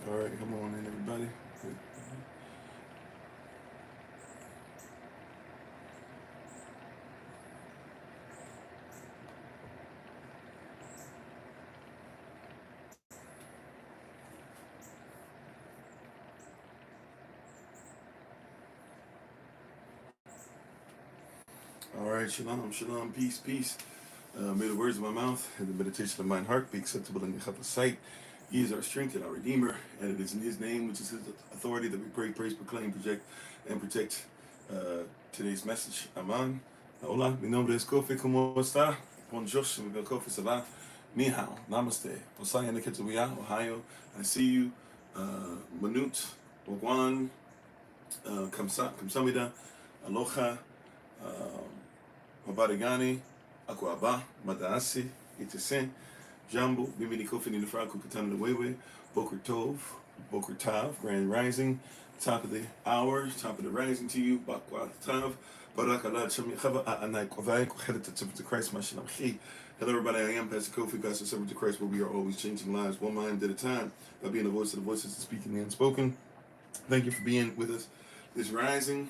All right, come on in, everybody. All right, shalom, shalom, peace, peace. May the words of my mouth and the meditation of mine heart be acceptable in your sight. He is our strength and our Redeemer, and it is in His name, which is His authority, that we pray, praise, proclaim, project, and protect today's message. Aman. Hola, mi nombre es Kofi. ¿Cómo está? Bonjour, je m'appelle Kofi. Ça va? Ni hao. Namaste. Osaya Nikitawiya, Ohio. I see you. Manut, Wagwan, Kamsamida, Aloha. Mabarigani, Akwaba, Madaasi, Itisen, Jambo, Bimini Kofi Nilafra, Kukatana Wewe, Boker Tov, Boker Tav, Grand Rising, top of the hour, top of the rising to you, Bakwa Tav, Barakala, Chami Chava, Anai Kovai, headed to Christ, Mashinam Chi. Hello, everybody. I am Pastor Kofi, Pastor Servant to Christ, where we are always changing lives one mind at a time by being the voice of the voices and speaking the unspoken. Thank you for being with us this rising.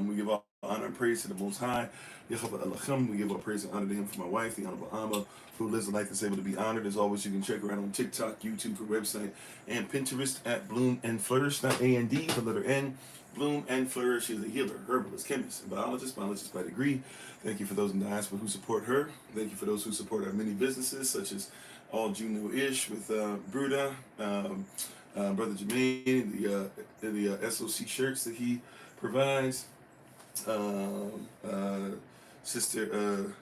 We give all honor and praise to the Most High. Yehovah Elohim. We give all praise and honor to Him for my wife, the Honorable Amma, who lives a life that's able to be honored. As always, you can check her out on TikTok, YouTube, her website, and Pinterest at Bloom and Flourish, not A-N-D, the letter N. Bloom and Flourish. She's a healer, herbalist, chemist, and biologist by degree. Thank you for those in the diaspora who support her. Thank you for those who support our many businesses, such as All Juno-ish with Bruda, Brother Jermaine, the SOC shirts that he provides. Sister,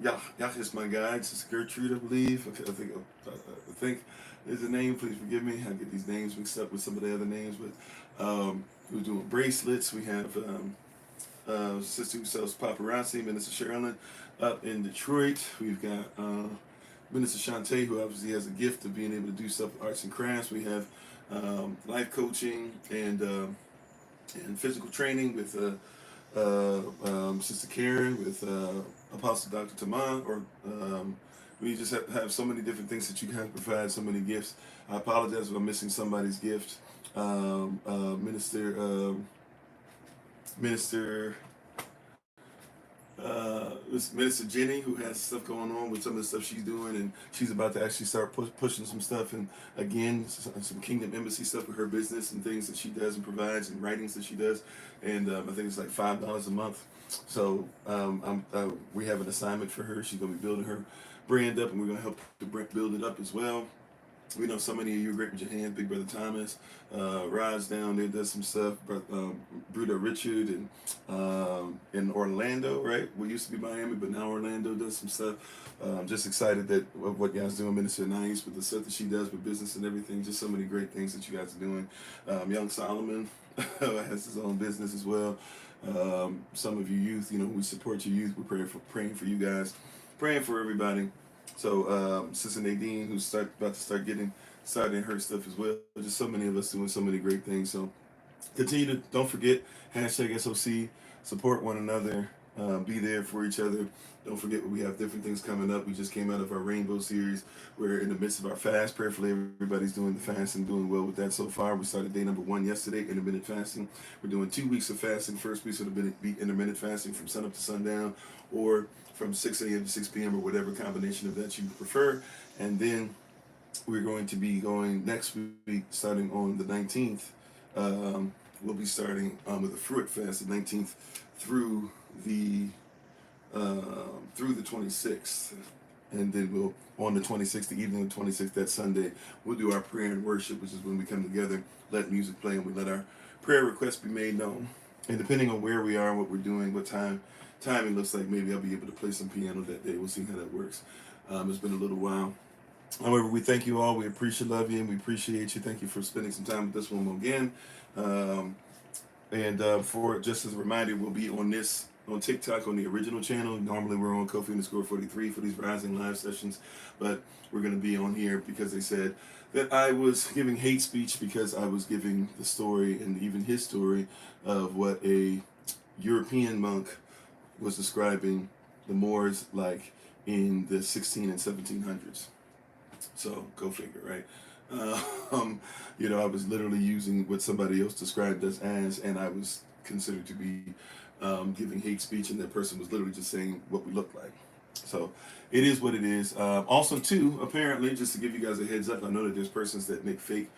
Yah is my guide. Sister Gertrude, I believe. I think is the name. Please forgive me. I get these names mixed up with some of the other names, but we're doing bracelets. We have Sister who sells paparazzi, Minister Sherilyn, up in Detroit. We've got Minister Shantae, who obviously has a gift of being able to do stuff with arts and crafts. We have life coaching and physical training with Sister Karen, with Apostle Dr. Taman, or we just have so many different things that you can provide, so many gifts. I apologize if I'm missing somebody's gift. Minister Minister Jenny, who has stuff going on with some of the stuff she's doing, and she's about to actually start pushing some stuff, and again, some Kingdom Embassy stuff with her business and things that she does and provides, and writings that she does, and I think it's like $5 a month. So we have an assignment for her. She's going to be building her brand up, and we're going to help to build it up as well. We know so many of you, great with your hands, Big Brother Thomas, Rod's down there does some stuff, Bruder Richard, and in Orlando, right? We used to be Miami, but now Orlando does some stuff. Just excited that of what you guys doing, Minister Nice, with the stuff that she does with business and everything. Just so many great things that you guys are doing. Young Solomon has his own business as well. Some of you youth, we support your youth. We're praying for you guys, praying for everybody. So Sister Nadine, who's about to start getting started in her stuff as well. Just so many of us doing so many great things. So continue to, don't forget, hashtag SOC, support one another, be there for each other. Don't forget we have different things coming up. We just came out of our Rainbow series. We're in the midst of our fast. Prayerfully, everybody's doing the fast and doing well with that so far. We started day number 1 yesterday, intermittent fasting. We're doing 2 weeks of fasting. First week's going to be intermittent fasting from sunup to sundown, or from 6 a.m. to 6 p.m. or whatever combination of that you prefer. And then we're going to be going next week, starting on the 19th. We'll be starting with a fruit fast, the 19th through the 26th. And then we'll, on the 26th, the evening of the 26th, that Sunday, we'll do our prayer and worship, which is when we come together, let music play, and we let our prayer requests be made known. And depending on where we are, what we're doing, what timing looks like, maybe I'll be able to play some piano that day. We'll see how that works. It's been a little while. However, we thank you all. We love you, and we appreciate you. Thank you for spending some time with this one again. For just as a reminder, we'll be on TikTok on the original channel. Normally we're on Kofi_43 for these rising live sessions, but we're going to be on here because they said that I was giving hate speech because I was giving the story, and even his story, of what a European monk was describing the Moors like in the 16 and 1700s. So go figure, right? You know, I was literally using what somebody else described us as, and I was considered to be giving hate speech, and that person was literally just saying what we look like. So it is what it is. Also, too, apparently, just to give you guys a heads up, I know that there's persons that make fake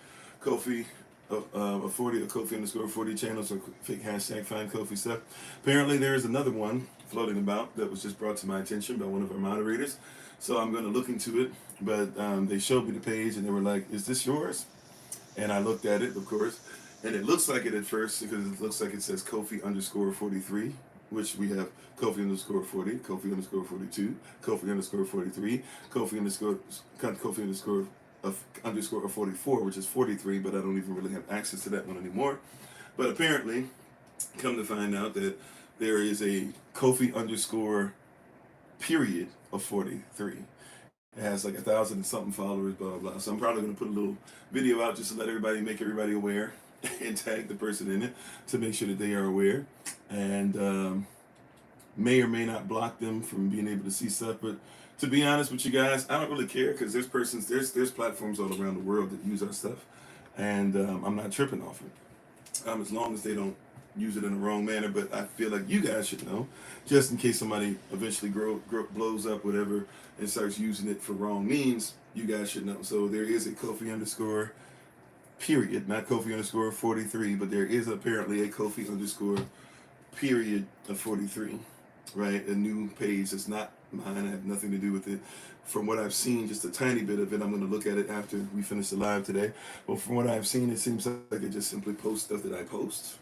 Kofi Ofori or Kofi underscore 40 channels or fake hashtag find Kofi stuff. Apparently, there is another one floating about that was just brought to my attention by one of our moderators. So I'm going to look into it. But they showed me the page and they were like, "Is this yours?" And I looked at it, of course, and it looks like it at first because it looks like it says Kofi underscore 43, which we have Kofi underscore 40, Kofi underscore 42, Kofi underscore 43, Kofi underscore underscore 44, which is 43, but I don't even really have access to that one anymore. But apparently, come to find out that there is a Kofi underscore period of 43. It has like 1,000 and something followers, blah, blah, blah. So I'm probably going to put a little video out just to let everybody, make everybody aware and tag the person in it to make sure that they are aware. And may or may not block them from being able to see stuff. But to be honest with you guys, I don't really care because there's platforms all around the world that use our stuff. And I'm not tripping off it. As long as they don't use it in the wrong manner. But I feel like you guys should know, just in case somebody eventually blows up, whatever, and starts using it for wrong means, you guys should know. So there is a Kofi underscore period, not Kofi underscore 43, but there is apparently a Kofi underscore period of 43, right? A new page that's not mine. I have nothing to do with it. From what I've seen, just a tiny bit of it. I'm going to look at it after we finish the live today. But from what I've seen, it seems like it just simply posts stuff that I post.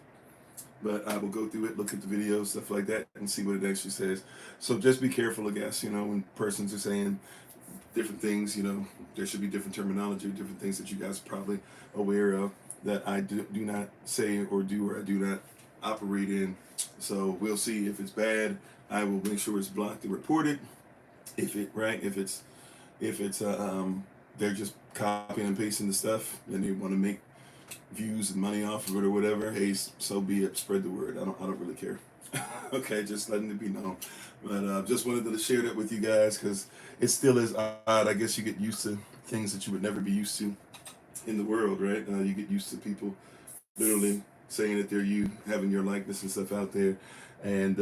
But I will go through it, look at the videos, stuff like that, and see what it actually says. So just be careful, I guess, you know, when persons are saying different things, you know, there should be different terminology, different things that you guys are probably aware of that I do not say or do or I do not operate in. So we'll see. If it's bad, I will make sure it's blocked and reported. If it's they're just copying and pasting the stuff and they want to make views and money off of it or whatever, hey, so be it. Spread the word. I don't really care. Okay, just letting it be known. But just wanted to share that with you guys because it still is odd. I guess you get used to things that you would never be used to in the world, right? You get used to people literally saying that they're you, having your likeness and stuff out there. And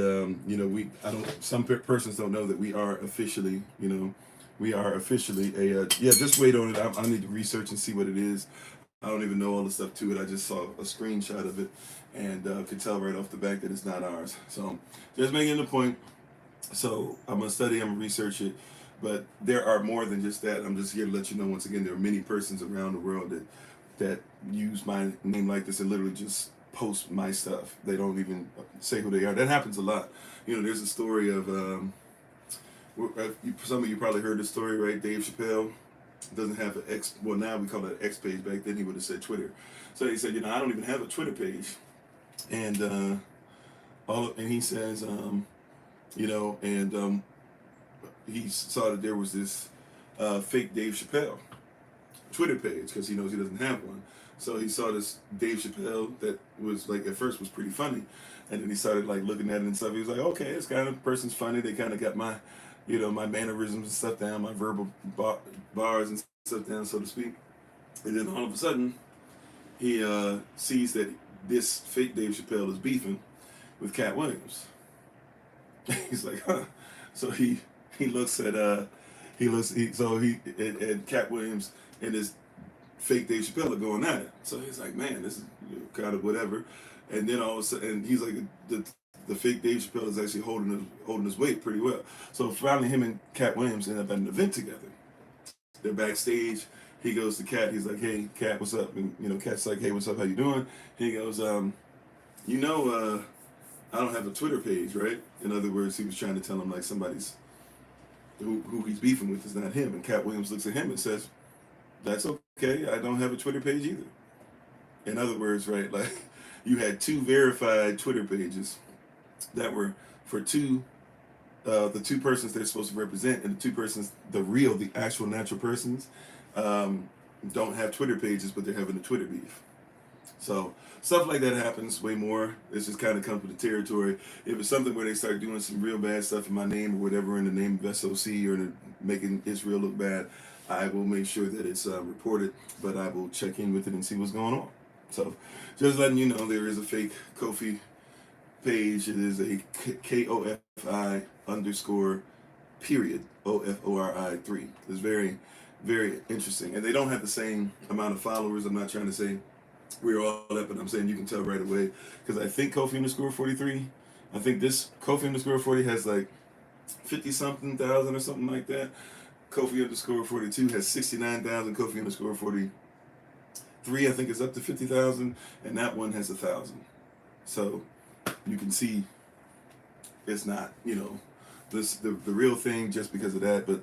you know, some persons don't know that we are officially, you know, a just wait on it. I need to research and see what it is. I don't even know all the stuff to it. I just saw a screenshot of it and could tell right off the back that it's not ours. So just making the point. So I'm going to study, I'm going to research it. But there are more than just that. I'm just here to let you know, once again, there are many persons around the world that use my name like this and literally just post my stuff. They don't even say who they are. That happens a lot. You know, there's a story of, some of you probably heard the story, right? Dave Chappelle doesn't have an X, well now we call it an X page, back then he would have said Twitter. So he said, you know, I don't even have a Twitter page. And and he says, you know, and he saw that there was this fake Dave Chappelle Twitter page because he knows he doesn't have one. So he saw this Dave Chappelle that was like, at first was pretty funny. And then he started like looking at it and stuff. He was like, okay, this kind of person's funny. They kind of got my, you know, my mannerisms and stuff down, my verbal bars and stuff down, so to speak. And then all of a sudden, he sees that this fake Dave Chappelle is beefing with Cat Williams. He's like, huh. So he looks at and Cat Williams and this fake Dave Chappelle are going at it. So he's like, man, this is kind of whatever. And then all of a sudden, he's like, the fake Dave Chappelle is actually holding his weight pretty well. So finally, him and Cat Williams end up at an event together. They're backstage. He goes to Cat. He's like, hey, Cat, what's up? And, you know, Cat's like, hey, what's up? How you doing? He goes, you know, I don't have a Twitter page, right? In other words, he was trying to tell him, like, somebody's, who he's beefing with is not him. And Cat Williams looks at him and says, that's okay. I don't have a Twitter page either. In other words, right, like, you had two verified Twitter pages that were for the two persons they're supposed to represent, and the two persons, the actual natural persons, don't have Twitter pages, but they're having a Twitter beef. So stuff like that happens way more. It's just kind of comes with the territory. If it's something where they start doing some real bad stuff in my name or whatever, in the name of SOC or in making Israel look bad, I will make sure that it's reported, but I will check in with it and see what's going on. So just letting you know, there is a fake Kofi page. It is a KOFI underscore period OFORI 3. It's very, very interesting. And they don't have the same amount of followers. I'm not trying to say we're all that, but I'm saying you can tell right away. Because I think Kofi underscore 43, I think this Kofi underscore 40 has like 50 something thousand or something like that. Kofi underscore 42 has 69,000. Kofi underscore 43, I think, is up to 50,000. And that one has 1,000. So you can see it's not, the real thing just because of that. But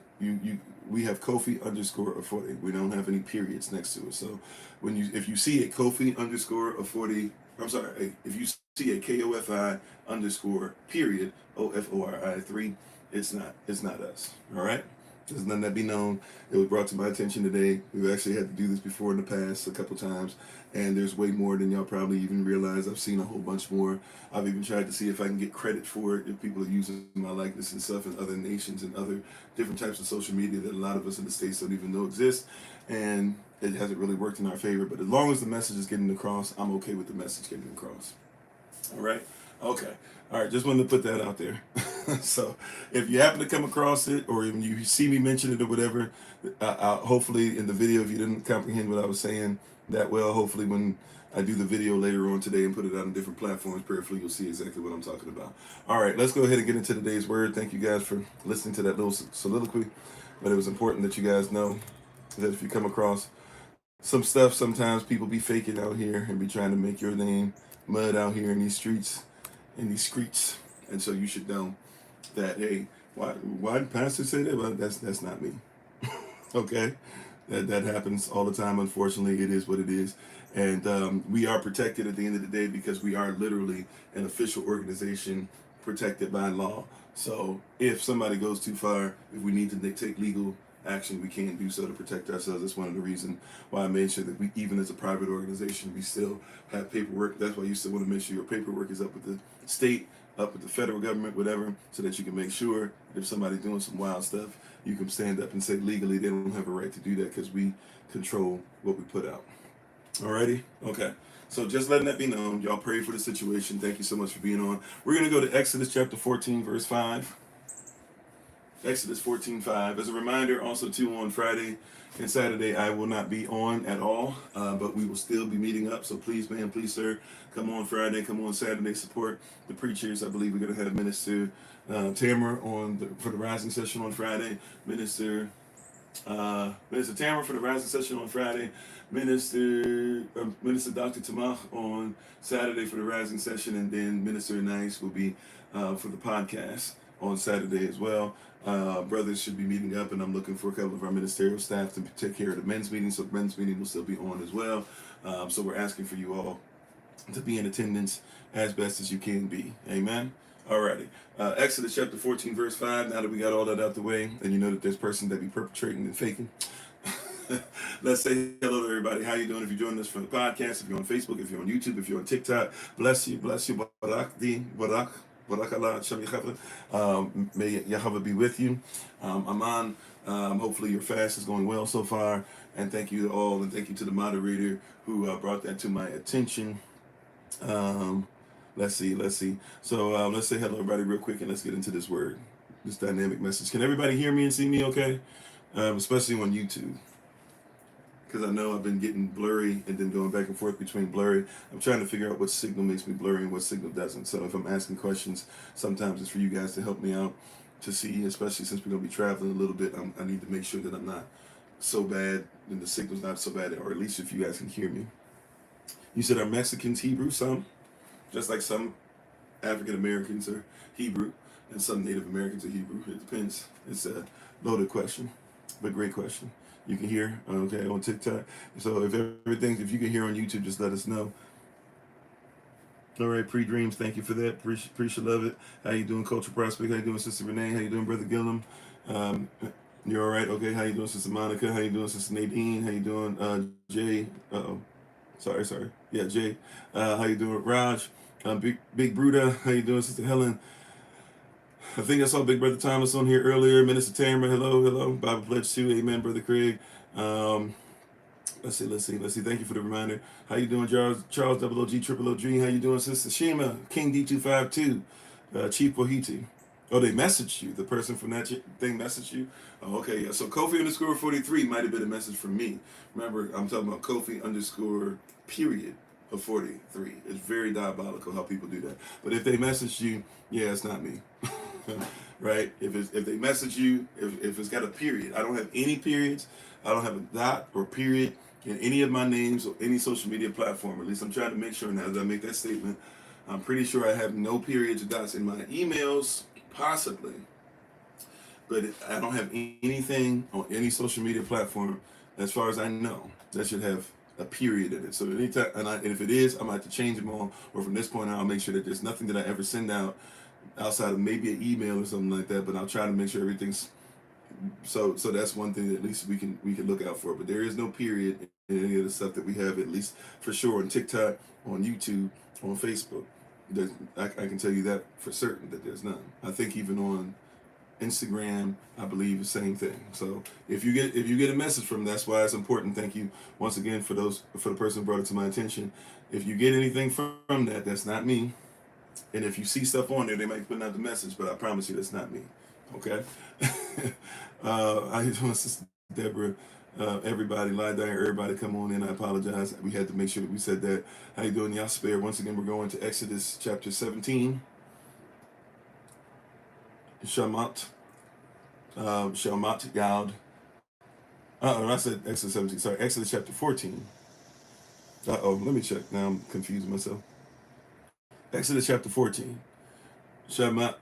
we have Kofi underscore Ofori. We don't have any periods next to it. So if you see a Kofi underscore Ofori, if you see a KOFI underscore period OFORI 3, it's not us. All right. Just letting that be known. It was brought to my attention today. We've actually had to do this before in the past a couple times, and there's way more than y'all probably even realize. I've seen a whole bunch more. I've even tried to see if I can get credit for it, if people are using my likeness and stuff in other nations and other different types of social media that a lot of us in the States don't even know exist, and it hasn't really worked in our favor. But as long as the message is getting across, I'm okay with the message getting across. All right? Okay. All right, just wanted to put that out there. So if you happen to come across it, or even you see me mention it or whatever, hopefully in the video, if you didn't comprehend what I was saying that well, hopefully when I do the video later on today and put it out on different platforms, prayerfully you'll see exactly what I'm talking about. All right, let's go ahead and get into today's word. Thank you guys for listening to that little soliloquy. But it was important that you guys know that if you come across some stuff, sometimes people be faking out here and be trying to make your name mud out here in these streets, in these streets. And so you should know that, hey, why did pastor say that? Well, that's not me. Okay? That happens all the time. Unfortunately, it is what it is. And we are protected at the end of the day because we are literally an official organization protected by law. So if somebody goes too far, if we need to take legal action, we can do so to protect ourselves. That's one of the reasons why I made sure that we, even as a private organization, we still have paperwork. That's why you still want to make sure your paperwork is up with the state, up with the federal government, whatever, so that you can make sure that if somebody's doing some wild stuff, you can stand up and say legally they don't have a right to do that because we control what we put out. Alrighty? Okay. So just letting that be known. Y'all pray for the situation. Thank you so much for being on. We're going to go to Exodus chapter 14, verse 5. Exodus 14:5. As a reminder, also too, on Friday and Saturday, I will not be on at all, but we will still be meeting up. So please, man, please, sir, come on Friday, come on Saturday, support the preachers. I believe we're going to have Minister Tamara for the rising session on Friday. Minister Tamara for the rising session on Friday. Minister Dr. Tamach on Saturday for the rising session, and then Minister Nice will be for the podcast on Saturday as well. Brothers should be meeting up, and I'm looking for a couple of our ministerial staff to take care of the men's meeting, so the men's meeting will still be on as well. So we're asking for you all to be in attendance as best as you can be. Amen. Alrighty. Exodus chapter 14, verse 5. Now that we got all that out the way, and you know that there's person that be perpetrating and faking. Let's say hello to everybody. How you doing? If you're joining us from the podcast, if you're on Facebook, if you're on YouTube, if you're on TikTok, bless you. Barak. May Yahweh be with you. Aman. Hopefully your fast is going well so far. And thank you to all, and thank you to the moderator who brought that to my attention. Let's see. So let's say hello, everybody, real quick, and let's get into this word, this dynamic message. Can everybody hear me and see me okay? Especially on YouTube, because I know I've been getting blurry and then going back and forth between blurry. I'm trying to figure out what signal makes me blurry and what signal doesn't. So if I'm asking questions, sometimes it's for you guys to help me out to see, especially since we're going to be traveling a little bit. I need to make sure that I'm not so bad and the signal's not so bad, or at least if you guys can hear me. You said are Mexicans Hebrew? Some, just like some African Americans are Hebrew and some Native Americans are Hebrew. It depends. It's a loaded question, but great question. You can hear, okay, on TikTok. So if you can hear on YouTube, just let us know. All right, Pre-Dreams, thank you for that. Appreciate, love it. How you doing, Culture Prospect? How you doing, Sister Renee? How you doing, Brother Gillum? You're all right? Okay, how you doing, Sister Monica? How you doing, Sister Nadine? How you doing, Jay? Sorry. Yeah, Jay. How you doing, Raj? Big Bruda. How you doing, Sister Helen? I think I saw Big Brother Thomas on here earlier. Minister Tamara, hello. Bible Pledge too, amen, Brother Craig. Let's see. Thank you for the reminder. How you doing, Charles Double OG Triple OG? How you doing, Sister Shima? King D252, Chief Wahiti. Oh, they messaged you. The person from that thing messaged you. Oh, okay, yeah. So Kofi underscore 43 might have been a message from me. Remember, I'm talking about Kofi underscore period of 43. It's very diabolical how people do that. But if they message you, yeah, it's not me. Right? If they message you, if it's got a period, I don't have any periods. I don't have a dot or period in any of my names or any social media platform. At least I'm trying to make sure now that I make that statement. I'm pretty sure I have no periods or dots in my emails, possibly. But I don't have anything on any social media platform, as far as I know, that should have a period in it. So anytime, and if it is, I might have to change them all. Or from this point on, I'll make sure that there's nothing that I ever send out outside of maybe an email or something like that. But I'll try to make sure everything's so that's one thing that at least we can look out for. But there is no period in any of the stuff that we have, at least for sure, on TikTok, on YouTube, on Facebook. I can tell you that for certain that there's none. I think even on Instagram, I believe the same thing. So if you get a message from them, that's why it's important. Thank you once again for the person who brought it to my attention. If you get anything from that, that's not me. And if you see stuff on there, they might put out the message, but I promise you that's not me. Okay? How you doing, Sister Deborah? Everybody, lie down, everybody come on in. I apologize. We had to make sure that we said that. How you doing, Yasper? Once again, we're going to Exodus chapter 17. Shamat Yad. I said Exodus 17. Sorry, Exodus chapter 14. Let me check. Now I'm confusing myself. Exodus chapter 14. Shamat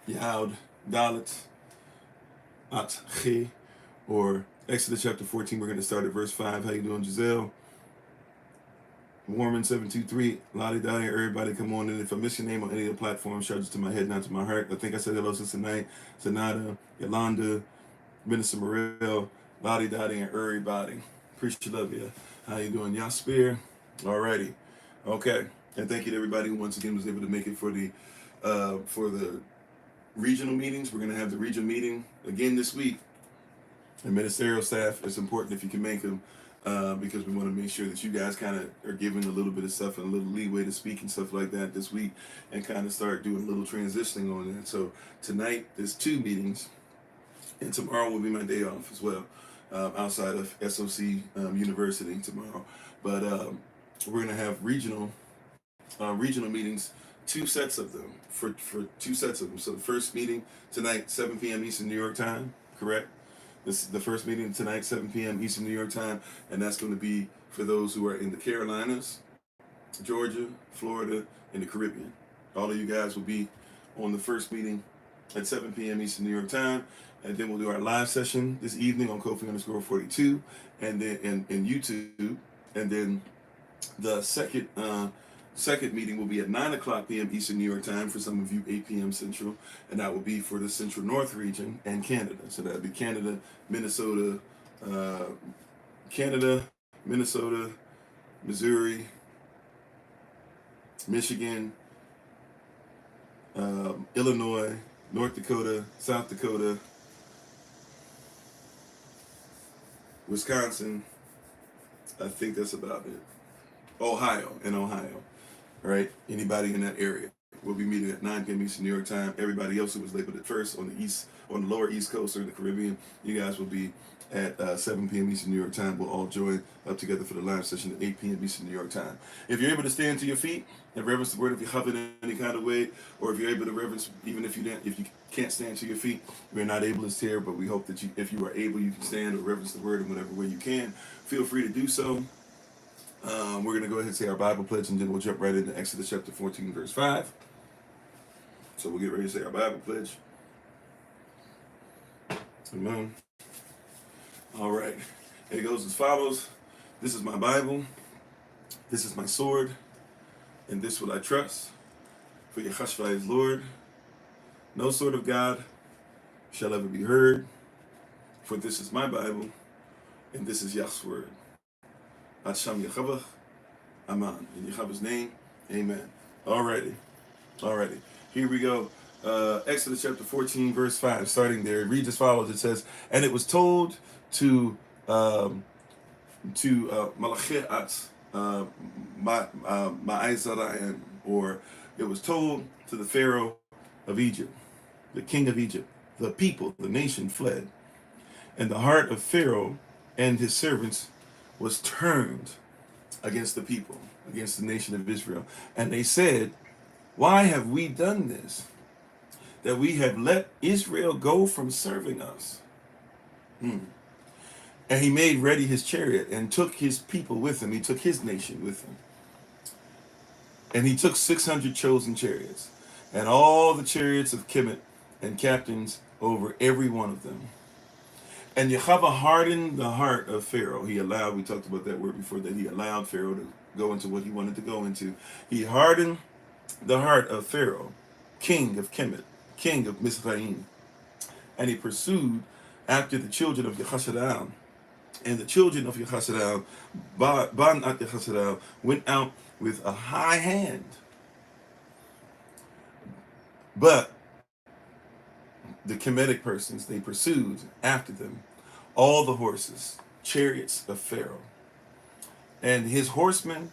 Yad Dalet At Che, or Exodus chapter 14. We're going to start at verse 5. How you doing, Giselle? Warman 723. Lottie Dottie, everybody come on in. If I miss your name on any of the platforms, charges to my head, not to my heart. I think I said hello Sister Night, Zanata, Yolanda, Minister Morel, Lottie Dottie, and everybody. Appreciate you, love you. How you doing, Yasper? Alrighty. Okay. And thank you to everybody who once again was able to make it for the regional meetings. We're going to have the regional meeting again this week. And ministerial staff, it's important if you can make them, because we want to make sure that you guys kind of are given a little bit of stuff and a little leeway to speak and stuff like that this week, and kind of start doing a little transitioning on that. So tonight there's 2 meetings, and tomorrow will be my day off as well, outside of SOC University tomorrow. But we're going to have regional meetings, 2 sets of them, for 2 sets of them. So the first meeting tonight, 7 p.m. Eastern New York time, correct? This is the first meeting tonight, 7 p.m. Eastern New York time, and that's going to be for those who are in the Carolinas, Georgia, Florida, and the Caribbean. All of you guys will be on the first meeting at 7 p.m. Eastern New York time, and then we'll do our live session this evening on Kofi underscore 42, and then in YouTube, and then the second meeting will be at 9 o'clock p.m. Eastern New York time, for some of you 8 p.m. Central, and that will be for the Central North region and Canada. So that would be Canada, Minnesota, Missouri, Michigan, Illinois, North Dakota, South Dakota, Wisconsin. I think that's about it. Ohio. Right? Anybody in that area. We'll be meeting at 9 p.m. Eastern New York time. Everybody else who was labeled at first on the lower East Coast or in the Caribbean, you guys will be at 7 p.m. Eastern New York time. We'll all join up together for the live session at 8 p.m. Eastern New York time. If you're able to stand to your feet and reverence the word, if you hover in any kind of way, or if you're able to reverence, even if you can't stand to your feet, we're not able to stare, but we hope that if you are able, you can stand or reverence the word in whatever way you can. Feel free to do so. We're going to go ahead and say our Bible pledge, and then we'll jump right into Exodus chapter 14, verse 5. So we'll get ready to say our Bible pledge. Amen. All right. It goes as follows. This is my Bible. This is my sword. And this will I trust. For Yahshua is Lord. No sword of God shall ever be heard. For this is my Bible. And this is Yah's word. Hasham Yechavah, Aman. In Yechavah's name, amen. Alrighty. Here we go. Exodus chapter 14, verse 5, starting there, it reads as follows. It says, and it was told to Malachiat Ma'izaraim, or it was told to the Pharaoh of Egypt, the king of Egypt, the people, the nation fled, and the heart of Pharaoh and his servants was turned against the people, against the nation of Israel. And they said, why have we done this, that we have let Israel go from serving us? And he made ready his chariot and took his people with him. He took his nation with him. And he took 600 chosen chariots and all the chariots of Kemet and captains over every one of them. And Yahweh hardened the heart of Pharaoh. He allowed, we talked about that word before, that he allowed Pharaoh to go into what he wanted to go into. He hardened the heart of Pharaoh, king of Kemet, king of Mizraim. And he pursued after the children of Yehashadal. And the children of Yehashadal, Banat Yehashadal, went out with a high hand. But the Kemetic persons, they pursued after them all the horses, chariots of Pharaoh, and his horsemen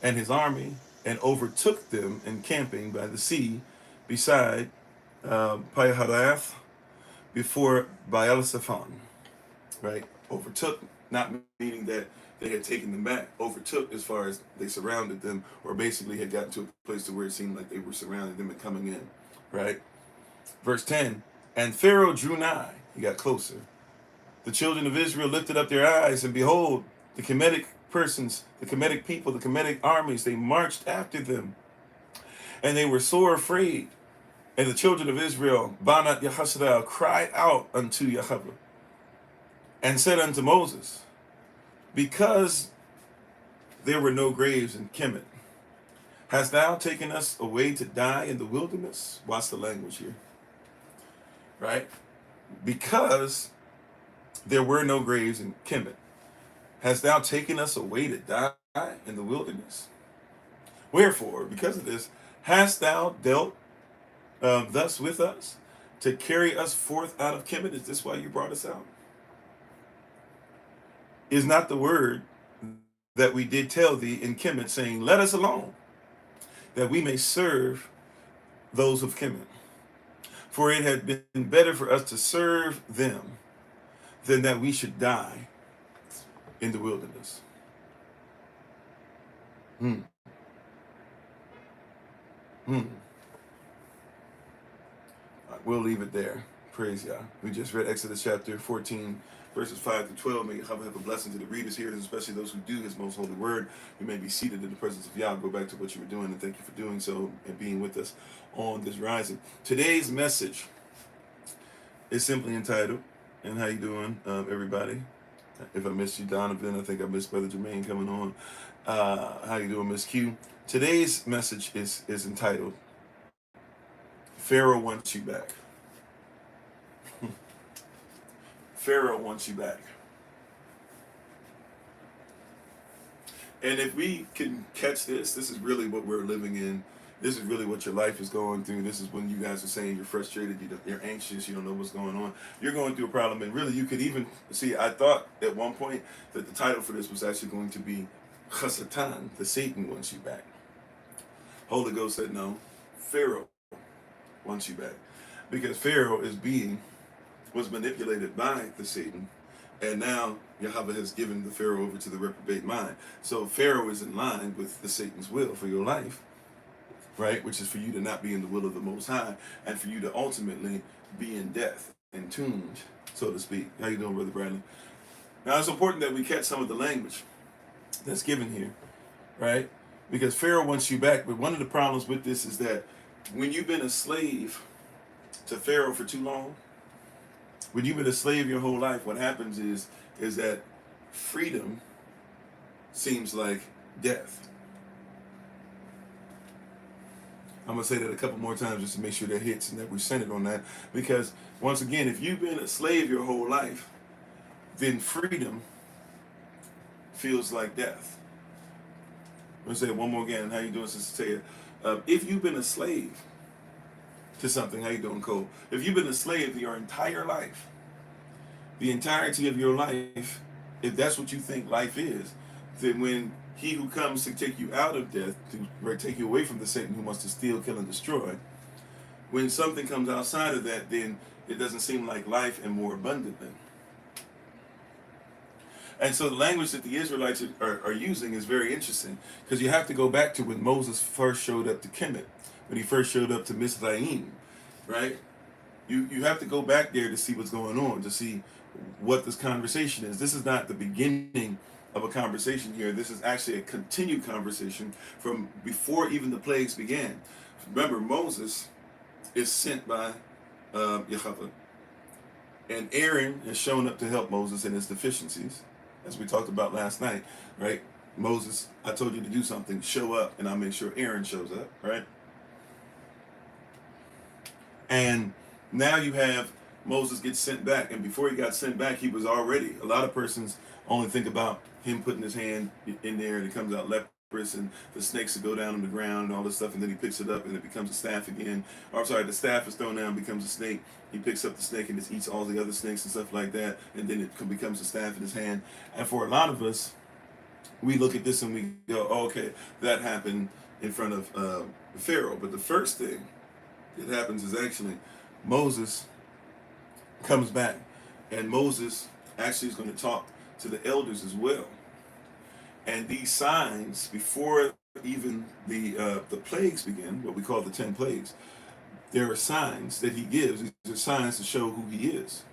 and his army, and overtook them encamping by the sea beside Piharath, before Baal-Zephon. Right? Overtook, not meaning that they had taken them back. Overtook as far as they surrounded them, or basically had gotten to a place to where it seemed like they were surrounding them and coming in. Right? Verse 10, and Pharaoh drew nigh, he got closer. The children of Israel lifted up their eyes, and behold, the Kemetic persons, the Kemetic people, the Kemetic armies, they marched after them. And they were sore afraid. And the children of Israel, Banat Yehashadal, cried out unto Yahweh, and said unto Moses, because there were no graves in Kemet, hast thou taken us away to die in the wilderness? Watch the language here. Right? Because there were no graves in Kemet, hast thou taken us away to die in the wilderness? Wherefore, because of this, hast thou dealt thus with us, to carry us forth out of Kemet? Is this why you brought us out? Is not the word that we did tell thee in Kemet, saying, let us alone, that we may serve those of Kemet? For it had been better for us to serve them than that we should die in the wilderness. We'll leave it there. Praise Yah. We just read Exodus chapter 14, verses 5 to 12. May Yahweh have a blessing to the readers here, especially those who do his most holy word. You may be seated in the presence of Yah. Go back to what you were doing, and thank you for doing so and being with us on this rising. Today's message is simply entitled, and how you doing, everybody? If I missed you, Donovan, I think I missed Brother Jermaine coming on. How you doing, Miss Q? Today's message is entitled, Pharaoh wants you back. Pharaoh wants you back. And if we can catch this is really what we're living in. This is really what your life is going through. This is when you guys are saying you're frustrated, you're anxious, you don't know what's going on. You're going through a problem. And really, you could even see, I thought at one point that the title for this was actually going to be Chasatan, the Satan wants you back. Holy Ghost said no, Pharaoh wants you back. Because Pharaoh was manipulated by the Satan, and now Yahweh has given the Pharaoh over to the reprobate mind. So Pharaoh is in line with the Satan's will for your life, right? Which is for you to not be in the will of the Most High, and for you to ultimately be in death, entombed, so to speak. How you doing, Brother Bradley? Now it's important that we catch some of the language that's given here, right? Because Pharaoh wants you back, but one of the problems with this is that when you've been a slave to Pharaoh for too long, when you've been a slave your whole life, what happens is that freedom seems like death. I'm going to say that a couple more times just to make sure that hits and that we're centered on that. Because, once again, if you've been a slave your whole life, then freedom feels like death. I'm going to say it one more again. How you doing, Sister Taya? If you've been a slave to something. How you doing, Cole? If you've been a slave your entire life, the entirety of your life, if that's what you think life is, then when he who comes to take you out of death, to take you away from the Satan who wants to steal, kill, and destroy, when something comes outside of that, then it doesn't seem like life and more abundantly. And so the language that the Israelites are using is very interesting, because you have to go back to when Moses first showed up to Kemet, when he first showed up to Mizraim, right? You have to go back there to see what's going on, to see what this conversation is. This is not the beginning of a conversation here. This is actually a continued conversation from before even the plagues began. Remember, Moses is sent by Yahweh, and Aaron has shown up to help Moses in his deficiencies, as we talked about last night, right? Moses, I told you to do something, show up, and I'll make sure Aaron shows up, right? And now you have Moses gets sent back, and before he got sent back, he was already, a lot of persons only think about him putting his hand in there and it comes out leprous, and the snakes will go down on the ground and all this stuff, and then he picks it up and it becomes a staff again. Or I'm sorry, the staff is thrown down, becomes a snake. He picks up the snake and just eats all the other snakes and stuff like that, and then it becomes a staff in his hand. And for a lot of us, we look at this and we go, oh, okay, that happened in front of Pharaoh. But the first thing that happens is actually Moses comes back, and Moses actually is going to talk to the elders as well. And these signs, before even the plagues begin, what we call the 10 plagues, there are signs that he gives. These are signs to show who he is.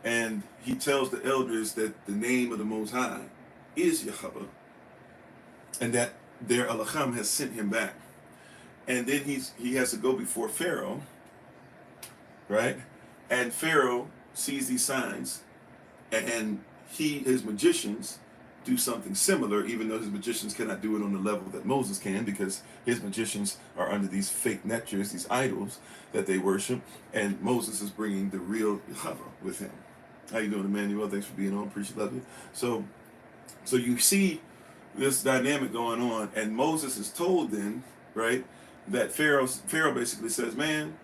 And he tells the elders that the name of the Most High is Yahweh, and that their Elohim has sent him back. And then he has to go before Pharaoh, right? And Pharaoh sees these signs, and his magicians do something similar, even though his magicians cannot do it on the level that Moses can, because his magicians are under these fake nectars, these idols that they worship, and Moses is bringing the real Yahweh with him. How you doing, Emmanuel? Thanks for being on. Appreciate, love you. So you see this dynamic going on, and Moses is told then, right, that Pharaoh basically says, man,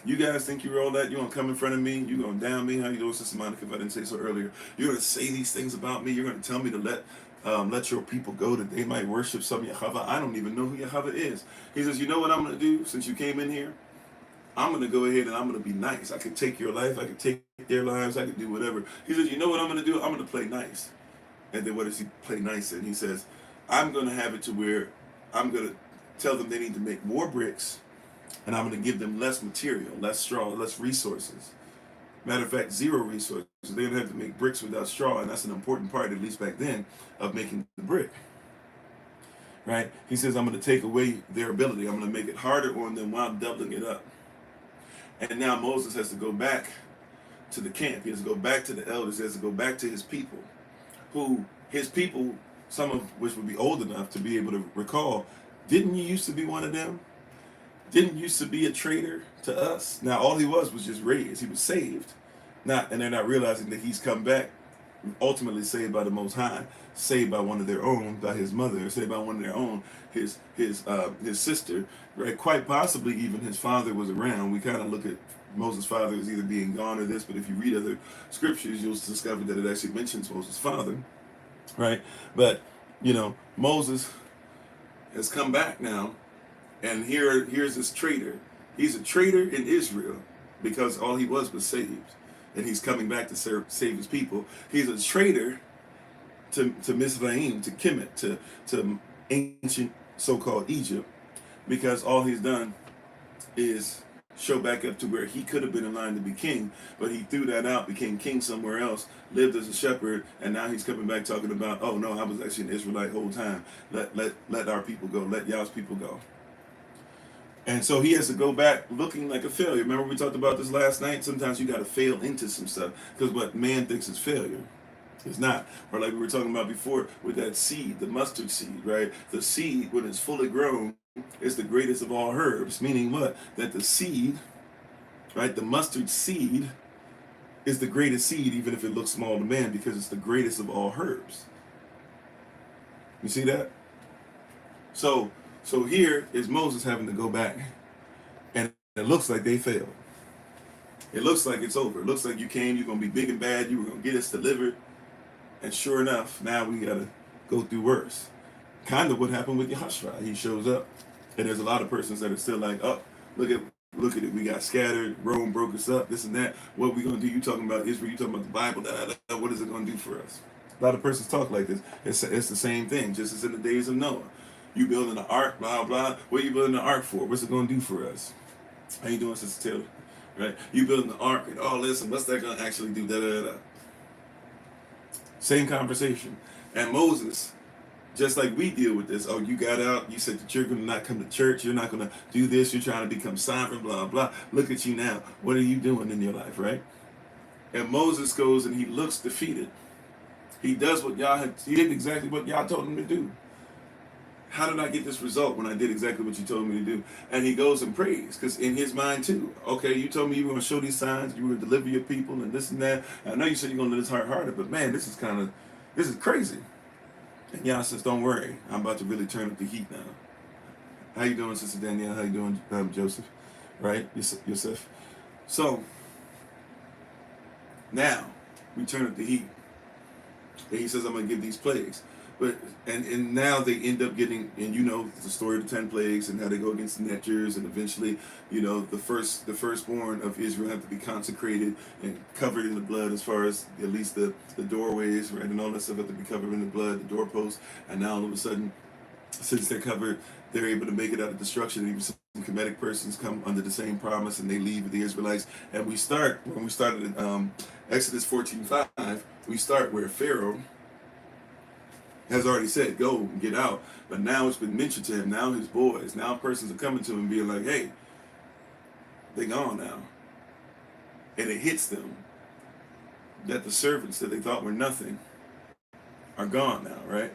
you guys think you're all that? You're going to come in front of me? You're going to down me? How you doing, Sister Monica, if I didn't say so earlier? You're going to say these things about me? You're going to tell me to let your people go, that they might worship some Yahweh? I don't even know who Yahweh is. He says, you know what I'm going to do since you came in here? I'm going to go ahead and I'm going to be nice. I could take your life. I could take their lives. I could do whatever. He says, you know what I'm going to do? I'm going to play nice. And then what does he play nice in? He says, I'm going to have it to where I'm going to tell them they need to make more bricks, and I'm going to give them less material, less straw, less resources. Matter of fact, zero resources. They're going to have to make bricks without straw, and that's an important part, at least back then, of making the brick. Right? He says, I'm going to take away their ability. I'm going to make it harder on them while doubling it up. And now Moses has to go back to the camp. He has to go back to the elders. He has to go back to his people, some of which would be old enough to be able to recall, didn't you used to be one of them? Didn't you used to be a traitor to us? Now all he was just raised. He was saved. And they're not realizing that he's come back, ultimately saved by the Most High, saved by one of their own, by his mother, saved by one of their own, his sister, right? Quite possibly even his father was around. We kind of look at Moses' father as either being gone or this, but if you read other scriptures, you'll discover that it actually mentions Moses' father, right? But, Moses has come back now, and here's this traitor. He's a traitor in Israel because all he was saved, and he's coming back to save his people. He's a traitor to Mizraim, to Kemet, to ancient so-called Egypt, because all he's done is show back up to where he could have been in line to be king, but he threw that out, became king somewhere else, lived as a shepherd, and now he's coming back talking about, oh no, I was actually an Israelite the whole time. Let our people go. Let y'all's people go. And so he has to go back looking like a failure. Remember we talked about this last night? Sometimes you got to fail into some stuff, because what man thinks is failure is not. Or like we were talking about before with that seed, the mustard seed, right? The seed, when it's fully grown, is the greatest of all herbs. Meaning what? That the seed, right, the mustard seed is the greatest seed, even if it looks small to man, because it's the greatest of all herbs. You see that? So here is Moses having to go back and it looks like they failed. It looks like it's over. It looks like you came, you're going to be big and bad, you were going to get us delivered. And sure enough, now we got to go through worse. Kind of what happened with Yahushua. He shows up, and there's a lot of persons that are still like, oh, look at it. We got scattered. Rome broke us up. This and that. What are we going to do? You talking about Israel? You talking about the Bible? What is it going to do for us? A lot of persons talk like this. It's the same thing, just as in the days of Noah. You building an ark, blah, blah. What are you building an ark for? What's it going to do for us? How you doing, Sister Taylor? Right? You building the ark and all this, and what's that going to actually do? Da, da, da, da. Same conversation. And Moses, just like we deal with this, oh, you got out, you said that you're going to not come to church, you're not going to do this, you're trying to become sovereign, blah, blah. Look at you now. What are you doing in your life, right? And Moses goes and he looks defeated. He does what he did exactly what y'all told him to do. How did I get this result when I did exactly what you told me to do? And he goes and prays, because in his mind too, okay, you told me you were going to show these signs, you were going to deliver your people and this and that. And I know you said you're going to live this hard-hearted, but man, this is crazy. And Yah says, don't worry, I'm about to really turn up the heat now. How you doing, Sister Danielle? How you doing, Joseph? Right? Yosef? So, now, we turn up the heat. And he says, I'm going to give these plagues. But and now they end up getting, and you know the story of the 10 plagues and how they go against the Netchers, and eventually, you know, the firstborn of Israel have to be consecrated and covered in the blood, as far as at least the doorways, right, and all that stuff have to be covered in the blood, the doorposts. And now all of a sudden, since they're covered, they're able to make it out of destruction. And even some Kemetic persons come under the same promise, and they leave with the Israelites. And when we started in Exodus 14:5, we start where Pharaoh has already said, go and get out. But now it's been mentioned to him. Now his boys, now persons are coming to him being like, hey, they gone now. And it hits them that the servants that they thought were nothing are gone now, right?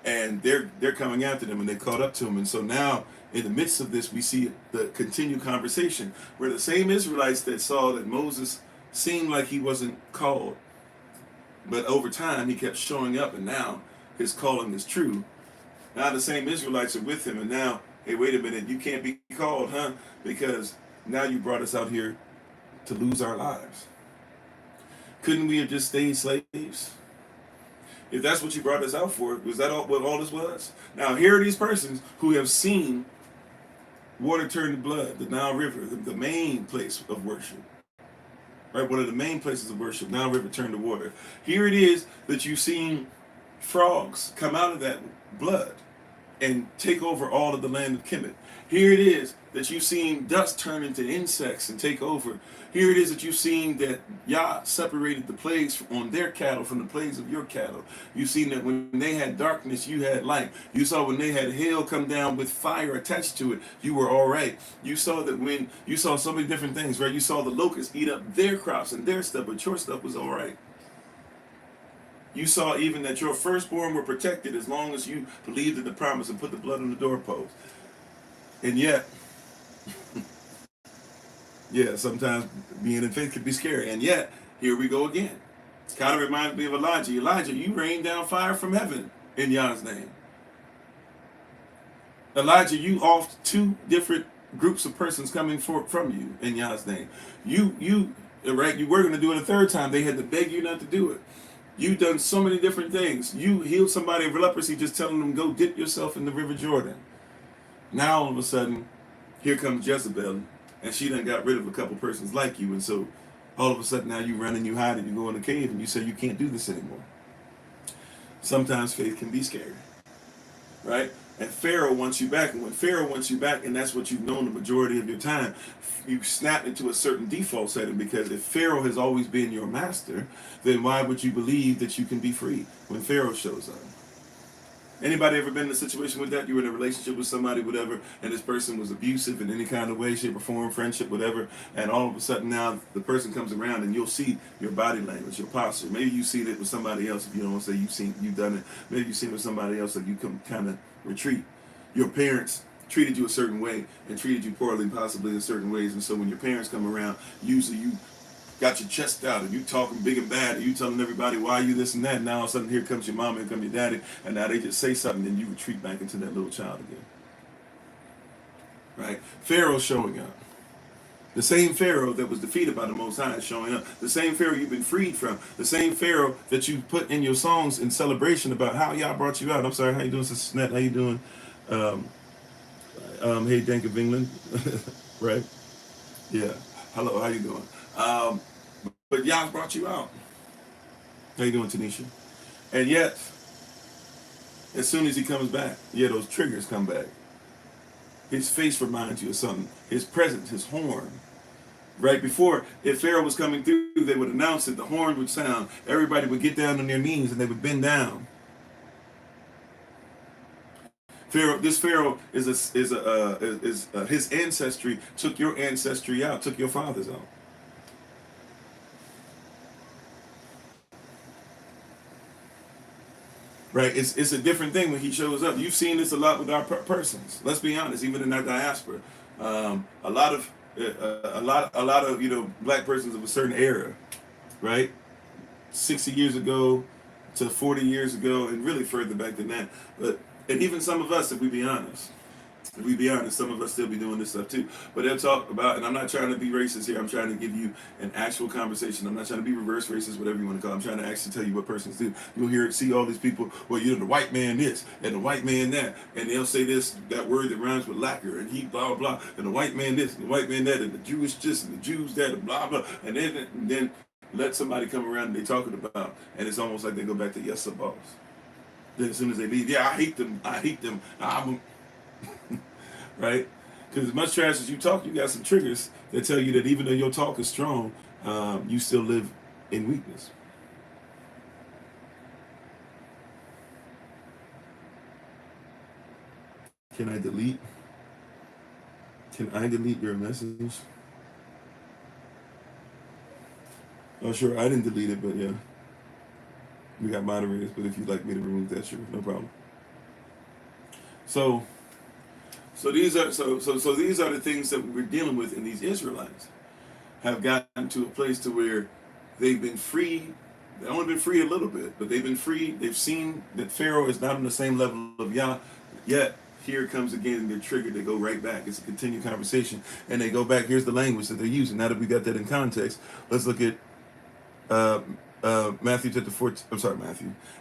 And they're coming after them, and they caught up to him. And so now, in the midst of this, we see the continued conversation where the same Israelites that saw that Moses seemed like he wasn't called, but over time he kept showing up, and now his calling is true. Now the same Israelites are with him, and now, hey, wait a minute, you can't be called, huh? Because now you brought us out here to lose our lives. Couldn't we have just stayed slaves? If that's what you brought us out for, was that what all this was? Now here are these persons who have seen water turn to blood, the Nile River, the main place of worship. Right, one of the main places of worship, Nile River turned to water. Here it is that you've seen frogs come out of that blood and take over all of the land of Kemet. Here it is that you've seen dust turn into insects and take over. Here it is that you've seen that Yah separated the plagues on their cattle from the plagues of your cattle. You've seen that when they had darkness, you had light. You saw when they had hail come down with fire attached to it, you were all right. You saw that when you saw so many different things, right? You saw the locusts eat up their crops and their stuff, but your stuff was all right. You saw even that your firstborn were protected as long as you believed in the promise and put the blood on the doorpost. And yet, yeah, sometimes being in faith can be scary. And yet, here we go again. Kind of reminds me of Elijah. Elijah, you rained down fire from heaven in Yah's name. Elijah, you off 2 different groups of persons coming from you in Yah's name. You were going to do it a 3rd time. They had to beg you not to do it. You've done so many different things. You healed somebody of leprosy just telling them, go dip yourself in the River Jordan. Now all of a sudden, here comes Jezebel, and she done got rid of a couple persons like you, and so all of a sudden now you run and you hide and you go in a cave and you say you can't do this anymore. Sometimes faith can be scary, right? And Pharaoh wants you back, and when Pharaoh wants you back, and that's what you've known the majority of your time, you snap into a certain default setting, because if Pharaoh has always been your master, then why would you believe that you can be free when Pharaoh shows up? Anybody ever been in a situation with that? You were in a relationship with somebody, whatever, and this person was abusive in any kind of way, shape, or form, friendship, whatever, and all of a sudden now the person comes around and you'll see your body language, your posture. Maybe you see it with somebody else, if you don't want to say you've done it. Maybe you've seen it with somebody else, that you can kind of retreat. Your parents treated you a certain way and treated you poorly, possibly in certain ways, and so when your parents come around, usually you got your chest out and you talking big and bad and you telling everybody why you this and that, and now all of a sudden here comes your mama and come your daddy, and now they just say something and you retreat back into that little child again. Right? Pharaoh showing up. The same Pharaoh that was defeated by the Most High is showing up. The same Pharaoh you've been freed from. The same Pharaoh that you put in your songs in celebration about how y'all brought you out. I'm sorry, how you doing, Sister Snap? How you doing? Hey, Dank of England. Right? Yeah. Hello, how you doing? But Yah brought you out. How you doing, Tanisha? And yet, as soon as he comes back, yeah, those triggers come back. His face reminds you of something. His presence, his horn. Right before, if Pharaoh was coming through, they would announce it. The horn would sound. Everybody would get down on their knees and they would bend down. This Pharaoh is his ancestry took your ancestry out, took your fathers out. Right? It's a different thing when he shows up. You've seen this a lot with our persons. Let's be honest, even in our diaspora, a lot of black persons of a certain era, right? 60 years ago to 40 years ago, and really further back than that. And even some of us, if we be honest, some of us still be doing this stuff too. But they'll talk about, and I'm not trying to be racist here, I'm trying to give you an actual conversation. I'm not trying to be reverse racist, whatever you want to call it. I'm trying to actually tell you what persons do. You'll see all these people, well, the white man this, and the white man that, and they'll say that word that rhymes with lacquer, and he blah, blah, blah, and the white man this, and the white man that, and the Jewish this, and the Jews that, and blah, blah, and then let somebody come around and they talking about, and it's almost like they go back to yes, boss. Then as soon as they leave, yeah, I hate them, right? Because as much trash as you talk, you got some triggers that tell you that even though your talk is strong, you still live in weakness. Can I delete your message? Oh, sure, I didn't delete it, but yeah. We got moderators, but if you'd like me to remove that, sure, no problem. So these are the things that we're dealing with, and these Israelites have gotten to a place to where they've been free. They've only been free a little bit, but they've been free. They've seen that Pharaoh is not on the same level of Yah, yet here it comes again, and they're triggered. They go right back. It's a continued conversation, and they go back. Here's the language that they're using. Now that we got that in context, let's look at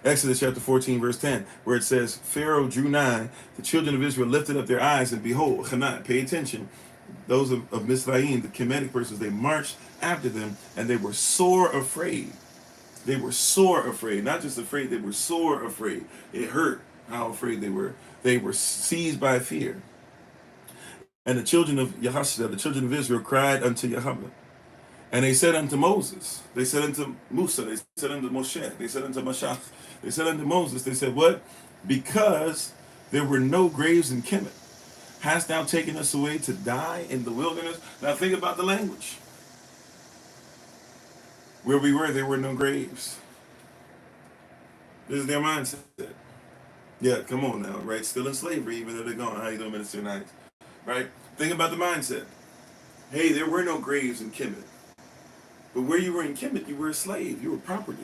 Exodus chapter 14, verse 10, where it says, Pharaoh drew nigh, the children of Israel lifted up their eyes, and behold, Chanat, pay attention, those of Mizraim, the Kemetic persons, they marched after them, and they were sore afraid. They were sore afraid. Not just afraid, they were sore afraid. It hurt how afraid they were. They were seized by fear. And the children of Yahashua, the children of Israel, cried unto Yahweh. And they said unto Moses, they said unto Musa, they said unto Moshe, they said unto Mashach, they said unto Moses, they said, what? Because there were no graves in Kemet, hast thou taken us away to die in the wilderness? Now think about the language. Where we were, there were no graves. This is their mindset. Yeah, come on now, right? Still in slavery, even though they're gone. How you doing, Minister Knights? Right? Think about the mindset. Hey, there were no graves in Kemet. But where you were in Kemet, you were a slave. You were property.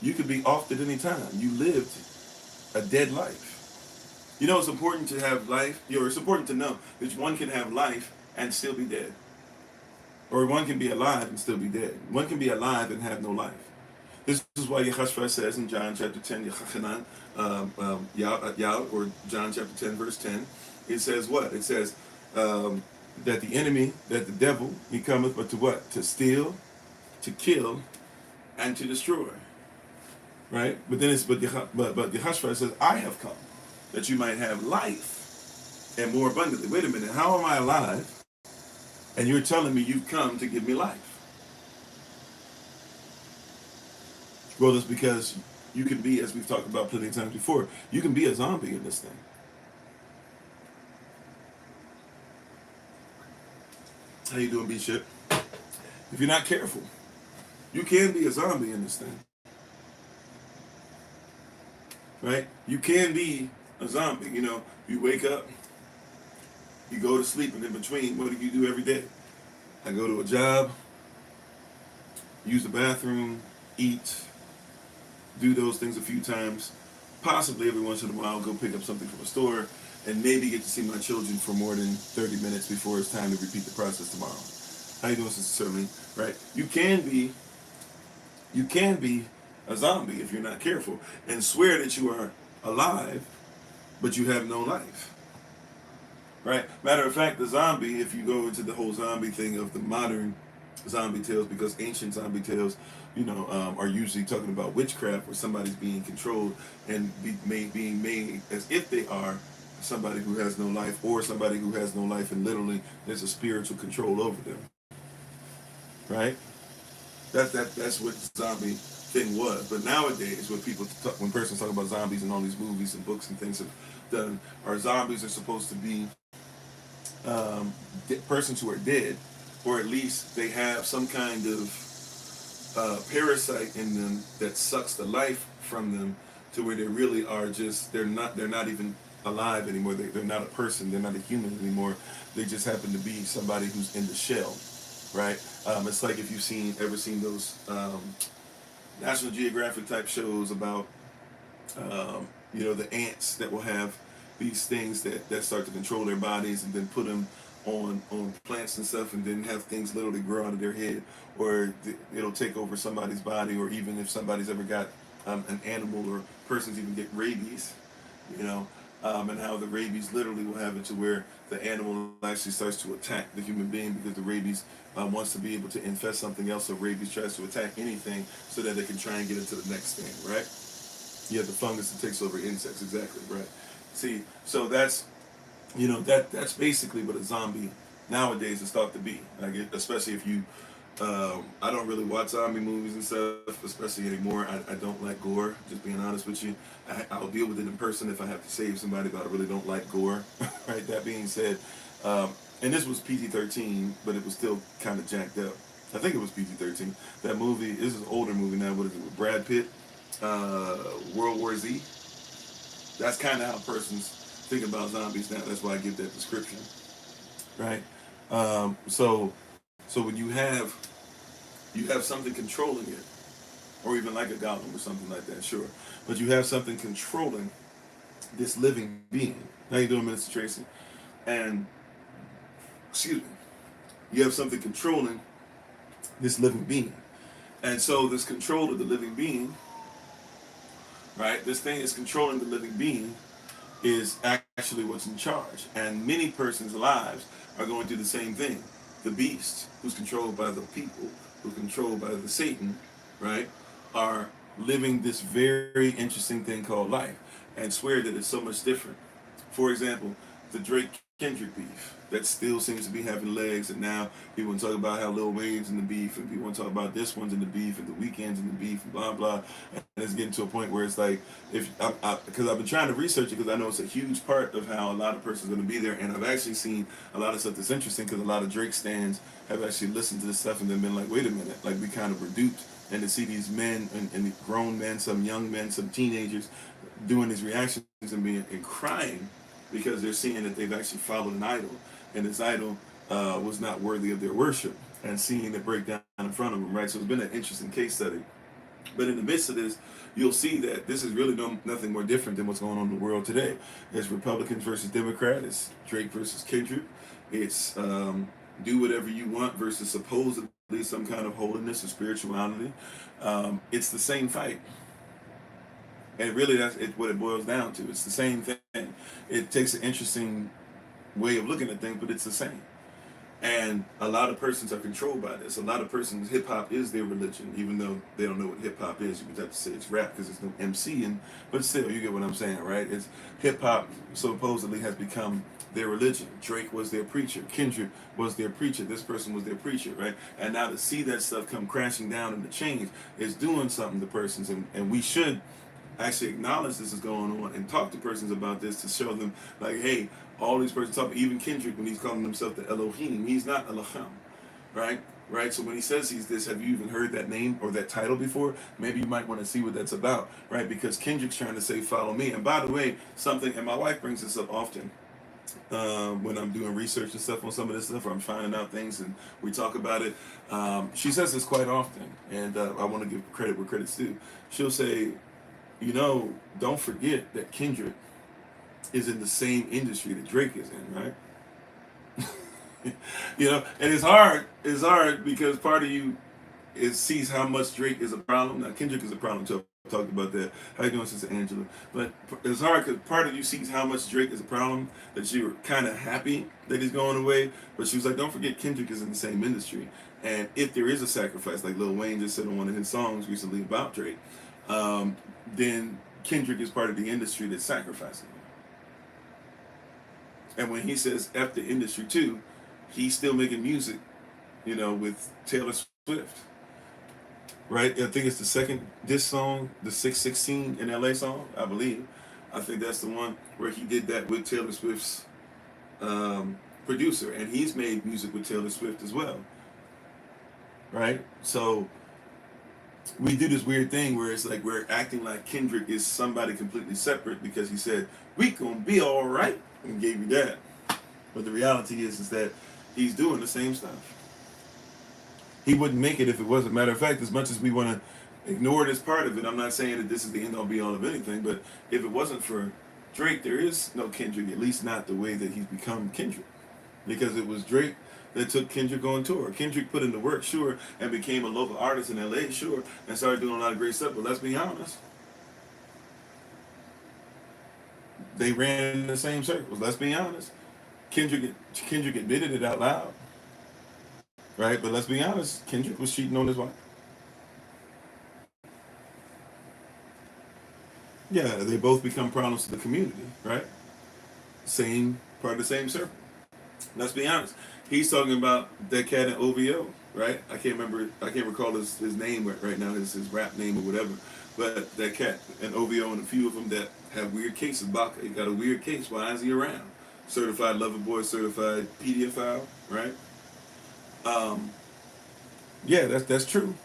You could be off at any time. You lived a dead life. You know, it's important to have life. It's important to know that one can have life and still be dead. Or one can be alive and still be dead. One can be alive and have no life. This is why Yahashua says in John chapter 10, or John chapter 10, verse 10, it says what? It says that the enemy, that the devil, he cometh but to what? To steal, to kill, and to destroy. Right? But Yahashua says, I have come that you might have life and more abundantly. Wait a minute, how am I alive? And you're telling me you've come to give me life. Well, it's because you can be, as we've talked about plenty of times before, you can be a zombie in this thing. How you doing, B-Ship? If you're not careful, you can be a zombie in this thing. Right? You can be a zombie. You know, you wake up, you go to sleep, and in between, what do you do every day? I go to a job, use the bathroom, eat, do those things a few times, possibly every once in a while go pick up something from a store, and maybe get to see my children for more than 30 minutes before it's time to repeat the process tomorrow. How you doing, Sister Sermon? Right? You can be a zombie if you're not careful and swear that you are alive, but you have no life. Right? Matter of fact, the zombie, if you go into the whole zombie thing of the modern zombie tales, because ancient zombie tales, are usually talking about witchcraft where somebody's being controlled and being made as if they are somebody who has no life, or somebody who has no life and literally there's a spiritual control over them. Right? That's what zombie thing was. But nowadays, when persons talk about zombies and all these movies and books and things have done, our zombies are supposed to be persons who are dead, or at least they have some kind of parasite in them that sucks the life from them, to where they really are they're not even alive anymore. They're not a person. They're not a human anymore. They just happen to be somebody who's in the shell, right? It's like if you've ever seen those National Geographic type shows about the ants that will have these things that start to control their bodies and then put them on plants and stuff, and then have things literally grow out of their head, or it'll take over somebody's body, or even if somebody's ever got an animal or persons even get rabies, and how the rabies literally will have it to where the animal actually starts to attack the human being, because the rabies wants to be able to infest something else, so rabies tries to attack anything so that they can try and get into the next thing, right? You have the fungus that takes over insects, exactly, right? See, so that's basically what a zombie nowadays is thought to be. Especially if you, I don't really watch zombie movies and stuff, especially anymore. I don't like gore, just being honest with you. I'll deal with it in person if I have to save somebody, but I really don't like gore. Right? That being said, and this was PG-13, but it was still kind of jacked up. I think it was PG-13. That movie, this is an older movie now, what is it, with Brad Pitt? World War Z. That's kind of how persons think about zombies now. That's why I give that description, right? So when you have something controlling it, or even like a golem or something like that, sure, but you have something controlling this living being. How you doing, Minister Tracy? And excuse me, you have something controlling this living being, and so this control of the living being, right? This thing is controlling the living being is actually what's in charge. And many persons' lives are going through the same thing. The beast, who's controlled by the people, who's controlled by the Satan, right, are living this very interesting thing called life, and swear that it's so much different. For example, the Drake Kendrick beef that still seems to be having legs, and now people want to talk about how Lil Wayne's in the beef, and people want to talk about this one's in the beef, and the Weeknd's in the beef, and blah blah. And it's getting to a point where it's like, because I've been trying to research it, because I know it's a huge part of how a lot of persons are going to be there, and I've actually seen a lot of stuff that's interesting, because a lot of Drake stans have actually listened to this stuff and then been like, wait a minute, like we kind of were duped, and to see these men and grown men, some young men, some teenagers doing these reactions and crying, because they're seeing that they've actually followed an idol, and this idol was not worthy of their worship, and seeing it break down in front of them, right? So it's been an interesting case study. But in the midst of this, you'll see that this is really nothing more different than what's going on in the world today. It's Republicans versus Democrats. It's Drake versus Kendrick. It's do whatever you want versus supposedly some kind of holiness or spirituality. It's the same fight. And really, that's what it boils down to. It's the same thing. It takes an interesting way of looking at things, but it's the same. And a lot of persons are controlled by this. A lot of persons, hip hop is their religion, even though they don't know what hip hop is. You would have to say it's rap because there's no MC, but still, you get what I'm saying, right? It's hip hop supposedly has become their religion. Drake was their preacher. Kendrick was their preacher. This person was their preacher, right? And now to see that stuff come crashing down and the change is doing something to persons, and we should actually acknowledge this is going on and talk to persons about this to show them, like, hey, all these persons talk, even Kendrick, when he's calling himself the Elohim, he's not Elohim, right? Right? So when he says he's this, have you even heard that name or that title before? Maybe you might want to see what that's about, right? Because Kendrick's trying to say, follow me. And by the way, and my wife brings this up often, when I'm doing research and stuff on some of this stuff, or I'm finding out things and we talk about it. She says this quite often, and I want to give credit where credit's due. She'll say, don't forget that Kendrick is in the same industry that Drake is in, right? And it's hard because part of you sees how much Drake is a problem. Now Kendrick is a problem too. I talked about that. How you doing, Sister Angela? But it's hard because part of you sees how much Drake is a problem, that you were kind of happy that he's going away. But she was like, don't forget Kendrick is in the same industry. And if there is a sacrifice, like Lil Wayne just said on one of his songs recently about Drake, then Kendrick is part of the industry that's sacrificing. And when he says F the industry too, he's still making music, with Taylor Swift. Right? I think it's the second diss song, the 616 in LA song, I believe. I think that's the one where he did that with Taylor Swift's producer. And he's made music with Taylor Swift as well. Right? So we do this weird thing where it's like we're acting like Kendrick is somebody completely separate because he said, we gonna be all right, and gave you that. But the reality is that he's doing the same stuff. He wouldn't make it if it wasn't. Matter of fact, as much as we want to ignore this part of it, I'm not saying that this is the end all be all of anything, but if it wasn't for Drake, there is no Kendrick, at least not the way that he's become Kendrick. Because it was Drake that took Kendrick on tour. Kendrick put in the work, sure, and became a local artist in LA, sure, and started doing a lot of great stuff, but let's be honest. They ran in the same circles, let's be honest. Kendrick admitted it out loud. Right, but let's be honest, Kendrick was cheating on his wife. Yeah, they both become problems to the community, right? Same part of the same circle. Let's be honest. He's talking about that cat in OVO, right? I can't recall his name right now, his rap name or whatever. But that cat in OVO and a few of them that have weird cases. Baca, he got a weird case. Why is he around? Certified lover boy, certified pedophile, right? Yeah, that's true.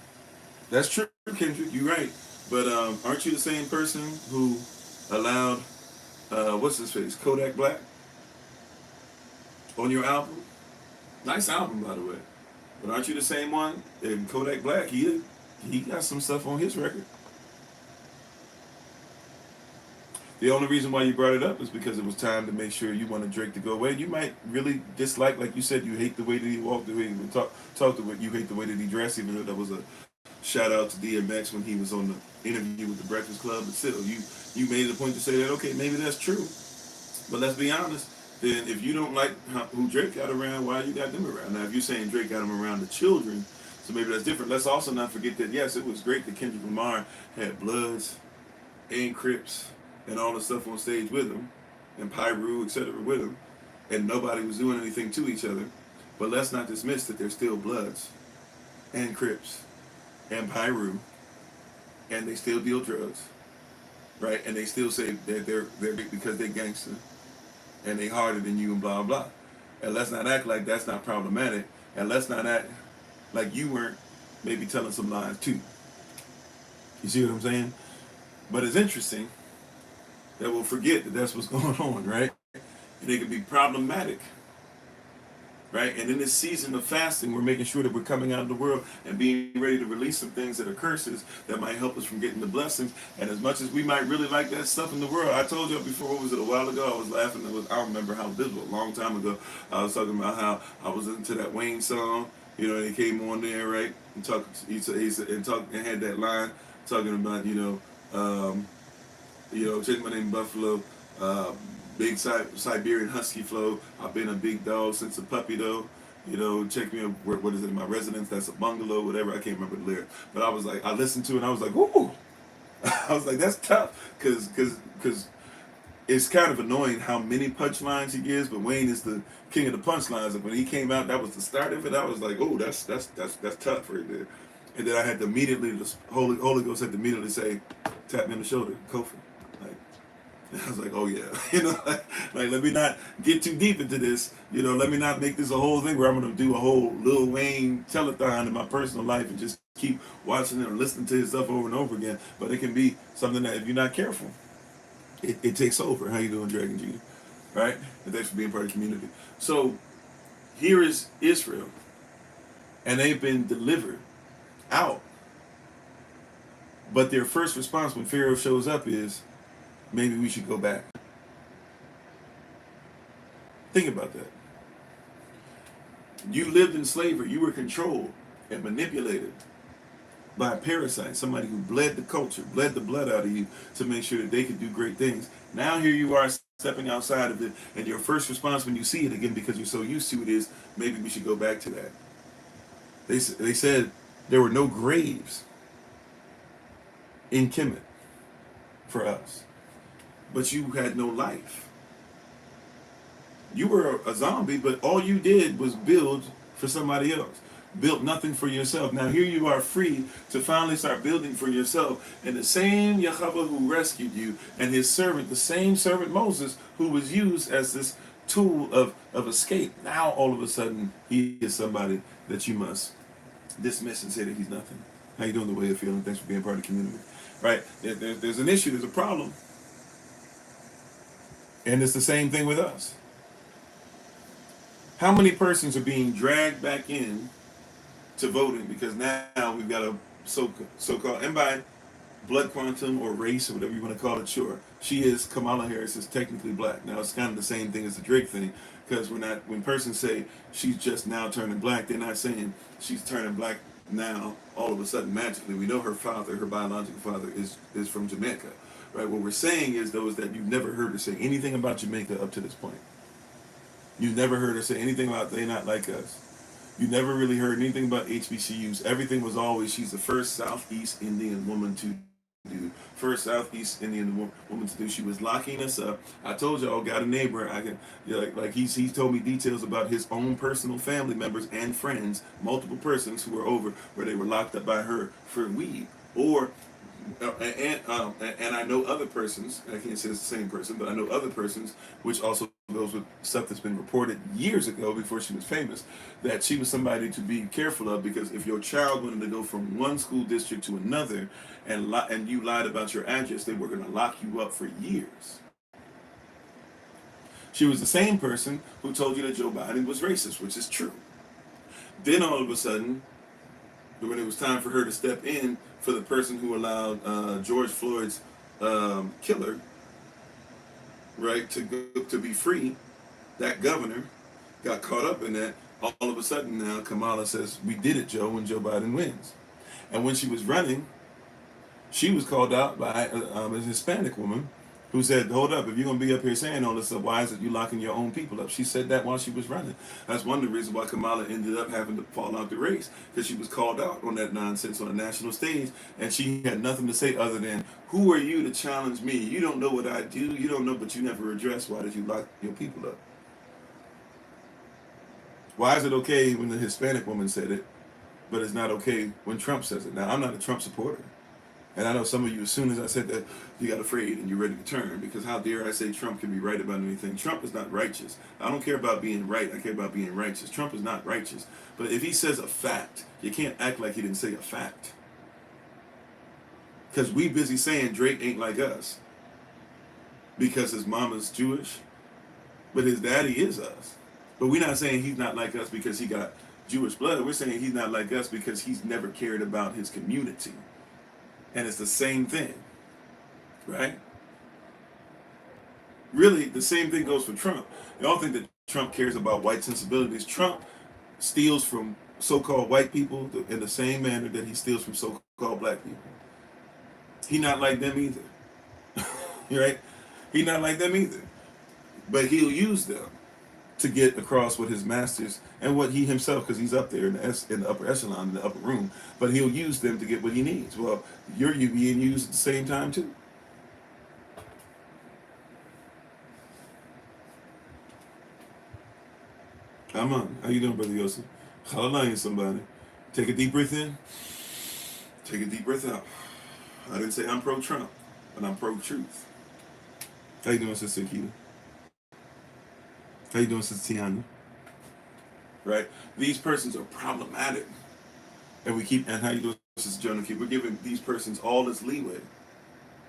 That's true, Kendrick. You're right. But aren't you the same person who allowed what's his face, Kodak Black, on your album? Nice album, by the way. But aren't you the same one? And Kodak Black, he got some stuff on his record. The only reason why you brought it up is because it was time to make sure you wanted Drake to go away. You might really dislike, like you said, you hate the way that he walked, the way he would talk the way you hate the way that he dressed, even though that was a shout out to DMX when he was on the interview with the Breakfast Club. But still, you made it a point to say that, okay, maybe that's true. But let's be honest, then if you don't like who Drake got around, why you got them around? Now, if you're saying Drake got him around the children, so maybe that's different. Let's also not forget that, yes, it was great that Kendrick Lamar had Bloods and Crips and all the stuff on stage with him, and Pyru, etc. with him, and nobody was doing anything to each other. But let's not dismiss that there's still Bloods and Crips and Pyru, and they still deal drugs, right? And they still say that they're because they're gangster, and they harder than you and blah blah. And let's not act like that's not problematic, and let's not act like you weren't maybe telling some lies too. You see what I'm saying? But it's interesting that we'll forget that that's what's going on, right? And it can be problematic, right? And in this season of fasting, we're making sure that we're coming out of the world and being ready to release some things that are curses that might help us from getting the blessings. And as much as we might really like that stuff in the world, I told you before, what was it, a while ago? I was laughing. I don't remember how, this was a long time ago. I was talking about how I was into that Wayne song, and he came on there, right? And and had that line talking about, change my name Buffalo, big Siberian Husky flow. I've been a big dog since a puppy though. Check me out, what is it, in my residence, that's a bungalow, whatever, I can't remember the lyric. But I was like, I listened to it and I was like, ooh. I was like, that's tough, because it's kind of annoying how many punchlines he gives, but Wayne is the king of the punchlines. And when he came out, that was the start of it. I was like, oh, that's tough right there. And then I had to immediately, the Holy Ghost had to immediately say, tap me on the shoulder, Kofi. I was like, oh yeah, like let me not get too deep into this. Let me not make this a whole thing where I'm gonna do a whole Lil Wayne telethon in my personal life and just keep watching it or listening to his stuff over and over again. But it can be something that if you're not careful, it takes over. How you doing, Dragon Jeter? Right? And thanks for being part of the community. So here is Israel, and they've been delivered out. But their first response when Pharaoh shows up is, maybe we should go back. Think about that. You lived in slavery. You were controlled and manipulated by a parasite, somebody who bled the culture, bled the blood out of you to make sure that they could do great things. Now here you are stepping outside of it, and your first response when you see it again, because you're so used to it, is maybe we should go back to that. They said there were no graves in Kemet for us, but you had no life. You were a zombie, but all you did was build for somebody else. Built nothing for yourself. Now here you are free to finally start building for yourself. And the same Yahweh who rescued you and his servant, the same servant Moses, who was used as this tool of escape, now all of a sudden he is somebody that you must dismiss and say that he's nothing. How you doing, the way of feeling? Thanks for being part of the community. Right? There's an issue, there's a problem. And it's the same thing with us. How many persons are being dragged back in to voting because now we've got a so-called, and by blood quantum or race or whatever you want to call it, sure, Kamala Harris is technically black. Now it's kind of the same thing as the Drake thing, because when persons say she's just now turning black, they're not saying she's turning black now all of a sudden magically. We know her father, her biological father, is from Jamaica, right? What we're saying is, though, is that you've never heard her say anything about Jamaica up to this point. You've never heard her say anything about they not like us. You never really heard anything about HBCUs. Everything was always, she's the first Southeast Indian woman to do. First Southeast Indian woman to do. She was locking us up. I told y'all, got a neighbor. I can, like he's told me details about his own personal family members and friends, multiple persons who were over where they were locked up by her for weed. Or and I know other persons, I can't say it's the same person, but I know other persons, which also goes with stuff that's been reported years ago before she was famous, that she was somebody to be careful of, because if your child wanted to go from one school district to another and you lied about your address, they were going to lock you up for years. She was the same person who told you that Joe Biden was racist, which is true. Then all of a sudden, when it was time for her to step in for the person who allowed George Floyd's killer, right, to be free, that governor got caught up in that. All of a sudden now Kamala says, we did it, Joe, when Joe Biden wins. And when she was running, she was called out by a Hispanic woman who said, hold up, if you're going to be up here saying all this stuff, why is it you locking your own people up? She said that while she was running. That's one of the reasons why Kamala ended up having to fall out the race, because she was called out on that nonsense on a national stage, and she had nothing to say other than, who are you to challenge me? You don't know what I do. You don't know, but you never address, why did you lock your people up? Why is it okay when the Hispanic woman said it, but it's not okay when Trump says it? Now, I'm not a Trump supporter. And I know some of you, as soon as I said that, you got afraid and you're ready to turn, because how dare I say Trump can be right about anything? Trump is not righteous. I don't care about being right. I care about being righteous. Trump is not righteous. But if he says a fact, you can't act like he didn't say a fact. Because we busy saying Drake ain't like us because his mama's Jewish, but his daddy is us. But we're not saying he's not like us because he got Jewish blood. We're saying he's not like us because he's never cared about his community. And it's the same thing, right? Really, the same thing goes for Trump. Y'all think that Trump cares about white sensibilities. Trump steals from so-called white people in the same manner that he steals from so-called black people. He not like them either, right? He not like them either. But he'll use them to get across what his masters and what he himself, because he's up there in the upper echelon, in the upper room, but he'll use them to get what he needs. Well, you're being used at the same time too. Come on. How you doing, Brother Yosef? Hallelujah, somebody. Take a deep breath in. Take a deep breath out. I didn't say I'm pro-Trump, but I'm pro-truth. How you doing, Sister Akita? How you doing, Sister Tiana? Right? These persons are problematic. And how you doing, Sister Jonah? We're giving these persons all this leeway.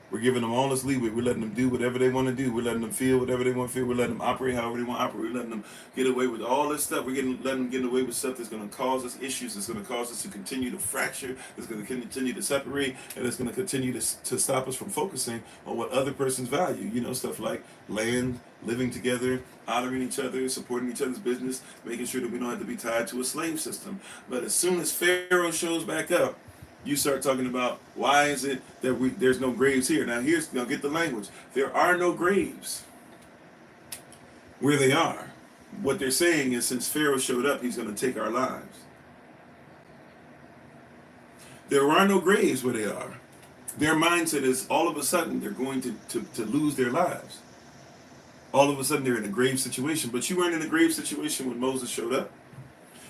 We're giving them all this leeway. We're letting them do whatever they want to do. We're letting them feel whatever they want to feel. We're letting them operate however they want to operate. We're letting them get away with all this stuff. Letting them get away with stuff that's going to cause us issues. That's going to cause us to continue to fracture. That's going to continue to separate. And it's going to continue to stop us from focusing on what other persons value. You know, stuff like land, living together, honoring each other, supporting each other's business, making sure that we don't have to be tied to a slave system. But as soon as Pharaoh shows back up, you start talking about why is it that there's no graves here. Now get the language. There are no graves where they are. What they're saying is since Pharaoh showed up, he's going to take our lives. There are no graves where they are. Their mindset is all of a sudden they're going to lose their lives. All of a sudden they're in a grave situation. But you weren't in a grave situation when Moses showed up.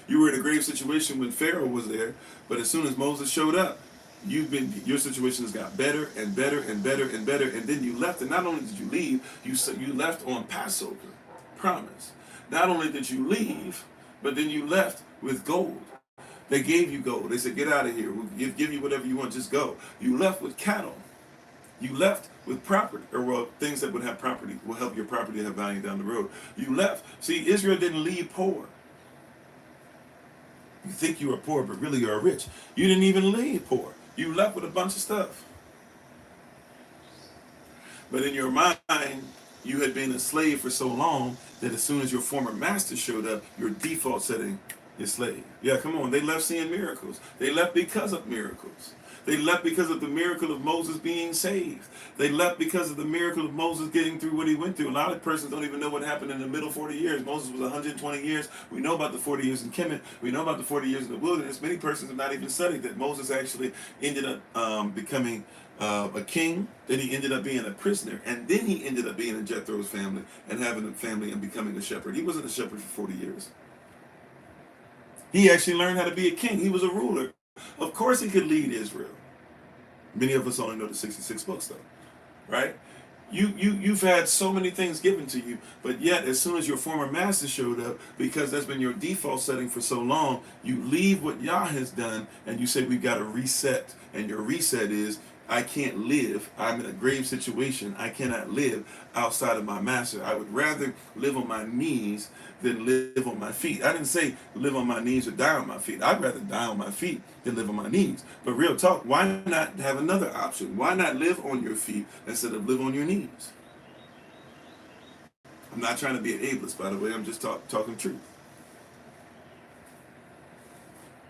You were in a grave situation when Pharaoh was there, but as soon as Moses showed up, your situation has got better and better and better and better, and then you left. And not only did you leave, you left on Passover, promise. Not only did you leave, but then you left with gold. They gave you gold. They said, get out of here. We'll give you whatever you want, just go. You left with cattle. You left with property, or things that would have property, will help your property have value down the road. You left. See, Israel didn't leave poor. You think you are poor, but really you are rich. You didn't even leave poor. You left with a bunch of stuff. But in your mind, you had been a slave for so long that as soon as your former master showed up, your default setting is slave. Yeah, come on. They left seeing miracles. They left because of miracles. They left because of the miracle of Moses being saved. They left because of the miracle of Moses getting through what he went through. A lot of persons don't even know what happened in the middle 40 years. Moses was 120 years. We know about the 40 years in Kemet. We know about the 40 years in the wilderness. Many persons have not even studied that Moses actually ended up becoming a king. Then he ended up being a prisoner. And then he ended up being in Jethro's family and having a family and becoming a shepherd. He wasn't a shepherd for 40 years. He actually learned how to be a king. He was a ruler. Of course he could lead Israel. Many of us only know the 66 books, though, right? You've had so many things given to you, but yet as soon as your former master showed up, because that's been your default setting for so long, you leave what Yah has done and you say we've got to reset. And your reset is, I can't live. I'm in a grave situation. I cannot live outside of my master. I would rather live on my knees than live on my feet. I didn't say live on my knees or die on my feet. I'd rather die on my feet than live on my knees. But real talk, why not have another option? Why not live on your feet instead of live on your knees? I'm not trying to be an ableist, by the way. I'm just talking truth.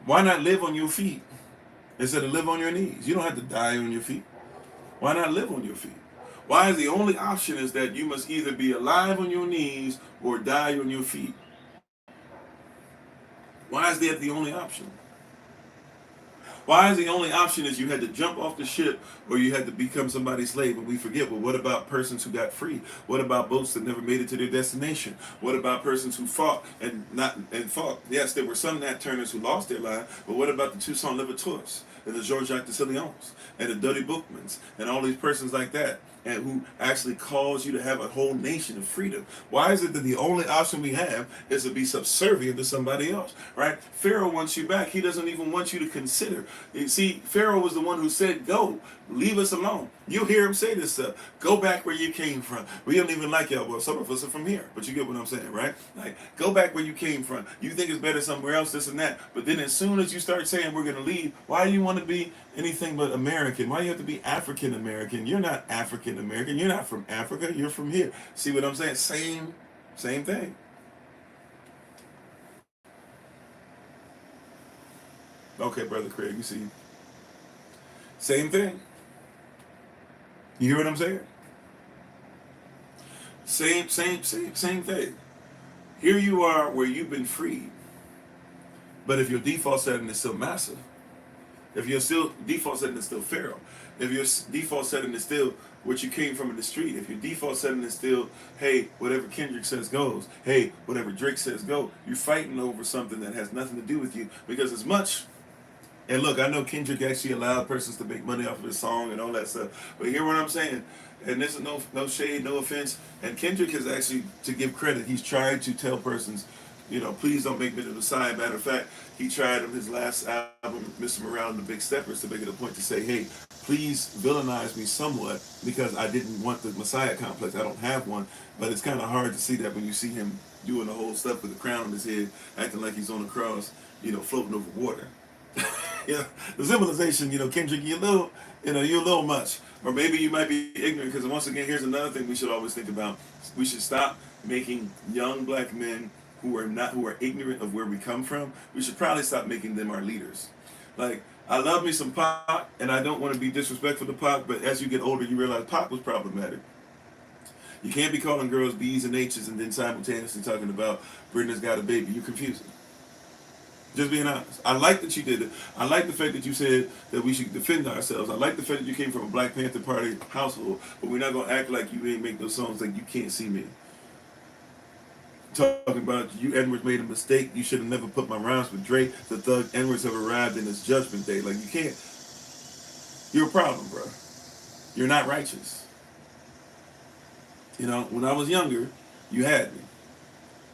Why not live on your feet instead of live on your knees? You don't have to die on your feet. Why not live on your feet? Why is the only option is that you must either be alive on your knees or die on your feet? Why is that the only option? Why is the only option is you had to jump off the ship or you had to become somebody's slave? And we forget, well, what about persons who got free? What about boats that never made it to their destination? What about persons who fought and fought? Yes, there were some Nat Turners who lost their life, but what about the Toussaint Louverteurs and the Georges de Sillons and the Dudley Bookmans and all these persons like that, and who actually caused you to have a whole nation of freedom? Why is it that the only option we have is to be subservient to somebody else, right? Pharaoh wants you back. He doesn't even want you to consider. You see, Pharaoh was the one who said, go, leave us alone. You'll hear him say this stuff. Go back where you came from. We don't even like y'all. Well, some of us are from here, but you get what I'm saying, right? Like, go back where you came from. You think it's better somewhere else, this and that. But then as soon as you start saying we're going to leave, why do you want to be anything but American? Why do you have to be African American? You're not African American. You're not from Africa. You're from here. See what I'm saying? Same thing. Okay, Brother Craig, you see. Same thing. You hear what I'm saying? Same thing. Here you are where you've been freed. But if your default setting is still massive, if your default setting is still Pharaoh, if your default setting is still what you came from in the street, if your default setting is still, hey, whatever Kendrick says goes, hey, whatever Drake says go, you're fighting over something that has nothing to do with you. Because as much, and look, I know Kendrick actually allowed persons to make money off of his song and all that stuff, but hear what I'm saying, and this is no shade, no offense, and Kendrick has actually, to give credit, he's tried to tell persons, you know, please don't make me the Messiah. Matter of fact, he tried on his last album, Mr. Morale and the Big Steppers, to make it a point to say, hey, please villainize me somewhat because I didn't want the Messiah complex. I don't have one, but it's kind of hard to see that when you see him doing the whole stuff with the crown on his head, acting like he's on the cross, floating over water. Yeah, the symbolization, Kendrick, you're a little much. Or maybe you might be ignorant, because once again, here's another thing we should always think about. We should stop making young black men who are ignorant of where we come from. We should probably stop making them our leaders. Like, I love me some Pac, and I don't want to be disrespectful to Pac, but as you get older, you realize Pac was problematic. You can't be calling girls B's and H's and then simultaneously talking about Brenda's got a baby. You're confusing. Just being honest. I like that you did it. I like the fact that you said that we should defend ourselves. I like the fact that you came from a Black Panther Party household, but we're not going to act like you ain't make those songs like You Can't See Me. Talking about you N-words made a mistake. You should have never put my rhymes with Drake. The thug N-words have arrived in his judgment day. Like, you can't. You're a problem, bro. You're not righteous. When I was younger, you had me.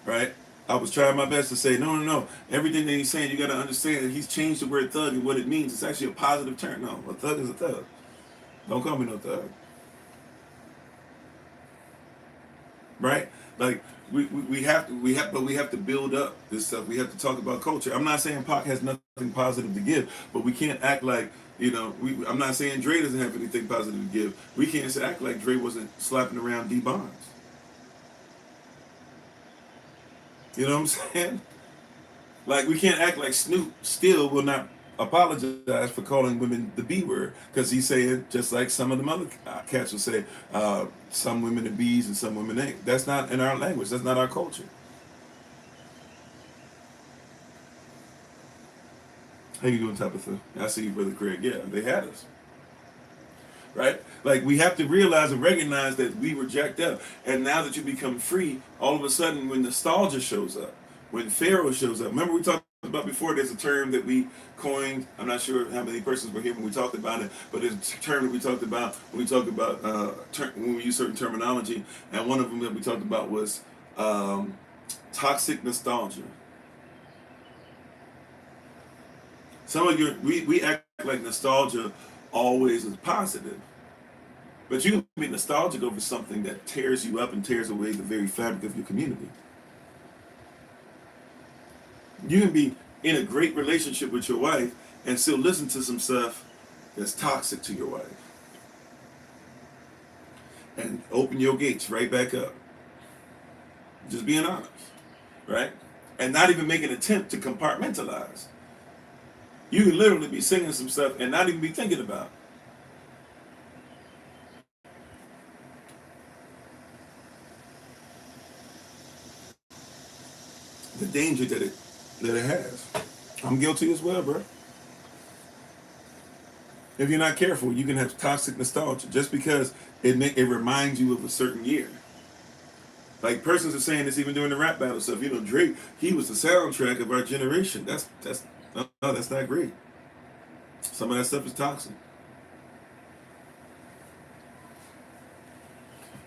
Right? I was trying my best to say, no. Everything that he's saying, you got to understand that he's changed the word thug and what it means. It's actually a positive term. No, a thug is a thug. Don't call me no thug. Right? Like, we have to build up this stuff. We have to talk about culture. I'm not saying Pac has nothing positive to give, but we can't act like, I'm not saying Dre doesn't have anything positive to give. We can't act like Dre wasn't slapping around D Bonds. You know what I'm saying? Like, we can't act like Snoop still will not apologize for calling women the B word, because he's saying, just like some of the other cats will say, some women are B's and some women ain't. That's not in our language. That's not our culture. How you doing, Tabitha? I see you, Brother Craig. Yeah, they had us. Right? Like, we have to realize and recognize that we were jacked up. And now that you become free, all of a sudden when nostalgia shows up, when Pharaoh shows up, remember we talked about before, there's a term that we coined. I'm not sure how many persons were here when we talked about it, but there's a term that we talked about when we talked about when we use certain terminology. And one of them that we talked about was toxic nostalgia. Some of we act like nostalgia always is positive. But you can be nostalgic over something that tears you up and tears away the very fabric of your community. You can be in a great relationship with your wife and still listen to some stuff that's toxic to your wife. And open your gates right back up. Just being honest. Right? And not even make an attempt to compartmentalize. You can literally be singing some stuff and not even be thinking about it. The danger that it has. I'm guilty as well, bro. If you're not careful, you can have toxic nostalgia just because it reminds you of a certain year. Like, persons are saying this even during the rap battle stuff. Drake, he was the soundtrack of our generation. That's not great. Some of that stuff is toxic.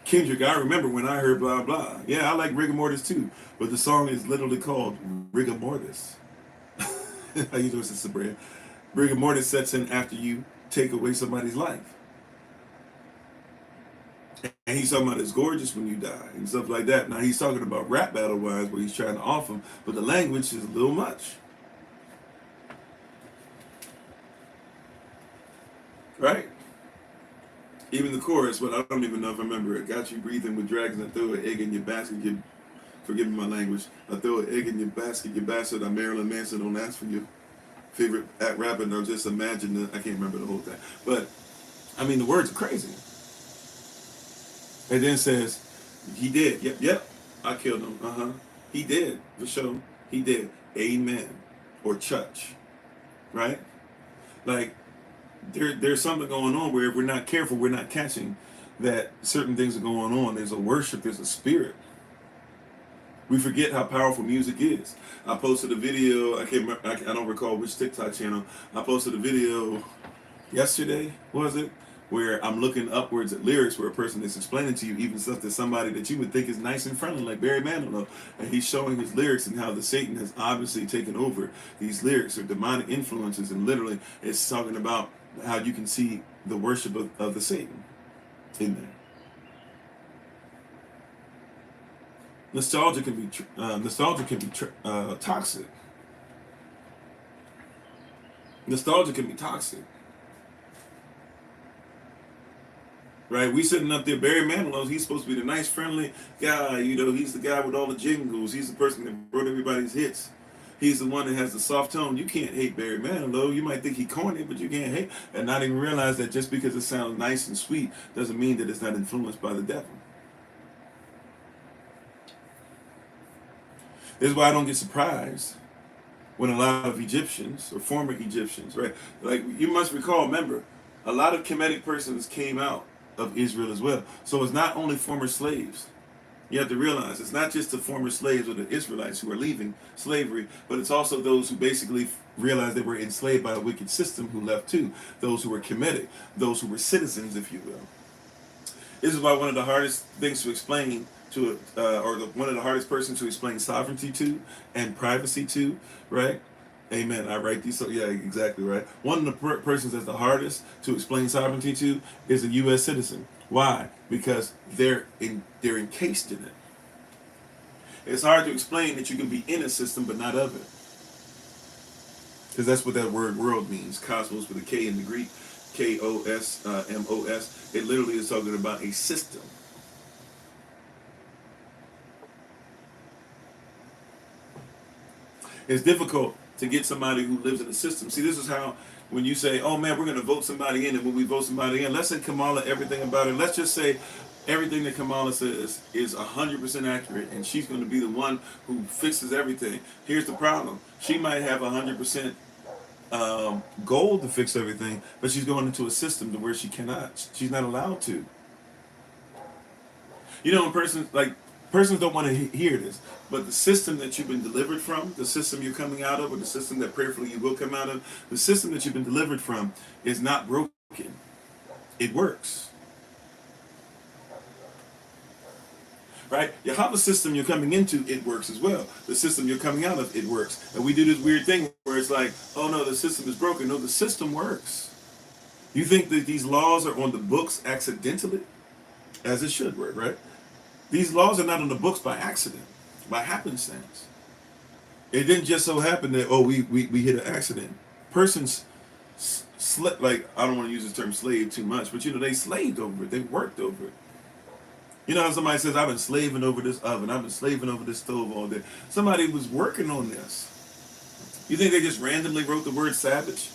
Kendrick, I remember when I heard blah blah. Yeah, I like rigor mortis too, but the song is literally called rigor mortis. How you doing, Sister Brand? Rigor mortis sets in after you take away somebody's life. And he's talking about it's gorgeous when you die and stuff like that. Now he's talking about rap battle wise where he's trying to off them, but the language is a little much. Right? Even the chorus, but I don't even know if I remember it. Got you breathing with dragons. I throw an egg in your basket. Forgive me my language. I throw an egg in your basket. You bastard. I'm Marilyn Manson. Don't ask for your favorite rapper. No, just imagine. I can't remember the whole thing. But, I mean, the words are crazy. And then it says, he did. Yep. I killed him. He did. For sure. He did. Amen. Or church. Right? Like, there's something going on where if we're not careful, we're not catching that certain things are going on. There's a worship, there's a spirit. We forget how powerful music is. I posted a video, I can't remember, I don't recall which TikTok channel. I posted a video yesterday, was it? Where I'm looking upwards at lyrics where a person is explaining to you even stuff to somebody that you would think is nice and friendly, like Barry Manilow, and he's showing his lyrics and how the Satan has obviously taken over these lyrics or demonic influences, and literally it's talking about how you can see the worship of the Satan in there. Nostalgia can be toxic. Nostalgia can be toxic. Right? We sitting up there, Barry Manilow, he's supposed to be the nice, friendly guy. You know, he's the guy with all the jingles. He's the person that wrote everybody's hits. He's the one that has the soft tone. You can't hate Barry Manilow. You might think he corny, but you can't hate. And not even realize that just because it sounds nice and sweet doesn't mean that it's not influenced by the devil. This is why I don't get surprised when a lot of Egyptians or former Egyptians, right? Like, you must recall, remember, a lot of Kemetic persons came out of Israel as well. So it's not only former slaves. You have to realize it's not just the former slaves or the Israelites who are leaving slavery, but it's also those who basically realized they were enslaved by a wicked system who left too. Those who were Kemetic, those who were citizens, if you will. This is why one of the hardest things to explain to, one of the hardest persons to explain sovereignty to and privacy to, right? Amen. I write these. So yeah, exactly right. One of the persons that's the hardest to explain sovereignty to is a U.S. citizen. Why? Because they're encased in it. It's hard to explain that you can be in a system but not of it, because that's what that word "world" means. Cosmos with a K in the Greek, Kosmos. It literally is talking about a system. It's difficult to get somebody who lives in a system. See, this is how, when you say, oh man, we're going to vote somebody in, and when we vote somebody in, let's say Kamala, everything about it, let's just say everything that Kamala says is 100% accurate, and she's going to be the one who fixes everything. Here's the problem. She might have 100% goal to fix everything, but she's going into a system to where she's not allowed to. You know, persons don't want to hear this, but the system that you've been delivered from, the system you're coming out of, or the system that prayerfully you will come out of, the system that you've been delivered from is not broken. It works. Right? You have a system you're coming into, it works as well. The system you're coming out of, it works. And we do this weird thing where it's like, oh no, the system is broken. No, the system works. You think that these laws are on the books accidentally? As it should work, right? These laws are not on the books by accident, by happenstance. It didn't just so happen that, oh, we hit an accident. Persons slept, like, I don't want to use the term slave too much, but you know, they slaved over it. They worked over it. You know how somebody says, I've been slaving over this oven, I've been slaving over this stove all day. Somebody was working on this. You think they just randomly wrote the word savage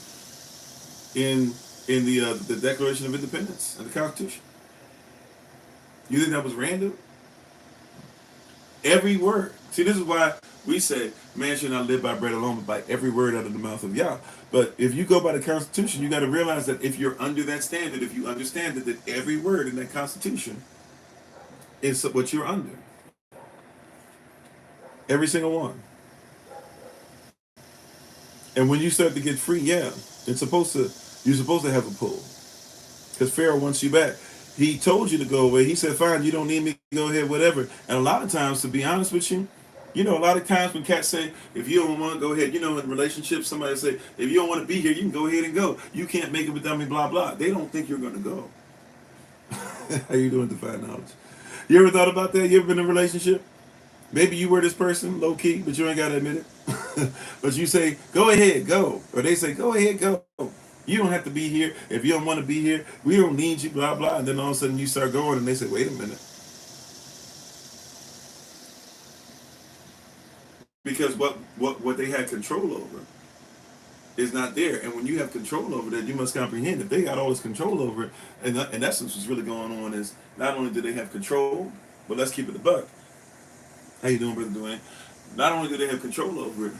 in the Declaration of Independence and the Constitution? You think that was random? Every word. See, this is why we say, man should not live by bread alone, but by every word out of the mouth of Yah. But if you go by the Constitution, you got to realize that if you're under that standard, if you understand that every word in that Constitution is what you're under. Every single one. And when you start to get free, yeah, you're supposed to have a pull. Because Pharaoh wants you back. He told you to go away. He said, fine, you don't need me, go ahead, whatever. And a lot of times, to be honest with you, you know, a lot of times when cats say, if you don't want to go ahead, you know, in relationships, somebody say, if you don't want to be here, you can go ahead and go. You can't make it without me, blah, blah. They don't think you're going to go. How you doing, Divine Knowledge? You ever thought about that? You ever been in a relationship? Maybe you were this person, low key, but you ain't got to admit it. But you say, go ahead, go. Or they say, go ahead, go. You don't have to be here. If you don't want to be here, we don't need you, blah, blah. And then all of a sudden you start going and they say, wait a minute. Because what they had control over is not there. And when you have control over that, you must comprehend if they got all this control over it, and in essence what's really going on is not only do they have control, but let's keep it a buck. How you doing, Brother Dwayne? Not only do they have control over it,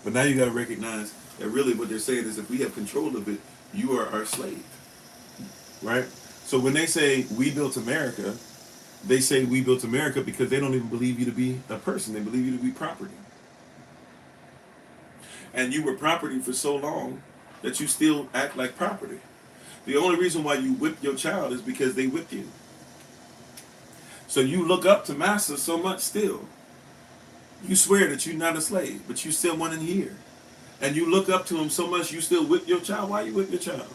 but now you got to recognize that really what they're saying is if we have control of it, you are our slave. Right? So when they say we built America, they say we built America because they don't even believe you to be a person. They believe you to be property. And you were property for so long that you still act like property. The only reason why you whip your child is because they whipped you. So you look up to master so much still. You swear that you're not a slave, but you still want in here. And you look up to him so much you still whip your child. Why you whip your child?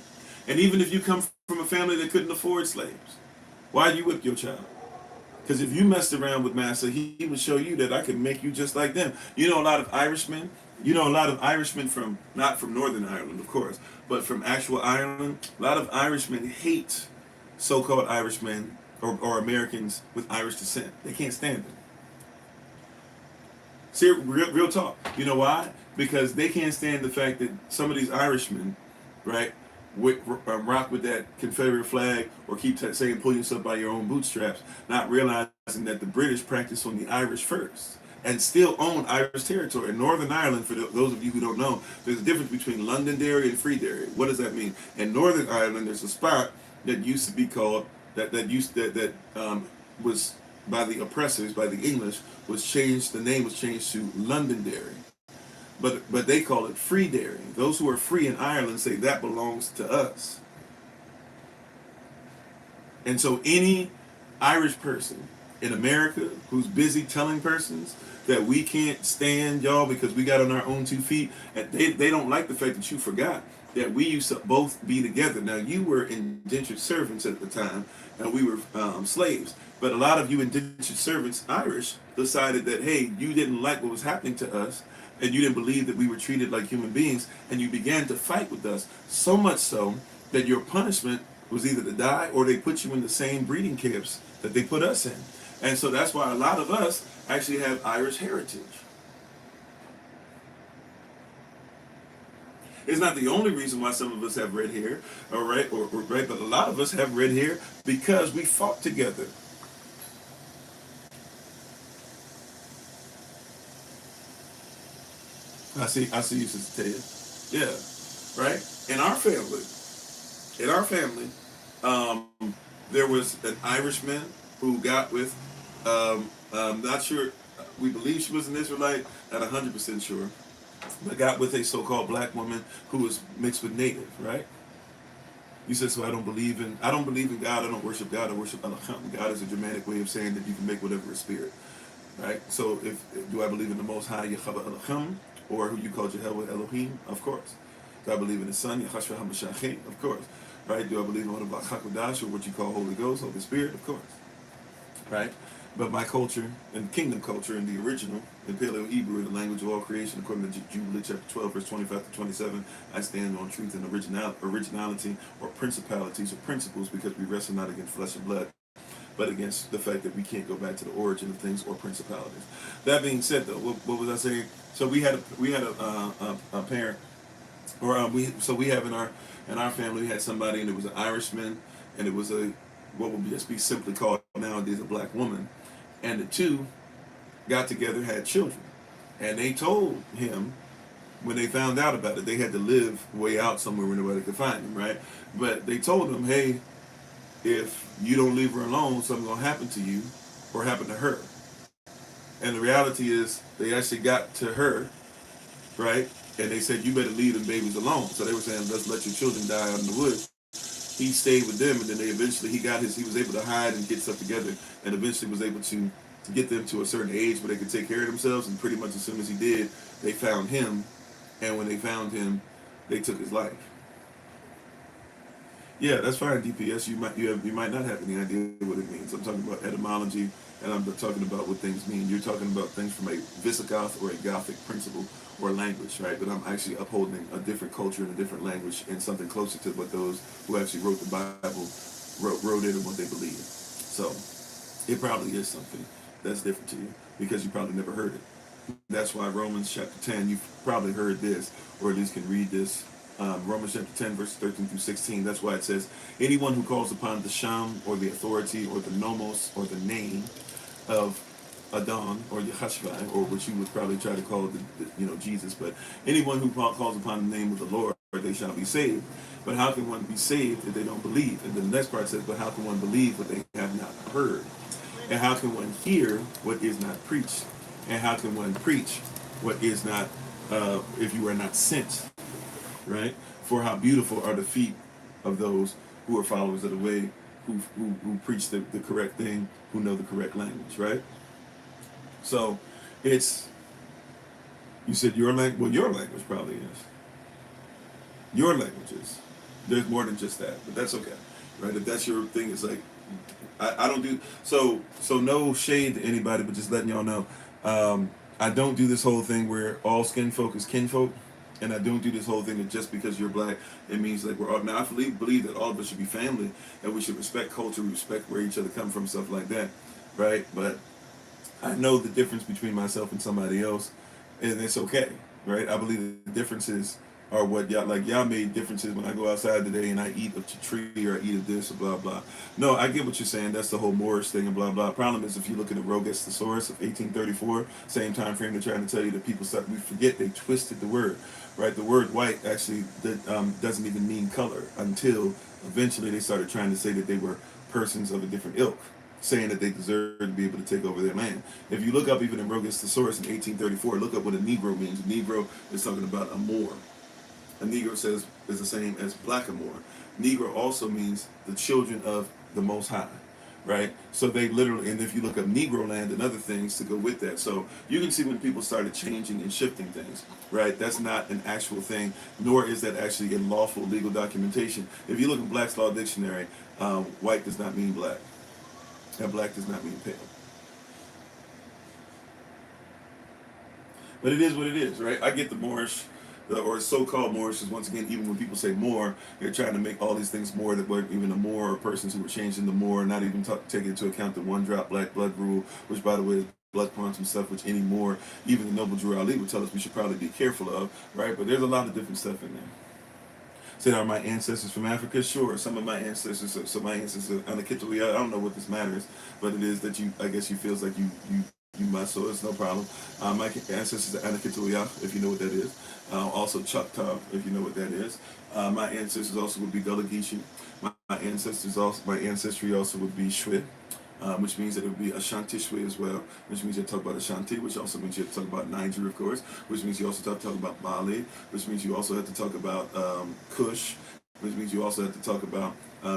And even if you come family that couldn't afford slaves. Why'd you whip your child? Because if you messed around with Massa, he would show you that I could make you just like them. You know a lot of Irishmen? You know a lot of Irishmen from, not from Northern Ireland, of course, but from actual Ireland. A lot of Irishmen hate so-called Irishmen or Americans with Irish descent. They can't stand them. See, real talk. You know why? Because they can't stand the fact that some of these Irishmen, right, rock with that Confederate flag or keep saying pull yourself by your own bootstraps, not realizing that the British practiced on the Irish first and still own Irish territory. In Northern Ireland, for those of you who don't know, there's a difference between Londonderry and Freederry. What does that mean? In Northern Ireland, there's a spot that used to be called, that was by the oppressors, by the English, was changed, the name was changed to Londonderry. But they call it Freederry. Those who are free in Ireland say that belongs to us. And so any Irish person in America who's busy telling persons that we can't stand y'all because we got on our own 2 feet, and they don't like the fact that you forgot that we used to both be together. Now, you were indentured servants at the time, and we were slaves. But a lot of you indentured servants, Irish, decided that, hey, you didn't like what was happening to us, and you didn't believe that we were treated like human beings, and you began to fight with us, so much so that your punishment was either to die or they put you in the same breeding camps that they put us in. And so that's why a lot of us actually have Irish heritage. It's not the only reason why some of us have red hair, all right, right, but a lot of us have red hair because we fought together. I see you, Sister Taya. Yeah, right. In our family, there was an Irishman who got with, not sure, we believe she was an Israelite, not 100% sure, but got with a so-called black woman who was mixed with Native, right? You said, so I don't believe in God, I don't worship God, I worship Elohim. God is a Germanic way of saying that you can make whatever is spirit, right? So do I believe in the Most High, Yahweh Elohim, or who you call Jehovah Elohim? Of course. Do I believe in the Son, Yahashua HaMashiach? Of course. Right? Do I believe in one of HaKodash, or what you call Holy Ghost, Holy Spirit? Of course. Right? But my culture, and kingdom culture in the original, in Paleo Hebrew, the language of all creation, according to Jubilee chapter 12, verse 25 to 27, I stand on truth and originality, or principalities, or principles, because we wrestle not against flesh and blood, but against the fact that we can't go back to the origin of things or principalities. That being said, though, what was I saying? So we had a parent, or we have in our family, we had somebody, and it was an Irishman, and it was what would just be simply called nowadays a black woman, and the two got together, had children, and they told him when they found out about it, they had to live way out somewhere where nobody could find him, right? But they told him, hey, if you don't leave her alone, something's gonna happen to you, or happen to her. And the reality is, they actually got to her, right? And they said, you better leave them babies alone. So they were saying, let's let your children die out in the woods. He stayed with them, and then he was able to hide and get stuff together, and eventually was able to get them to a certain age where they could take care of themselves. And pretty much as soon as he did, they found him, and when they found him, they took his life. Yeah, that's fine, DPS. You might not have any idea what it means. I'm talking about etymology, and I'm talking about what things mean. You're talking about things from a Visigoth or a Gothic principle or language, right? But I'm actually upholding a different culture and a different language and something closer to what those who actually wrote the Bible wrote it and what they believe. So it probably is something that's different to you because you probably never heard it. That's why Romans chapter 10, you've probably heard this, or at least can read this. Romans chapter 10, verses 13 through 16. That's why it says, anyone who calls upon the Sham, or the authority, or the nomos, or the name of Adon, or Yahashua, or what you would probably try to call Jesus, but anyone who calls upon the name of the Lord, they shall be saved. But how can one be saved if they don't believe? And then the next part says, but how can one believe what they have not heard? And how can one hear what is not preached? And how can one preach what is not, if you are not sent? Right? For how beautiful are the feet of those who are followers of the way, who preach the correct thing, who know the correct language, right? So it's, you said your language, well, your language probably is. Your language is. There's more than just that, but that's okay. right? If that's your thing, it's like I don't do so. So no shade to anybody, but just letting y'all know, I don't do this whole thing where all skin folk is kinfolk, and I don't do this whole thing that just because you're black, it means like we're all. Now I believe that all of us should be family, and we should respect culture, respect where each other come from, stuff like that, right? But I know the difference between myself and somebody else, and it's okay, right? I believe the differences are what y'all like. Y'all made differences when I go outside today and I eat a tree or I eat of this or blah blah. No, I get what you're saying. That's the whole Moorish thing and blah blah. Problem is, if you look at the Rogus Thesaurus of 1834, same time frame, they're trying to tell you that people start. We forget they twisted the word, right? The word white actually doesn't even mean color until eventually they started trying to say that they were persons of a different ilk, saying that they deserve to be able to take over their land. If you look up even in Rogus Thesaurus in 1834, look up what a Negro means. A Negro is talking about a Moor. A Negro says is the same as blackamoor. Negro also means the children of the Most High, right? So they literally, and if you look up Negro land and other things to go with that, so you can see when people started changing and shifting things, right? That's not an actual thing, nor is that actually in lawful legal documentation. If you look in Black's Law Dictionary, white does not mean black, and black does not mean pale. But it is what it is, right? I get the Moorish, or so-called Moorish, is once again, even when people say Moor, they're trying to make all these things more that weren't even a Moor, or persons who were changing the Moor, not even taking into account the one-drop black blood rule, which, by the way, is blood quantum stuff, which any Moor, even the noble Drew Ali would tell us we should probably be careful of, right? But there's a lot of different stuff in there. Said, are my ancestors from Africa? Sure. Some of my ancestors, so my ancestors are Anakitoya. I don't know what this matters, but it is that you, I guess you feels like you must, so it's no problem. My ancestors are Anakitoya, if you know what that is. Also Choctaw, if you know what that is. My ancestors also would be Gullah Geechee. My ancestry also would be Shwe, which means that it would be Ashanti Shwe as well, which means you talk about Ashanti, which also means you have to talk about Niger, of course, which means you also have to talk about Mali, which means you also have to talk about Kush, which means you also have to talk about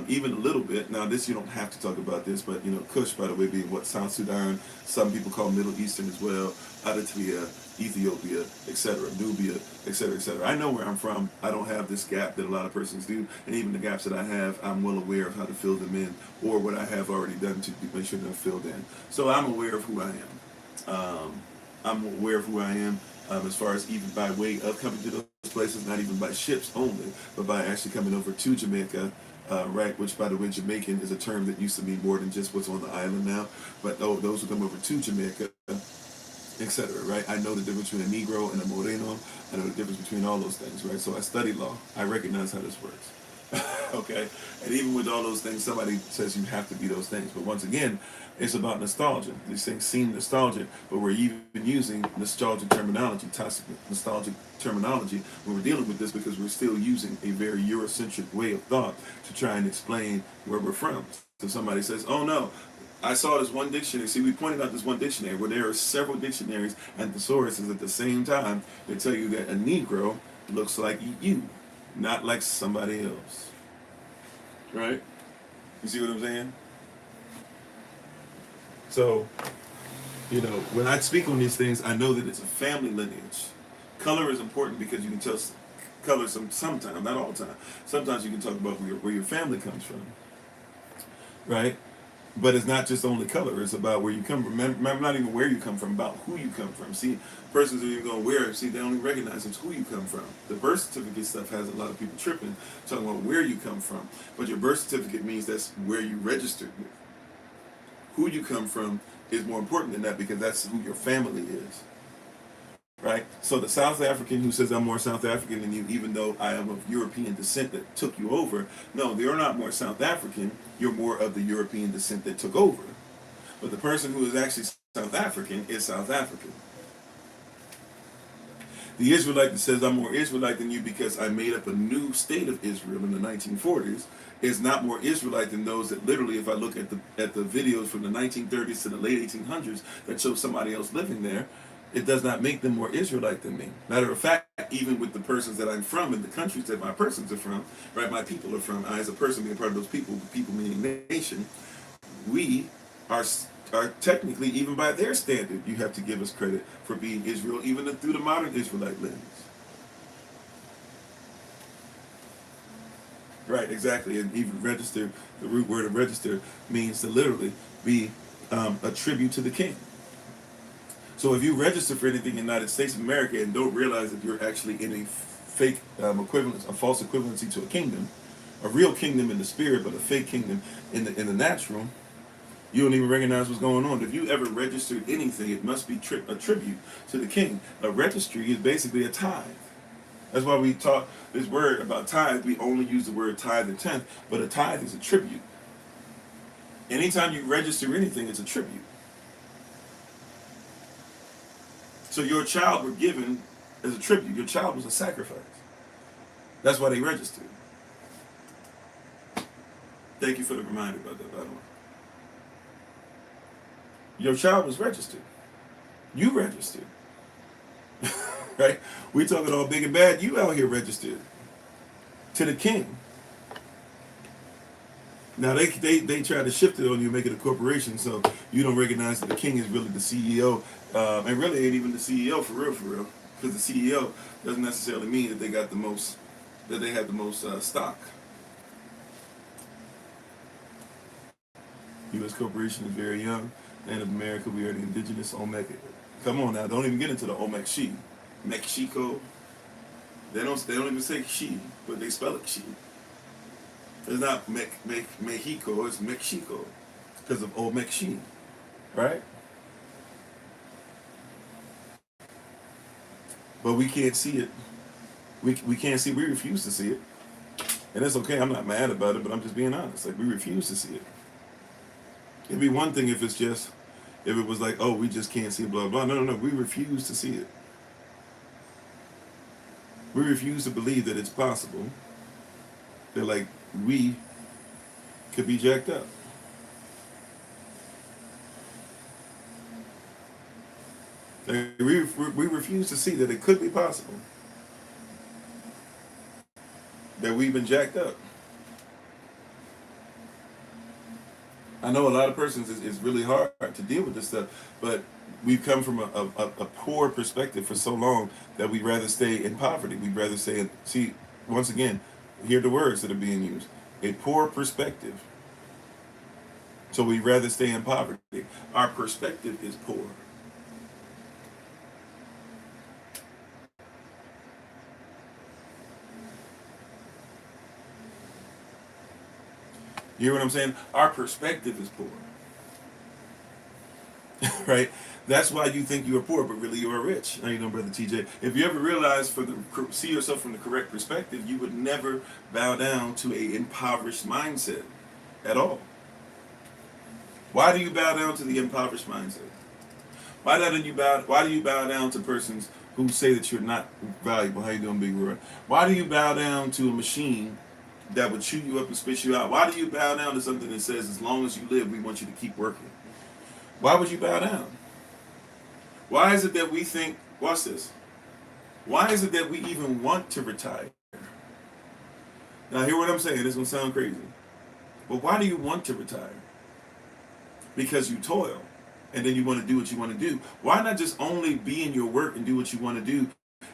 even a little bit. Now, this you don't have to talk about this, but you know, Kush, by the way, being what South Sudan, some people call Middle Eastern as well, Eritrea, Ethiopia, etc., Nubia, etc., etc. I know where I'm from. I don't have this gap that a lot of persons do, and even the gaps that I have, I'm well aware of how to fill them in, or what I have already done to make sure they're filled in. So I'm aware of who I am. I'm aware of who I am. As far as even by way of coming to those places, not even by ships only, but by actually coming over to Jamaica, right, which, by the way, Jamaican is a term that used to mean more than just what's on the island now, but those who come over to Jamaica, etc., right? I know the difference between a Negro and a Moreno. I know the difference between all those things, right? So I study law. I recognize how this works. Okay? And even with all those things, somebody says you have to be those things. But once again, it's about nostalgia. These things seem nostalgic, but we're even using nostalgic terminology, toxic nostalgic terminology, when we're dealing with this, because we're still using a very Eurocentric way of thought to try and explain where we're from. So somebody says, oh no, I saw this one dictionary. See, we pointed out this one dictionary where there are several dictionaries and thesauruses at the same time. They tell you that a Negro looks like you, not like somebody else. Right? You see what I'm saying? So, you know, when I speak on these things, I know that it's a family lineage. Color is important because you can tell color sometimes, not all the time. Sometimes you can talk about where your family comes from. Right? But it's not just only color, it's about where you come from. Remember, not even where you come from, about who you come from. See, persons who you're going to wear, see, they only recognize it's who you come from. The birth certificate stuff has a lot of people tripping, talking about where you come from. But your birth certificate means that's where you registered with. Who you come from is more important than that, because that's who your family is. Right? So the South African who says I'm more South African than you, even though I am of European descent that took you over, no, you're not more South African, you're more of the European descent that took over. But the person who is actually South African is South African. The Israelite that says I'm more Israelite than you because I made up a new state of Israel in the 1940s is not more Israelite than those that literally, if I look at the videos from the 1930s to the late 1800s that show somebody else living there, it does not make them more Israelite than me. Matter of fact, even with the persons that I'm from and the countries that my persons are from, right, my people are from, I as a person being part of those people meaning nation, we are technically, even by their standard, you have to give us credit for being Israel, even through the modern Israelite lens. Right, exactly. And even register, the root word of register means to literally be a tribute to the king. So if you register for anything in the United States of America and don't realize that you're actually in a fake equivalence, a false equivalency to a kingdom, a real kingdom in the spirit, but a fake kingdom in the natural, you don't even recognize what's going on. If you ever registered anything, it must be a tribute to the king. A registry is basically a tithe. That's why we taught this word about tithe. We only use the word tithe and tenth, but a tithe is a tribute. Anytime you register anything, it's a tribute. So your child were given as a tribute. Your child was a sacrifice. That's why they registered. Thank you for the reminder about that, by the way. Your child was registered. You registered. Right? We're talking all big and bad. You out here registered to the king. Now they try to shift it on you, make it a corporation, so you don't recognize that the king is really the CEO, and really ain't even the CEO for real, because the CEO doesn't necessarily mean that they got the most, that they have the most stock. U.S. corporation is very young. Land of America, we are the indigenous Olmec. Come on now, don't even get into the Olmec She. Mexico. They don't even say she, but they spell it she. It's not Mexico, it's Mexico because of Olmec She, right? But we can't see it. We can't see. We refuse to see it, and it's okay. I'm not mad about it, but I'm just being honest. Like we refuse to see it. It'd be one thing if it's just, if it was like, oh, we just can't see it, blah blah. No. We refuse to see it. We refuse to believe that it's possible that like we could be jacked up. Like, we refuse to see that it could be possible that we've been jacked up. I know a lot of persons it's really hard to deal with this stuff, but we've come from a poor perspective for so long that we'd rather stay in poverty. We'd rather stay in, see, once again, hear the words that are being used. A poor perspective. So we'd rather stay in poverty. Our perspective is poor. You hear what I'm saying? Our perspective is poor. Right? That's why you think you are poor, but really you are rich. How you doing, Brother TJ? If you ever realize, see yourself from the correct perspective, you would never bow down to a impoverished mindset at all. Why do you bow down to the impoverished mindset? Why do you bow down to persons who say that you're not valuable? How you doing, Big Roy? Why do you bow down to a machine that would chew you up and spit you out? Why do you bow down to something that says, as long as you live, we want you to keep working? Why would you bow down? Why is it that we think, watch this, why is it that we even want to retire? Now hear what I'm saying, it's going to sound crazy. But why do you want to retire? Because you toil, and then you want to do what you want to do. Why not just only be in your work and do what you want to do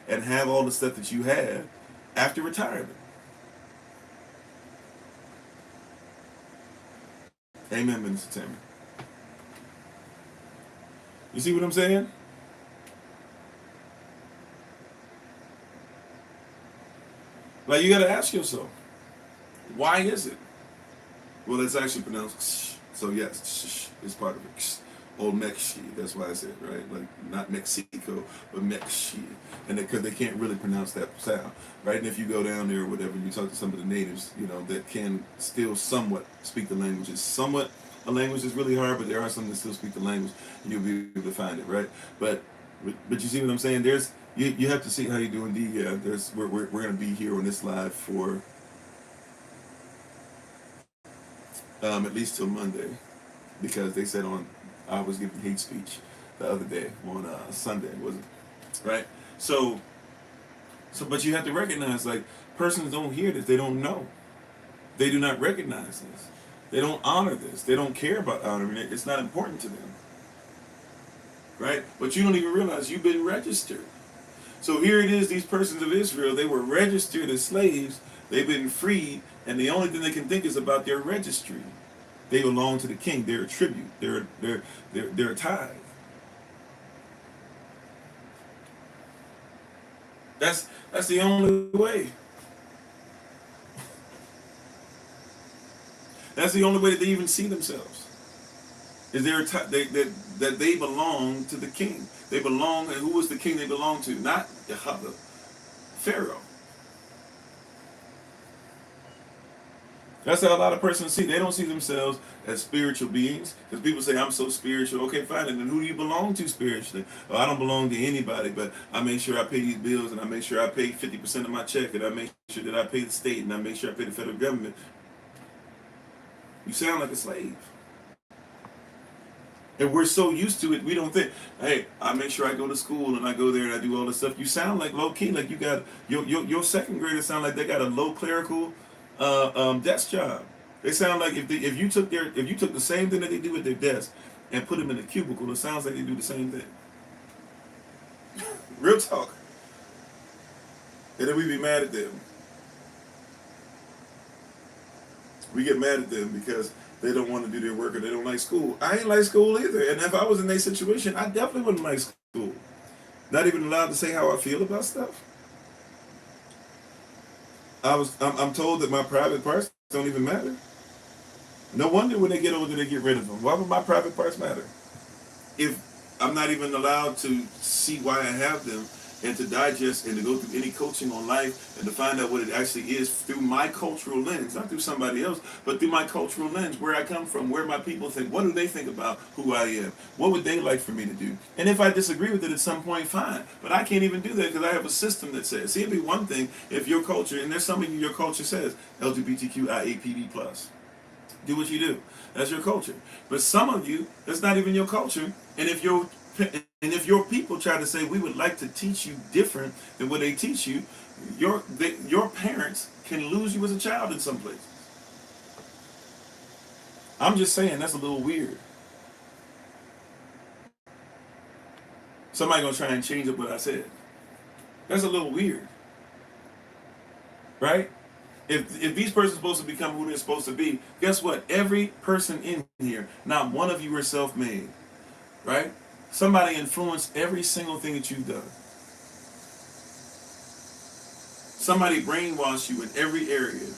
and have all the stuff that you have after retirement? Amen, Minister Tammy. You see what I'm saying? Like, you got to ask yourself, why is it? Well, it's actually pronounced ksh, so yes, it's part of it. Old Mexi, that's why I said, right? Like, not Mexico, but Mexi. And because they can't really pronounce that sound, right? And if you go down there or whatever, and you talk to some of the natives, you know, that can still somewhat speak the language. It's somewhat, a language is really hard, but there are some that still speak the language, and you'll be able to find it, right? But you see what I'm saying? There's, you have to see how you're doing, D. Yeah, we're going to be here on this live for at least till Monday, because they said I was giving hate speech the other day on Sunday, wasn't it? Right? So, but you have to recognize, like, persons don't hear this, they don't know. They do not recognize this. They don't honor this. They don't care about honoring it. It's not important to them. Right? But you don't even realize you've been registered. So here it is, these persons of Israel, they were registered as slaves. They've been freed, and the only thing they can think is about their registry. They belong to the king. They're a tribute. They're a tithe. That's the only way. That's the only way that they even see themselves. Is that they belong to the king. They belong, and who was the king they belong to? Not Yahweh, Pharaoh. That's how a lot of persons see. They don't see themselves as spiritual beings. Because people say, I'm so spiritual. Okay, fine. And then who do you belong to spiritually? Oh, I don't belong to anybody, but I make sure I pay these bills, and I make sure I pay 50% of my check, and I make sure that I pay the state, and I make sure I pay the federal government. You sound like a slave. And we're so used to it, we don't think, hey, I make sure I go to school and I go there and I do all this stuff. You sound like low key, like you got your second graders sound like they got a low clerical desk job. They sound like if you took the same thing that they do at their desk and put them in a cubicle, it sounds like they do the same thing. Real talk. And then we be mad at them. We get mad at them because they don't want to do their work or they don't like school. I ain't like school either. And if I was in their situation, I definitely wouldn't like school. Not even allowed to say how I feel about stuff. I'm told that my private parts don't even matter. No wonder when they get older they get rid of them. Why would my private parts matter? If I'm not even allowed to see why I have them and to digest and to go through any coaching on life and to find out what it actually is through my cultural lens, not through somebody else, but through my cultural lens, where I come from, where my people think, what do they think about who I am? What would they like for me to do? And if I disagree with it at some point, fine. But I can't even do that because I have a system that says, see, it'd be one thing if your culture, and there's something in your culture says, LGBTQIAPD+. Do what you do. That's your culture. But some of you, that's not even your culture. And if your people try to say we would like to teach you different than what they teach you, your parents can lose you as a child in some places. I'm just saying that's a little weird. Somebody gonna try and change up what I said. That's a little weird, right? If these persons are supposed to become who they're supposed to be, guess what? Every person in here, not one of you are self-made, right? Somebody influenced every single thing that you've done. Somebody brainwashed you in every area.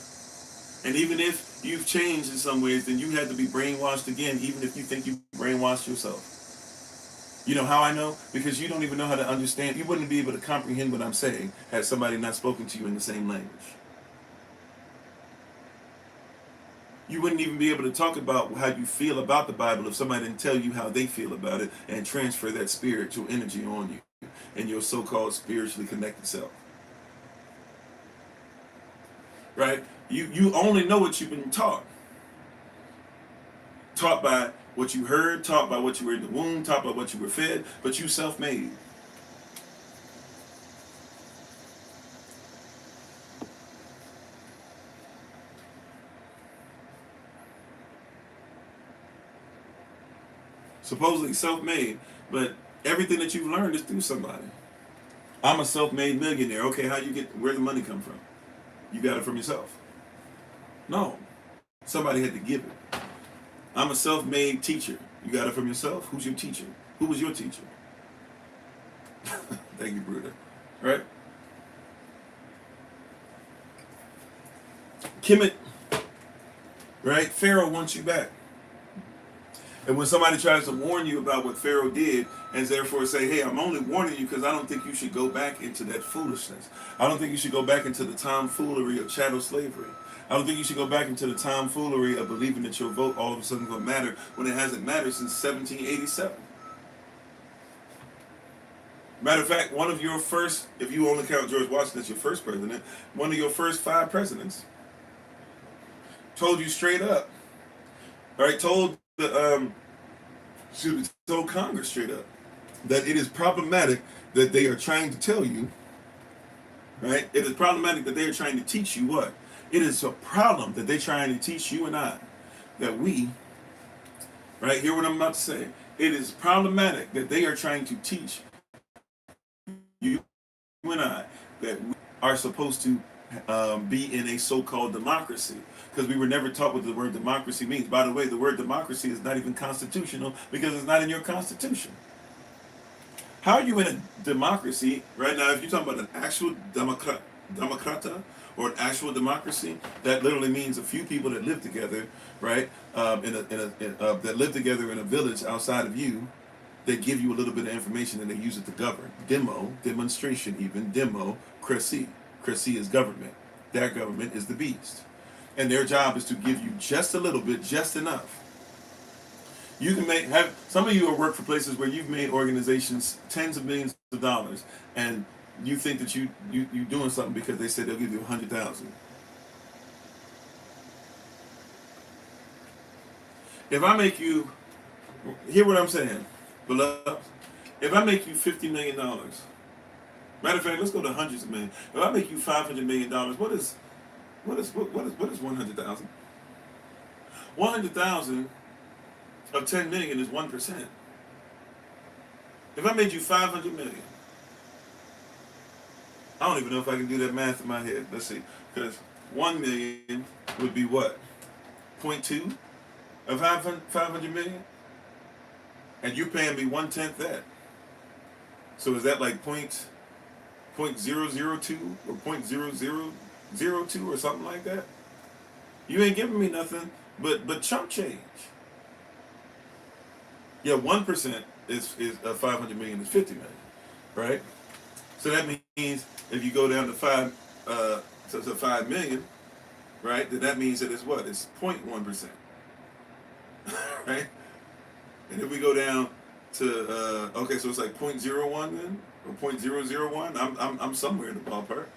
And even if you've changed in some ways, then you had to be brainwashed again, even if you think you brainwashed yourself. You know how I know? Because you don't even know how to understand. You wouldn't be able to comprehend what I'm saying had somebody not spoken to you in the same language. You wouldn't even be able to talk about how you feel about the Bible if somebody didn't tell you how they feel about it and transfer that spiritual energy on you and your so-called spiritually connected self. Right? You only know what you've been taught. Taught by what you heard, taught by what you were in the womb, taught by what you were fed, but you self-made. Supposedly self-made, but everything that you've learned is through somebody. I'm a self-made millionaire. Okay, where the money come from? You got it from yourself. No, somebody had to give it. I'm a self-made teacher. You got it from yourself. Who's your teacher? Who was your teacher? Thank you, Bruder. Right? Kemet, right? Pharaoh wants you back. And when somebody tries to warn you about what Pharaoh did, and therefore say, hey, I'm only warning you because I don't think you should go back into that foolishness. I don't think you should go back into the tomfoolery of chattel slavery. I don't think you should go back into the tomfoolery of believing that your vote all of a sudden is going to matter when it hasn't mattered since 1787. Matter of fact, one of your first, if you only count George Washington as your first president, one of your first 5 presidents told you straight up, right? Told Congress straight up that it is problematic that they are trying to tell you, right? It is problematic that they are trying to teach you what? It is a problem that they're trying to teach you and I that we, right? Hear what I'm about to say. It is problematic that they are trying to teach you and I that we are supposed to be in a so-called democracy, because we were never taught what the word democracy means. By the way, the word democracy is not even constitutional because it's not in your constitution. How are you in a democracy right now? If you're talking about an actual democrata, or an actual democracy, that literally means a few people that live together, right? That live together in a village outside of you. They give you a little bit of information and they use it to govern. Demonstration, even democracy. Cracy is government. Their government is the beast, and their job is to give you just a little bit, just enough. You can have some of you have worked for places where you've made organizations tens of millions of dollars, and you think that you doing something because they said they'll give you 100,000. If I make you, hear what I'm saying, beloved. If I make you $50 million, matter of fact, let's go to hundreds of millions. If I make you $500 million, what is 100,000? 100,000 of 10 million is 1%. If I made you 500 million, I don't even know if I can do that math in my head. Let's see, because 1 million would be what? 0.2 of 500 million, and you're paying me 1/10 that. So is that like 0.002 or 0.0002 or something like that? You ain't giving me nothing but chump change. Yeah, 1% is 500 million is 50 million, right? So that means if you go down to 5 million, right? Then that means that it's what? It's 0.1%, right? And if we go down to okay, so it's like 0.01 then, or 0.001. I'm somewhere in the ballpark.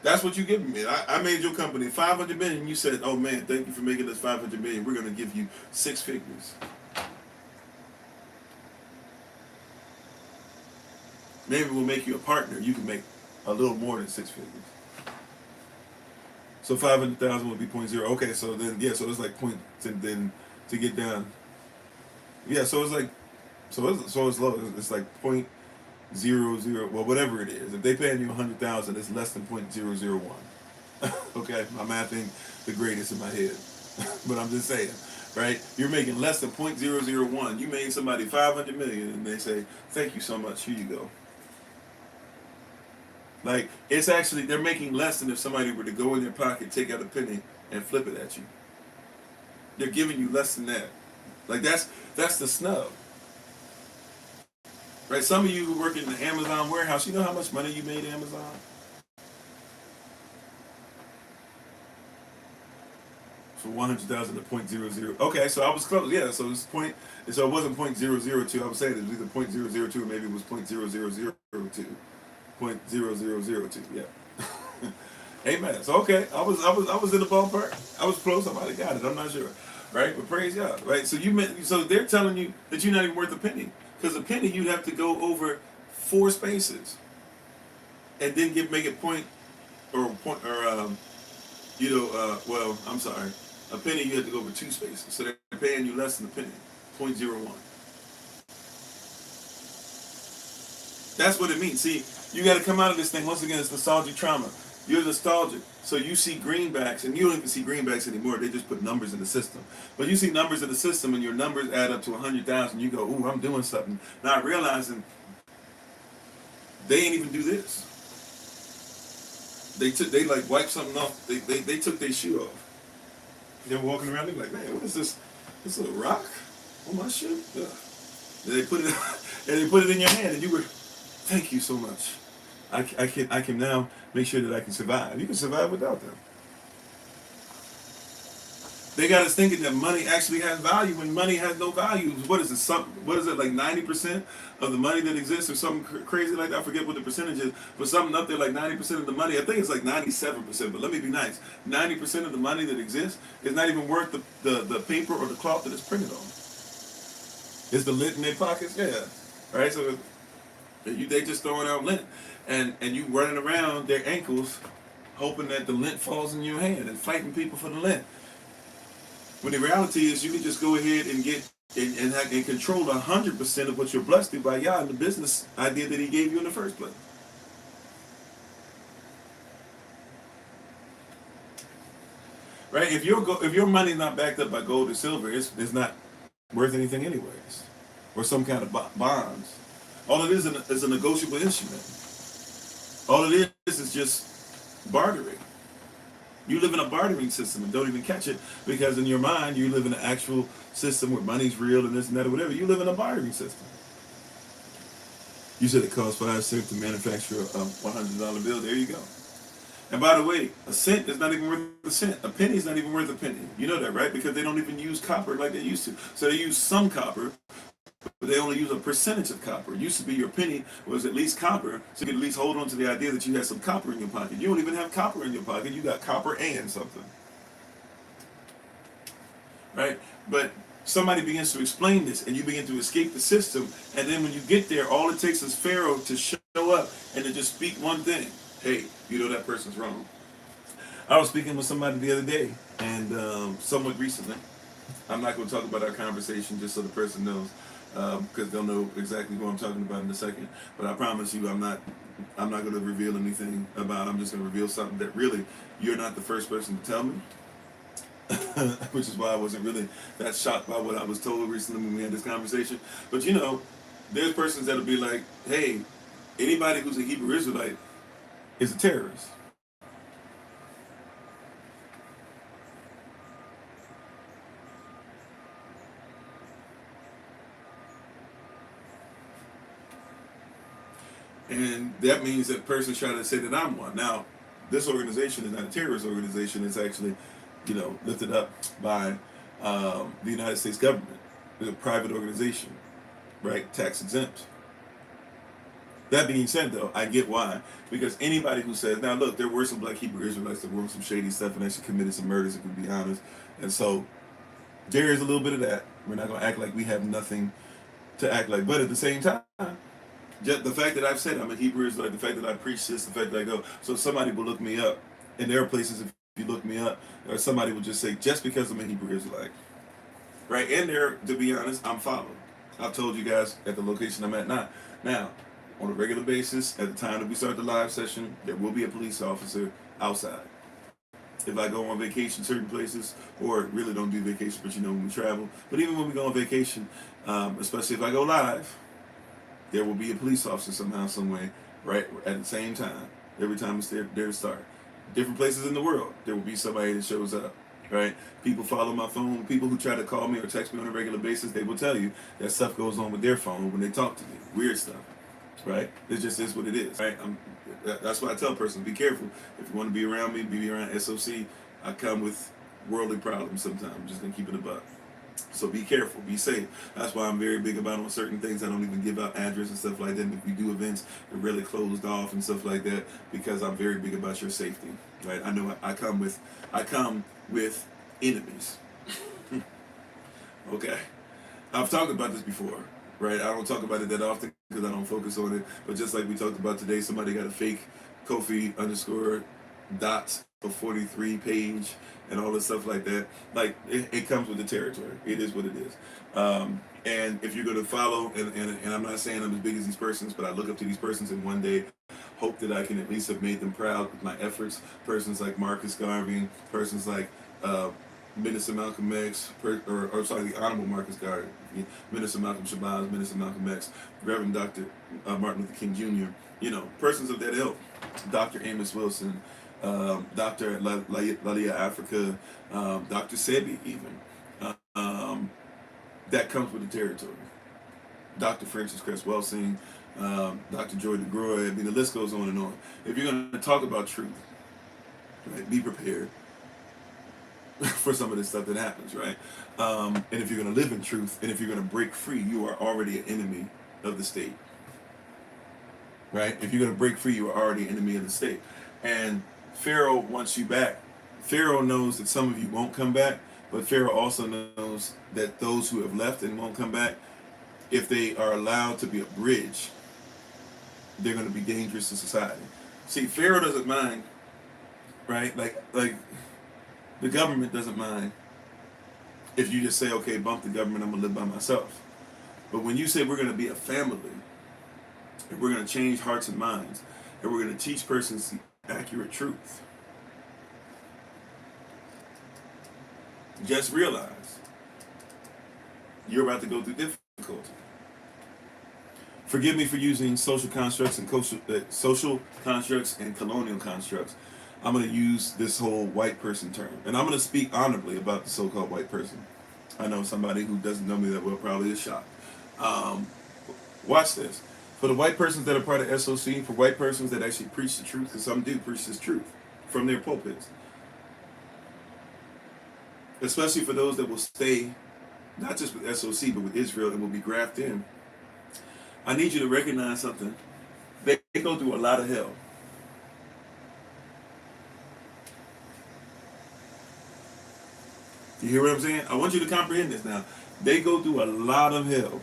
That's what you giving me. I made your company 500 million. You said, "Oh man, thank you for making us 500 million. We're going to give you 6 figures." Maybe we'll make you a partner. You can make a little more than 6 figures. So 500,000 would be 0.0. Okay, so then so it's like point. Then to get down. Yeah, so it's like, so it's low. It's like 0.00. Well, whatever it is. If they paying you 100,000, it's less than 0.001. Okay, my math ain't the greatest in my head, but I'm just saying, right? You're making less than 0.001. You made somebody 500 million, and they say, "Thank you so much. Here you go." Like, it's actually, they're making less than if somebody were to go in their pocket, take out a penny, and flip it at you. They're giving you less than that. Like, that's the snub. Right? Some of you who work in the Amazon warehouse, you know how much money you made Amazon? For 100,000 to 0.00. Okay, so I was close. Yeah, so it's so it wasn't 0.002. I was saying it was either 0.002 or maybe it was 0.0002. 0.0002. Yeah. Amen. So okay, I was in the ballpark. I was close. I might have got it. I'm not sure. Right? But praise God. Right? So they're telling you that you're not even worth a penny. Because a penny you'd have to go over 4 spaces. And then make it well, I'm sorry. A penny you have to go over 2 spaces. So they're paying you less than a penny. 0.01. That's what it means. See, you got to come out of this thing. Once again, it's nostalgic trauma. You're nostalgic. So you see greenbacks, and you don't even see greenbacks anymore. They just put numbers in the system. But you see numbers in the system, and your numbers add up to 100,000. You go, "Ooh, I'm doing something." Not realizing they ain't even do this. They like wiped something off. They took their shoe off. They're walking around. They're like, "Man, what is this? This little rock on my shoe?" Yeah. And they put it and they put it in your hand, and you were, "Thank you so much. I can now make sure that I can survive." You can survive without them. They got us thinking that money actually has value when money has no value. What is it? What is it, like 90% of the money that exists, or something crazy like that? I forget what the percentage is, but something up there like 90% of the money. I think it's like 97%. But let me be nice. 90% of the money that exists is not even worth the paper or the cloth that it's printed on. Is the lint in their pockets? Yeah. Right. So they just throwing out lint, and you running around their ankles, hoping that the lint falls in your hand and fighting people for the lint. When the reality is, you can just go ahead and get and control 100% of what you're blessed to by Yah and the business idea that He gave you in the first place. right? If your money's not backed up by gold or silver, it's not worth anything anyways, or some kind of bonds. All it is a negotiable instrument. All it is just bartering. You live in a bartering system and don't even catch it because in your mind you live in an actual system where money's real and this and that or whatever. You live in a bartering system. You said it costs 5 cents to manufacture a $100 bill. There you go. And by the way, a cent is not even worth a cent. A penny is not even worth a penny. You know that, right? Because they don't even use copper like they used to. So they use some copper, but they only use a percentage of copper. It used to be your penny was at least copper, so you could at least hold on to the idea that you had some copper in your pocket. You don't even have copper in your pocket. You got copper and something. Right? But somebody begins to explain this, and you begin to escape the system, and then when you get there, all it takes is Pharaoh to show up and to just speak one thing. Hey, you know that person's wrong. I was speaking with somebody the other day, and somewhat recently. I'm not going to talk about our conversation just so the person knows, because they'll know exactly who I'm talking about in a second. But I promise you, I'm not going to reveal anything about. I'm just going to reveal something that really you're not the first person to tell me. Which is why I wasn't really that shocked by what I was told recently when we had this conversation. But you know, there's persons that'll be like, hey, anybody who's a Hebrew Israelite is a terrorist. And that means that person's trying to say that I'm one. Now, this organization is not a terrorist organization. It's actually, you know, lifted up by the United States government. It's a private organization, right? Tax exempt. That being said, though, I get why. Because anybody who says, now look, there were some black Hebrew Israelites that were on some shady stuff and actually committed some murders, if we be honest. And so there is a little bit of that. We're not going to act like we have nothing to act like. But at the same time, just the fact that I've said I'm a Hebrew Israelite, the fact that I preach this, the fact that I go, so somebody will look me up. And there are places, if you look me up, or somebody will just say, just because I'm a Hebrew Israelite. Right? And there, to be honest, I'm followed. I've told you guys at the location I'm at now, on a regular basis, at the time that we start the live session, there will be a police officer outside. If I go on vacation certain places, or really don't do vacation, but you know when we travel, but even when we go on vacation, especially if I go live, there will be a police officer somehow, some way, right, at the same time, every time it's there to start. Different places in the world, there will be somebody that shows up, right? People follow my phone. People who try to call me or text me on a regular basis, they will tell you that stuff goes on with their phone when they talk to me. Weird stuff, right? It just is what it is, right? That's why I tell persons, be careful. If you want to be around me, be around SOC. I come with worldly problems sometimes. I'm just going to keep it a buck. So be careful, be safe. That's why I'm very big about on certain things. I don't even give out address and stuff like that. And if we do events, they're really closed off and stuff like that because I'm very big about your safety. Right? I know I come with enemies. Okay. I've talked about this before, right? I don't talk about it that often because I don't focus on it. But just like we talked about today, somebody got a fake Kofi _ dots for 43 page and all this stuff like that. Like it comes with the territory. It is what it is. And if you're going to follow, and I'm not saying I'm as big as these persons, but I look up to these persons and one day hope that I can at least have made them proud with my efforts. Persons like Marcus Garvey, persons like Minister Malcolm X, the Honorable Marcus Garvey, Minister Malcolm Shabazz, Minister Malcolm X, Reverend Dr. Martin Luther King Jr., you know, persons of that ilk, Dr. Amos Wilson, Dr. Lalia Africa, Dr. Sebi even. That comes with the territory. Dr. Francis Cress Welsing, Dr. Joy DeGroy, I mean, the list goes on and on. If you're going to talk about truth, right, be prepared for some of this stuff that happens, right? And if you're going to live in truth, and if you're going to break free, you are already an enemy of the state. Right? If you're going to break free, you are already an enemy of the state. And Pharaoh wants you back. Pharaoh knows that some of you won't come back, but Pharaoh also knows that those who have left and won't come back, if they are allowed to be a bridge, they're going to be dangerous to society. See, Pharaoh doesn't mind, right? Like the government doesn't mind if you just say, okay, bump the government, I'm going to live by myself. But when you say we're going to be a family, and we're going to change hearts and minds, and we're going to teach persons the accurate truth, just realize you're about to go through difficulty. Forgive me for using social constructs and social constructs and colonial constructs. I'm going to use this whole white person term, and I'm going to speak honorably about the so-called white person. I know somebody who doesn't know me that well probably is shocked. Watch this. For the white persons that are part of SOC, for white persons that actually preach the truth, because some do preach this truth from their pulpits, especially for those that will stay not just with SOC but with Israel and will be grafted in, I need you to recognize something. They go through a lot of hell. You hear what I'm saying? I want you to comprehend this now. They go through a lot of hell.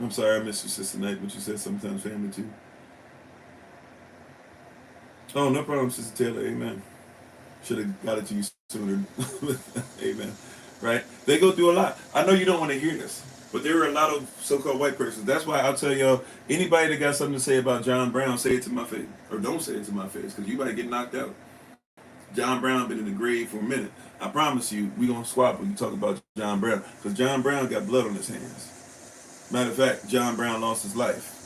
I'm sorry, I missed you, Sister Knight, but you said sometimes family too. Oh, no problem, Sister Taylor. Amen. Should have got it to you sooner. Amen. Right? They go through a lot. I know you don't want to hear this, but there are a lot of so-called white persons. That's why I'll tell y'all, anybody that got something to say about John Brown, say it to my face. Or don't say it to my face, because you might get knocked out. John Brown been in the grave for a minute. I promise you, we going to swap when you talk about John Brown, because John Brown got blood on his hands. Matter of fact, John Brown lost his life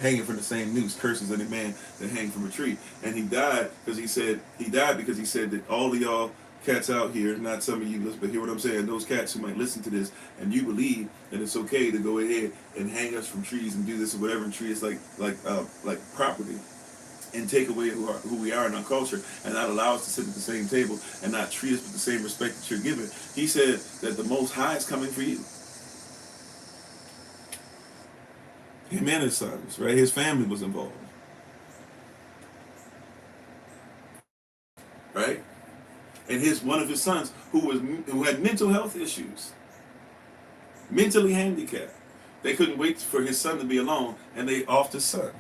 hanging from the same noose, curses any man that hang from a tree. And he died because he said that all of y'all cats out here, not some of you, but hear what I'm saying, those cats who might listen to this, and you believe that it's okay to go ahead and hang us from trees and do this or whatever, and treat us like property, and take away who we are in our culture, and not allow us to sit at the same table, and not treat us with the same respect that you're given. He said that the Most High is coming for you. Him and his sons, right? His family was involved, right? And one of his sons who had mental health issues, mentally handicapped. They couldn't wait for his son to be alone, and they offed his son.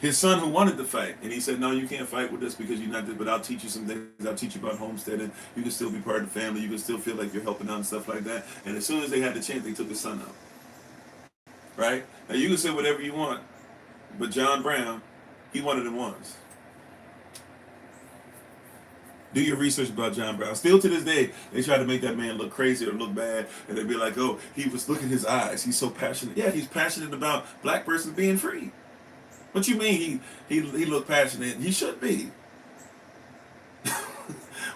His son who wanted to fight, and he said, "No, you can't fight with us because you're not this. But I'll teach you some things. I'll teach you about homesteading. You can still be part of the family. You can still feel like you're helping out and stuff like that." And as soon as they had the chance, they took his son out. Right? Now you can say whatever you want, but John Brown, he one of them ones. Do your research about John Brown. Still to this day, they try to make that man look crazy or look bad, and they be like, "Oh, he was, look at his eyes. He's so passionate." Yeah, he's passionate about black persons being free. What you mean he looked passionate? He should be.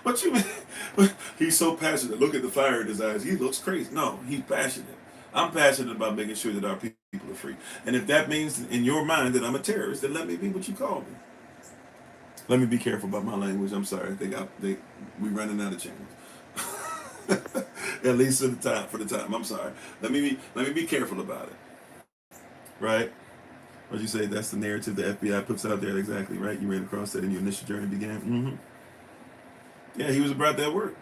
What you mean? He's so passionate. Look at the fire in his eyes. He looks crazy. No, he's passionate. I'm passionate about making sure that our people are free. And if that means in your mind that I'm a terrorist, then let me be what you call me. Let me be careful about my language. I'm sorry. We running out of channels. At least for the time. I'm sorry. Let me be careful about it. Right? What'd you say? That's the narrative the FBI puts out there. Exactly, right? You ran across that and your initial journey began. Mm-hmm. Yeah, he was about that work.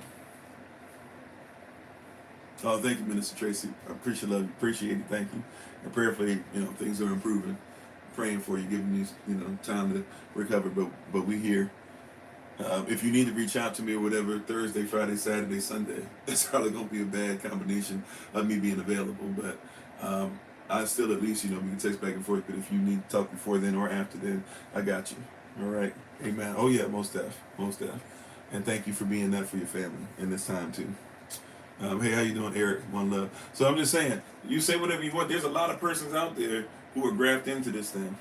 Oh, thank you, Minister Tracy. I appreciate it. Thank you. And prayerfully, things are improving. Praying for you, giving you, time to recover. But we here. If you need to reach out to me or whatever, Thursday, Friday, Saturday, Sunday, it's probably gonna be a bad combination of me being available. But I still at least, we can text back and forth. But if you need to talk before then or after then, I got you. All right. Amen. Oh yeah, most def. And thank you for being that for your family in this time too. Hey, how you doing, Eric? One love. So I'm just saying, you say whatever you want. There's a lot of persons out there who are grafted into this thing.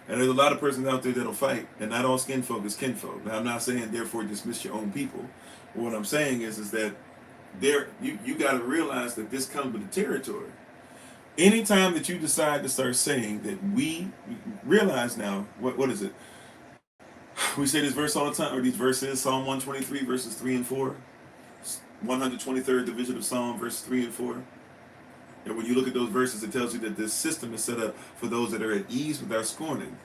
And there's a lot of persons out there that'll fight. And not all skin folk is kinfolk. Now, I'm not saying, therefore, dismiss your own people. But what I'm saying is that you got to realize that this comes with the territory. Anytime that you decide to start saying that we realize now, what is it? We say this verse all the time, or these verses, Psalm 123, verses 3 and 4. 123rd division of Psalm, verses 3 and 4. And when you look at those verses, it tells you that this system is set up for those that are at ease with our scorning,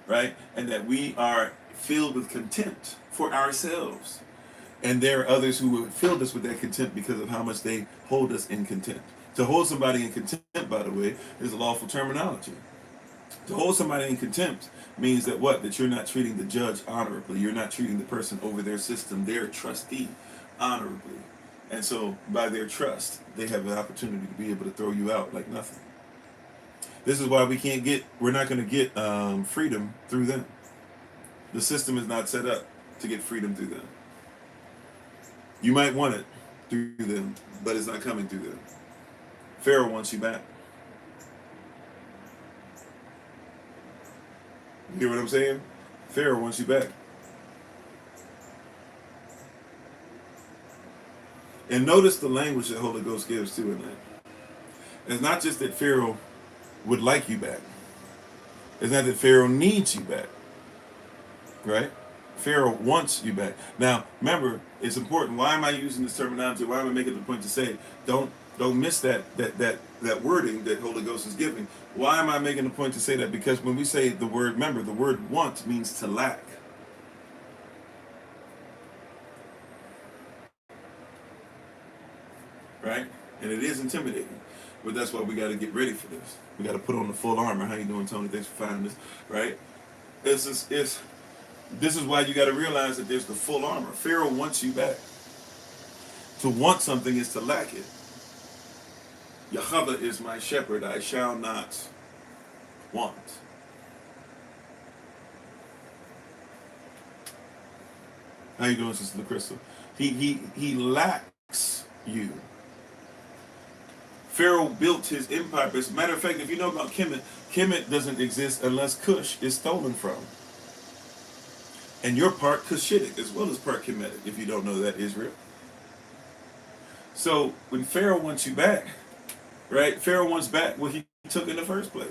right? And that we are filled with contempt for ourselves. And there are others who have filled us with that contempt because of how much they hold us in contempt. To hold somebody in contempt, by the way, is a lawful terminology. To hold somebody in contempt means that what? That you're not treating the judge honorably. You're not treating the person over their system, their trustee, honorably. And so by their trust, they have the opportunity to be able to throw you out like nothing. This is why we're not going to get freedom through them. The system is not set up to get freedom through them. You might want it through them, but it's not coming through them. Pharaoh wants you back. You hear what I'm saying? Pharaoh wants you back. And notice the language that Holy Ghost gives too in that. It's not just that Pharaoh would like you back. It's not that Pharaoh needs you back. Right? Pharaoh wants you back. Now, remember, it's important. Why am I using this terminology? Why am I making the point to say, don't miss that wording that Holy Ghost is giving. Why am I making the point to say that? Because when we say the word, remember, the word want means to lack. Right? And it is intimidating. But that's why we got to get ready for this. We got to put on the full armor. How you doing, Tony? Thanks for finding this. Right? This is why you got to realize that there's the full armor. Pharaoh wants you back. To want something is to lack it. Yahweh is my shepherd, I shall not want. How you doing, Sister Crystal? He lacks you. Pharaoh built his empire. As a matter of fact, if you know about Kemet, Kemet doesn't exist unless Cush is stolen from. And you're part Cushitic as well as part Kemetic, if you don't know that, Israel. So when Pharaoh wants you back, right? Pharaoh wants back what he took in the first place.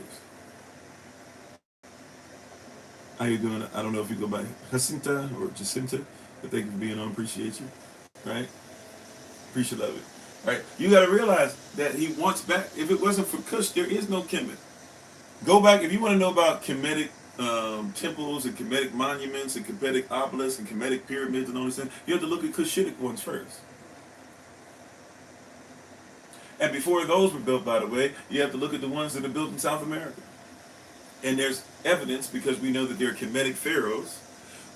How you doing? I don't know if you go by Jacinta or Jacinta, but thank you for being on. Appreciate you. Right? Appreciate it. Right? You got to realize that he wants back. If it wasn't for Cush, there is no Kemet. Go back if you want to know about Kemetic temples and Kemetic monuments and Kemetic obelisks and Kemetic pyramids and all this thing. You have to look at Cushitic ones first. And before those were built, by the way, you have to look at the ones that are built in South America. And there's evidence, because we know that there are Kemetic pharaohs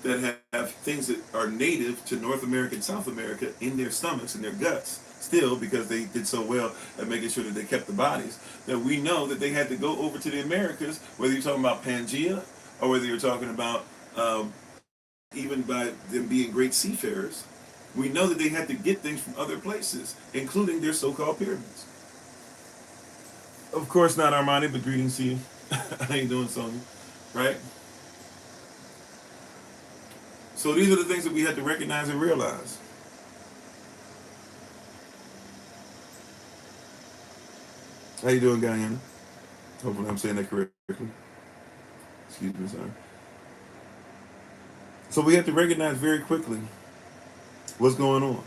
that have things that are native to North America and South America in their stomachs and their guts, still, because they did so well at making sure that they kept the bodies, that we know that they had to go over to the Americas, whether you're talking about Pangaea, or whether you're talking about even by them being great seafarers. We know that they had to get things from other places, including their so-called pyramids. Of course, not Armani, but greetings to you. How you doing, Sonia? Right? So these are the things that we have to recognize and realize. How you doing, Guyana? Hopefully I'm saying that correctly. Excuse me, sorry. So we have to recognize very quickly what's going on.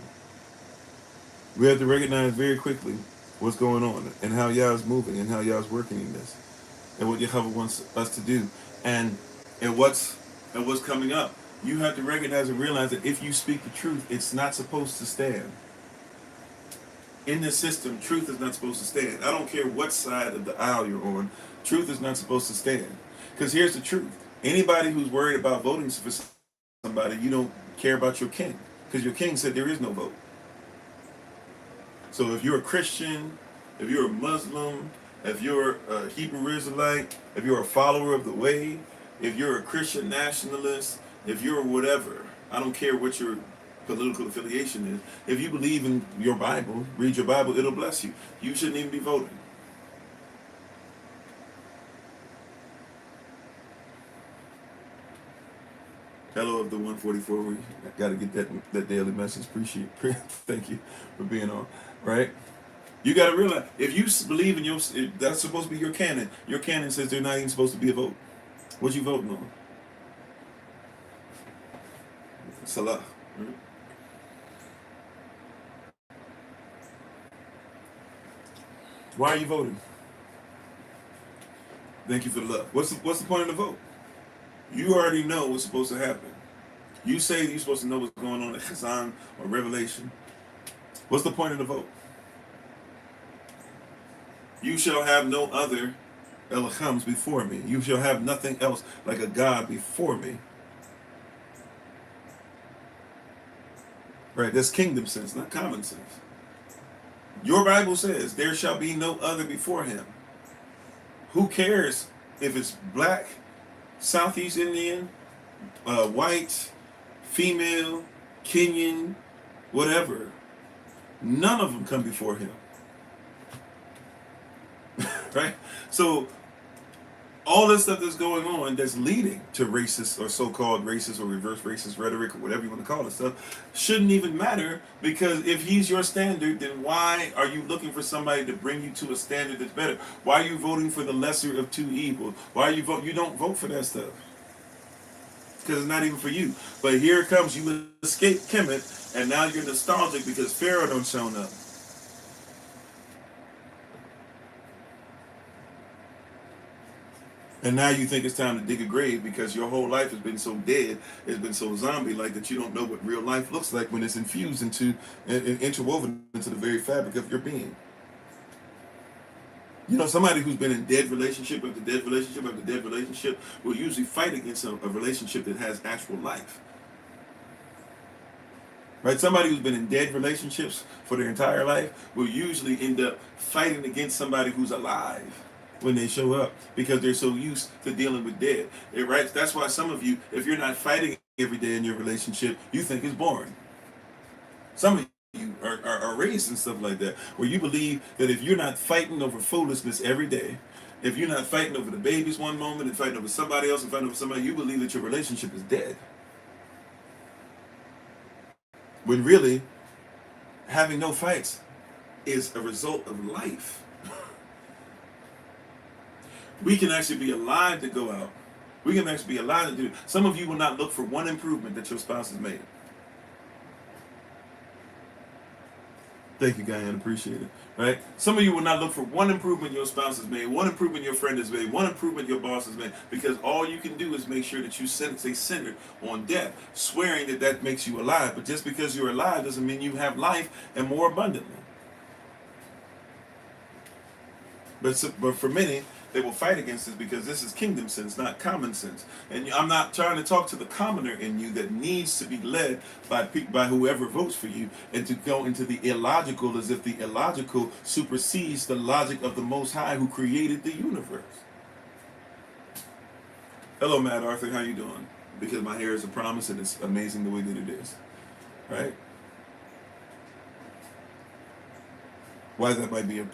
We have to recognize very quickly what's going on and how Yah's moving and how Yah's working in this and what Yahweh wants us to do and what's coming up. You have to recognize and realize that if you speak the truth, it's not supposed to stand. In this system, truth is not supposed to stand. I don't care what side of the aisle you're on, truth is not supposed to stand. Because here's the truth. Anybody who's worried about voting for somebody, you don't care about your king. Because your king said there is no vote. So if you're a Christian, if you're a Muslim, if you're a Hebrew Israelite, if you're a follower of the way, if you're a Christian nationalist, if you're whatever, I don't care what your political affiliation is. If you believe in your Bible, read your Bible, it'll bless you. You shouldn't even be voting. Hello of the 144. We got to get that daily message. Appreciate it. Thank you for being on. Right? You got to realize, if you believe in that's supposed to be your canon. Your canon says there's not even supposed to be a vote. What you voting on? Salah. Right? Why are you voting? Thank you for the love. What's the point of the vote? You already know what's supposed to happen. You say you're supposed to know what's going on at Chazan or Revelation. What's the point of the vote? You shall have no other Elohims before me. You shall have nothing else like a God before me. Right, that's kingdom sense, not common sense. Your Bible says, there shall be no other before him. Who cares if it's black, Southeast Indian, white, female, Kenyan, whatever? None of them come before him. Right? So all this stuff that's going on that's leading to racist or so-called racist or reverse racist rhetoric or whatever you want to call it stuff shouldn't even matter, because if he's your standard, then why are you looking for somebody to bring you to a standard that's better? Why are you voting for the lesser of two evils? Why are you don't vote for that stuff? Because it's not even for you. But here it comes, you escape Kemet, and now you're nostalgic because Pharaoh don't shown up. And now you think it's time to dig a grave because your whole life has been so dead, it's been so zombie-like that you don't know what real life looks like when it's infused into and interwoven into the very fabric of your being. You know, somebody who's been in dead relationship after dead relationship after dead relationship will usually fight against a relationship that has actual life. Right? Somebody who's been in dead relationships for their entire life will usually end up fighting against somebody who's alive when they show up, because they're so used to dealing with dead. Right? That's why some of you, if you're not fighting every day in your relationship, you think it's boring. Some of you are raised and stuff like that, where you believe that if you're not fighting over foolishness every day, if you're not fighting over the babies one moment and fighting over somebody else and fighting over somebody, you believe that your relationship is dead. When really, having no fights is a result of life. We can actually be alive to go out. We can actually be alive to do it. Some of you will not look for one improvement that your spouse has made. Thank you, Guyan. Appreciate it. Right? Some of you will not look for one improvement your spouse has made, one improvement your friend has made, one improvement your boss has made, because all you can do is make sure that you stay centered on death, swearing that that makes you alive. But just because you're alive doesn't mean you have life and more abundantly. But for many, they will fight against this because this is kingdom sense, not common sense. And I'm not trying to talk to the commoner in you that needs to be led by whoever votes for you, and to go into the illogical as if the illogical supersedes the logic of the Most High who created the universe. Hello, Matt Arthur. How you doing? Because my hair is a promise and it's amazing the way that it is. Right? Why that might be or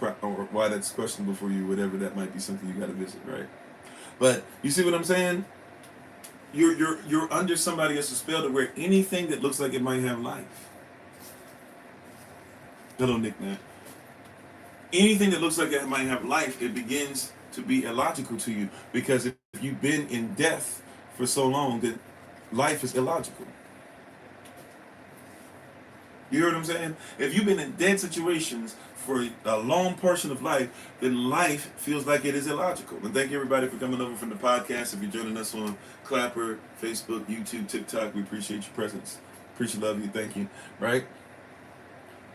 why that's questionable for you, whatever, that might be something you got to visit, right? But you see what I'm saying? You're under somebody else's spell to where anything that looks like it might have life. Hello, Nick, man. Anything that looks like it might have life, it begins to be illogical to you, because if you've been in death for so long, that life is illogical. You hear what I'm saying? If you've been in dead situations for a long portion of life, then life feels like it is illogical. And thank you, everybody, for coming over from the podcast. If you're joining us on Clapper, Facebook, YouTube, TikTok, we appreciate your presence. Appreciate, love you, thank you. Right?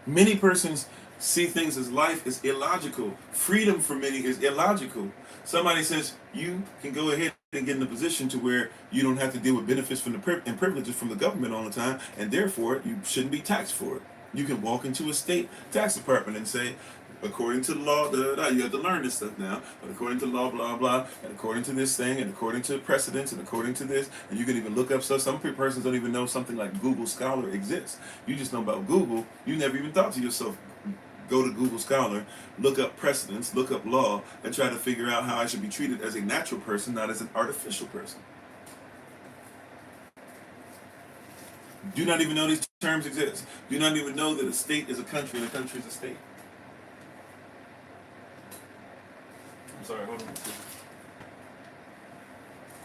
Many persons see things as life is illogical. Freedom for many is illogical. Somebody says you can go ahead and get in a position to where you don't have to deal with benefits from and privileges from the government all the time, and therefore you shouldn't be taxed for it. You can walk into a state tax department and say, according to the law, you have to learn this stuff now, but according to law, blah, blah, and according to this thing, and according to precedents, and according to this, and you can even look up stuff. Some persons don't even know something like Google Scholar exists. You just know about Google. You never even thought to yourself, go to Google Scholar, look up precedents, look up law, and try to figure out how I should be treated as a natural person, not as an artificial person. Do not even know these terms exist. Do not even know that a state is a country and a country is a state. I'm sorry, hold on.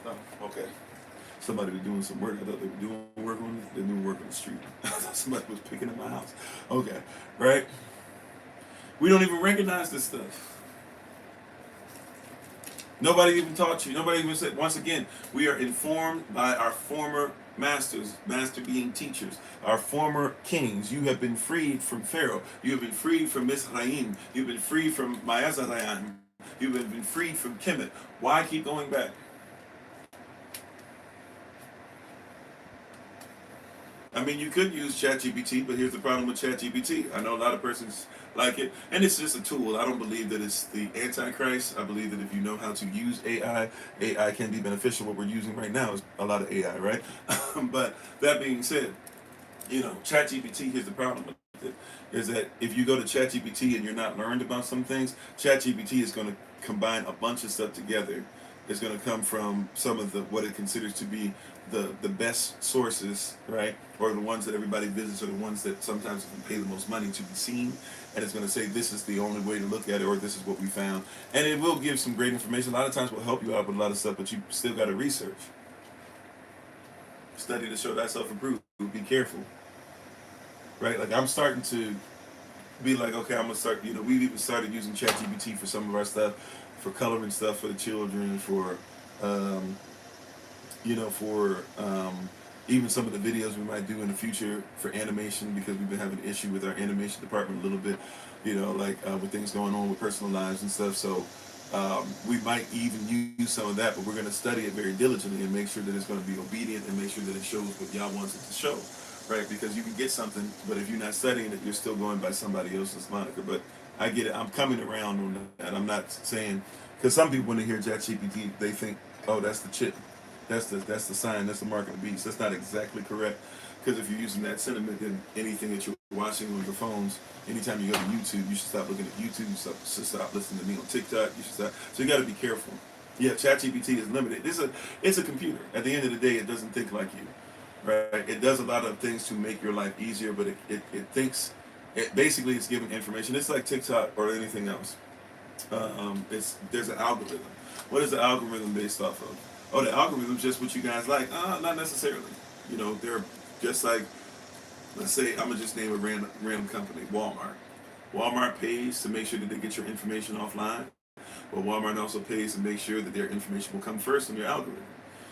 Oh, okay. Somebody was doing some work. I thought they were doing work on it. They're doing work on the street. I thought somebody was picking up my house. Okay, right? We don't even recognize this stuff. Nobody even taught you. Nobody even said, once again, we are informed by our former masters, master being teachers, our former kings. You have been freed from Pharaoh. You have been freed from Mizraim. You've been freed from Maazarayim. You've been freed from Kemet. Why keep going back? I mean, you could use ChatGPT, but here's the problem with ChatGPT. I know a lot of persons like it, and it's just a tool. I don't believe that it's the Antichrist. I believe that if you know how to use AI, AI can be beneficial. What we're using right now is a lot of AI, right? But that being said, ChatGPT, here's the problem with it, is that if you go to ChatGPT and you're not learned about some things, ChatGPT is going to combine a bunch of stuff together. It's going to come from some of the what it considers to be the best sources, right? Or the ones that everybody visits, or the ones that sometimes can pay the most money to be seen. And it's going to say this is the only way to look at it, or this is what we found. And it will give some great information. A lot of times will help you out with a lot of stuff, but you still got to research. Study to show thyself approved. Be careful, right? Like I'm starting to be like, okay, I'm gonna start. We've even started using ChatGPT for some of our stuff, for coloring stuff for the children, for um, even some of the videos we might do in the future for animation, because we've been having an issue with our animation department a little bit, with things going on with personal lives and stuff. So we might even use some of that, but we're going to study it very diligently and make sure that it's going to be obedient and make sure that it shows what y'all wants it to show, right? Because you can get something, but if you're not studying it, you're still going by somebody else's moniker. But I get it. I'm coming around on that. I'm not saying, because some people when they hear ChatGPT, they think, oh, that's the chip. That's the sign. That's the mark of the beast. That's not exactly correct. Because if you're using that sentiment, then anything that you're watching on your phones, anytime you go to YouTube, you should stop looking at YouTube. You should stop listening to me on TikTok. You should stop. So you got to be careful. Yeah, ChatGPT is limited. It's a computer. At the end of the day, it doesn't think like you, right? It does a lot of things to make your life easier, but it thinks. Basically it's giving information. It's like TikTok or anything else. There's an algorithm. What is the algorithm based off of? Oh, the algorithm's just what you guys like. Not necessarily. They're just like, let's say, I'm gonna just name a random company, Walmart. Walmart pays to make sure that they get your information offline, but Walmart also pays to make sure that their information will come first in your algorithm.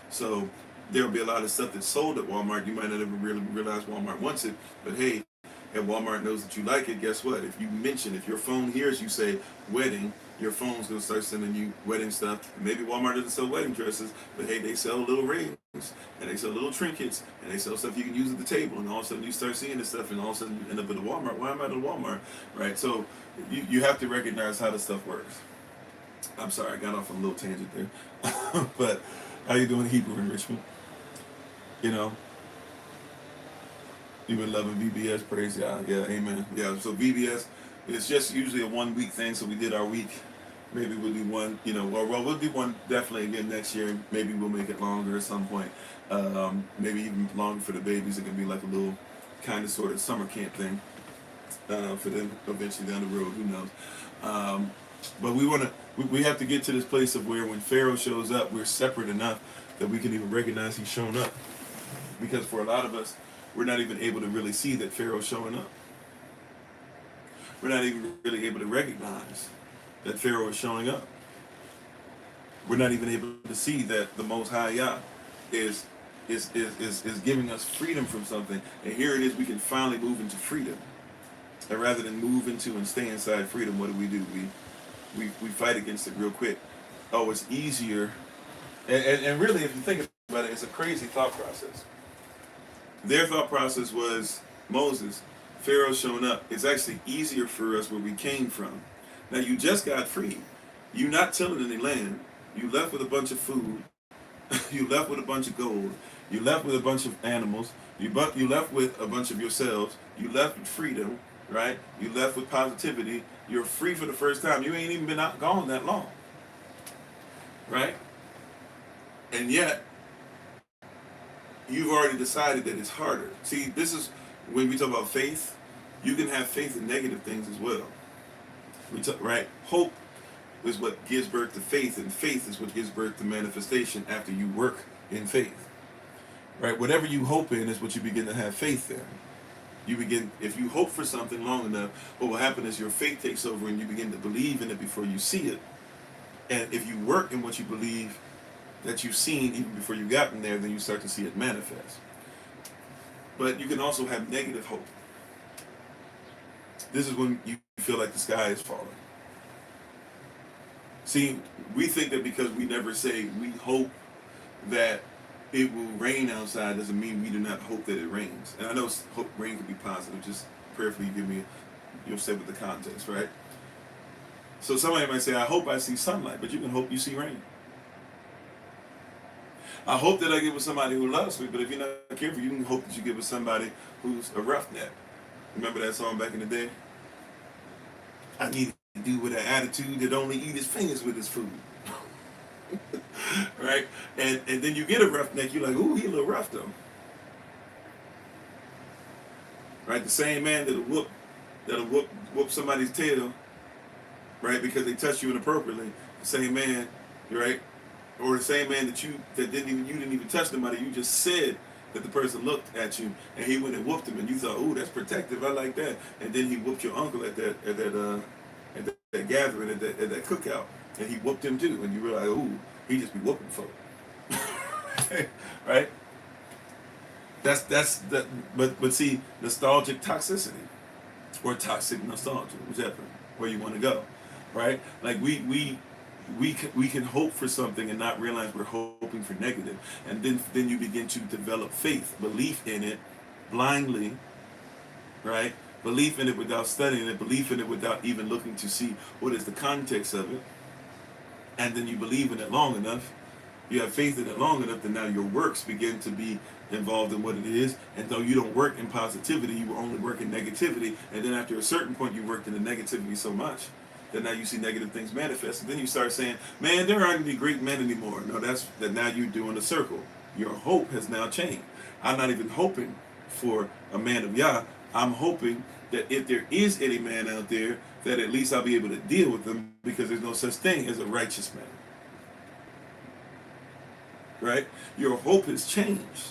So there'll be a lot of stuff that's sold at Walmart. You might not even really realize Walmart wants it, but hey, and Walmart knows that you like it. Guess what? If your phone hears you say wedding, your phone's gonna start sending you wedding stuff. Maybe Walmart doesn't sell wedding dresses, but hey, they sell little rings and they sell little trinkets and they sell stuff you can use at the table. And all of a sudden you start seeing this stuff, and all of a sudden you end up at a Walmart. Why am I at a Walmart? Right? So you have to recognize how this stuff works. I'm sorry, I got off on a little tangent there, but how you doing, Hebrew enrichment? You've been loving VBS, praise God. Yeah, amen. Yeah, so VBS, it's just usually a 1 week thing. So we did our week. Maybe we'll do one, we'll do one definitely again next year. Maybe we'll make it longer at some point. Maybe even longer for the babies. It can be like a little kind of sort of summer camp thing for them eventually down the road. Who knows? But we have to get to this place of where when Pharaoh shows up, we're separate enough that we can even recognize he's shown up. Because for a lot of us, we're not even able to really see that Pharaoh's showing up. We're not even really able to recognize that Pharaoh is showing up. We're not even able to see that the Most High Yah is giving us freedom from something. And here it is, we can finally move into freedom. And rather than move into and stay inside freedom, what do? We fight against it real quick. Oh, it's easier. And really, if you think about it, it's a crazy thought process. Their thought process was, Moses, Pharaoh showing up. It's actually easier for us where we came from. Now you just got free. You're not tilling any land. You left with a bunch of food. You left with a bunch of gold. You left with a bunch of animals. You left with a bunch of yourselves. You left with freedom, right? You left with positivity. You're free for the first time. You ain't even been out gone that long, right? And yet, you've already decided that it's harder. See, this is when we talk about faith. You can have faith in negative things as well. Right? Hope is what gives birth to faith, and faith is what gives birth to manifestation after you work in faith. Right? Whatever you hope in is what you begin to have faith in. If you hope for something long enough, what will happen is your faith takes over and you begin to believe in it before you see it. And if you work in what you believe that you've seen even before you got in there, then you start to see it manifest. But you can also have negative hope. This is when you feel like the sky is falling. See, we think that because we never say we hope that it will rain outside doesn't mean we do not hope that it rains. And I know hope rain can be positive. Just prayerfully give me, you'll say with the context, right? So somebody might say, I hope I see sunlight, but you can hope you see rain. I hope that I get with somebody who loves me, but if you're not careful, you can hope that you get with somebody who's a roughneck. Remember that song back in the day? I need to do with an attitude that only eat his fingers with his food. Right? And then you get a roughneck, you're like, ooh, he a little rough though. Right? The same man that'll whoop somebody's tail, right, because they touched you inappropriately. The same man, right? Or the same man that you didn't even touch somebody, you just said that the person looked at you and he went and whooped him and you thought, ooh, that's protective, I like that. And then he whooped your uncle at that gathering, at that cookout. And he whooped him too. And you realize, ooh, he just be whooping folk. Right? That's but see, nostalgic toxicity or toxic nostalgia, whichever where you want to go. Right? Like we can hope for something and not realize we're hoping for negative. And then you begin to develop faith, belief in it blindly, right? Belief in it without studying it, belief in it without even looking to see what is the context of it. And then you believe in it long enough, you have faith in it long enough that now your works begin to be involved in what it is. And though you don't work in positivity, you only work in negativity. And then after a certain point, you worked in the negativity so much that now you see negative things manifest. And then you start saying, man, there aren't any great men anymore. No, that's that now you're doing a circle. Your hope has now changed. I'm not even hoping for a man of Yah. I'm hoping that if there is any man out there, that at least I'll be able to deal with them, because there's no such thing as a righteous man. Right? Your hope has changed.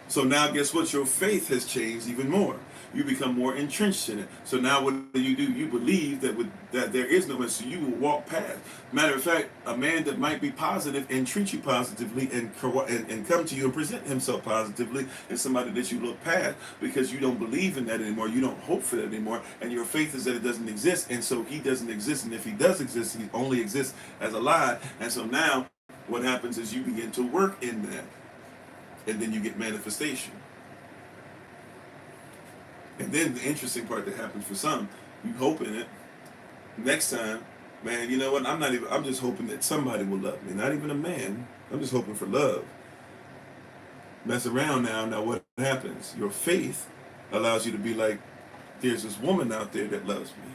So now guess what? Your faith has changed even more. You become more entrenched in it. So now what do? You believe that there is no man, so you will walk past. Matter of fact, a man that might be positive and treat you positively and come to you and present himself positively is somebody that you look past, because you don't believe in that anymore. You don't hope for that anymore. And your faith is that it doesn't exist. And so he doesn't exist. And if he does exist, he only exists as a lie. And so now what happens is you begin to work in that. And then you get manifestation. And then the interesting part that happens for some, you hope in it. Next time, man, you know what? I'm just hoping that somebody will love me. Not even a man. I'm just hoping for love. Mess around now. Now what happens? Your faith allows you to be like, there's this woman out there that loves me.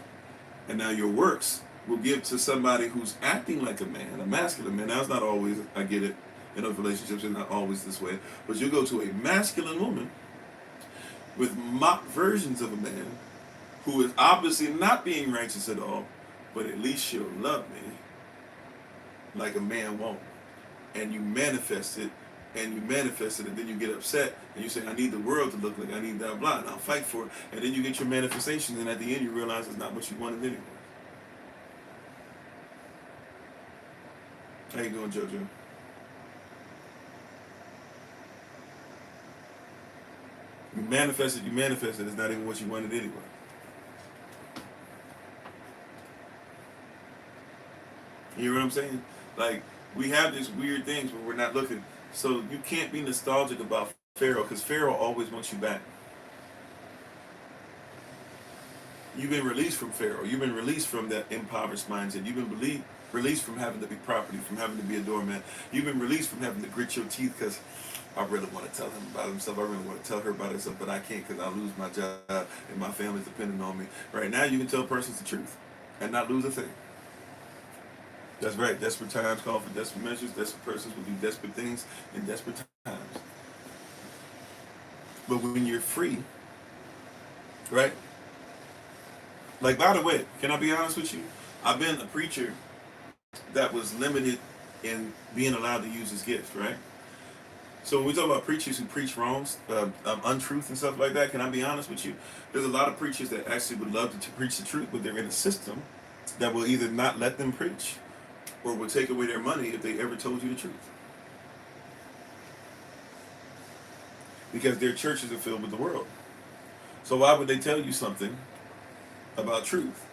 And now your works will give to somebody who's acting like a man, a masculine man. Now it's not always, I get it. In those relationships, it's not always this way. But you go to a masculine woman with mock versions of a man who is obviously not being righteous at all, but at least she'll love me like a man won't. And you manifest it, and then you get upset, and you say, I need the world to look like I need that, blah, and I'll fight for it. And then you get your manifestation, and at the end you realize it's not what you wanted anyway. How you doing, JoJo? You manifested, it's not even what you wanted anyway. You hear what I'm saying? Like, we have these weird things where we're not looking. So you can't be nostalgic about Pharaoh, because Pharaoh always wants you back. You've been released from Pharaoh. You've been released from that impoverished mindset. You've been released from having to be property, from having to be a doormat. You've been released from having to grit your teeth because I really want to tell him about himself. I really want to tell her about herself, but I can't because I'll lose my job and my family's depending on me. Right now, you can tell persons the truth and not lose a thing. That's right. Desperate times call for desperate measures. Desperate persons will do desperate things in desperate times. But when you're free, right? Like, by the way, can I be honest with you? I've been a preacher that was limited in being allowed to use his gift, right? So when we talk about preachers who preach wrongs, untruth and stuff like that, can I be honest with you? There's a lot of preachers that actually would love to preach the truth, but they're in a system that will either not let them preach or will take away their money if they ever told you the truth. Because their churches are filled with the world. So why would they tell you something about truth?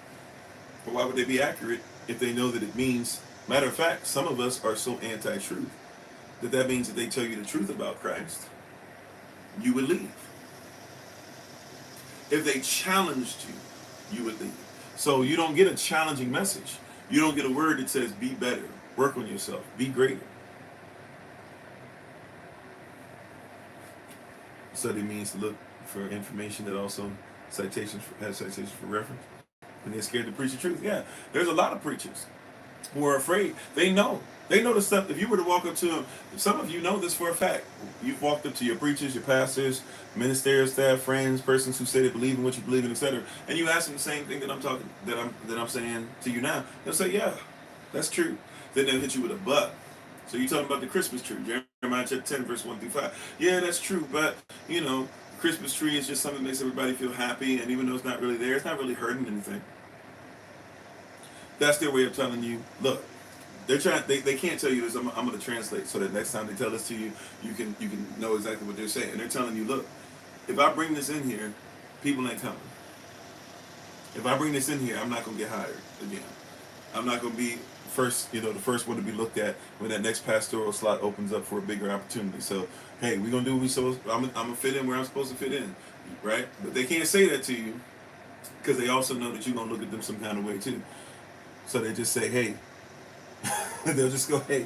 Or why would they be accurate if they know that it means... Matter of fact, some of us are so anti-truth that means that they tell you the truth about Christ, you would leave. If they challenged you, you would leave. So you don't get a challenging message. You don't get a word that says be better, work on yourself, be greater. Study means to look for information that also has citations for reference. And they're scared to preach the truth. Yeah, there's a lot of preachers who are afraid. They know the stuff. If you were to walk up to them, some of you know this for a fact. You've walked up to your preachers, your pastors, ministerial staff, friends, persons who say they believe in what you believe in, etc. And you ask them the same thing that I'm saying to you now. They'll say, "Yeah, that's true." Then they'll hit you with a but. So you're talking about the Christmas tree, Jeremiah chapter 10, verse 1 through 5. Yeah, that's true, but the Christmas tree is just something that makes everybody feel happy, and even though it's not really there, it's not really hurting anything. That's their way of telling you, look, they can't tell you this. I'm going to translate so that next time they tell this to you, you can know exactly what they're saying. And they're telling you, look, if I bring this in here, people ain't coming. If I bring this in here, I'm not going to get hired again. I'm not going to be the first one to be looked at when that next pastoral slot opens up for a bigger opportunity. So, hey, we're going to do what we supposed. I'm going to fit in where I'm supposed to fit in, right? But they can't say that to you because they also know that you're going to look at them some kind of way too. So they just say, hey, they'll just go, hey,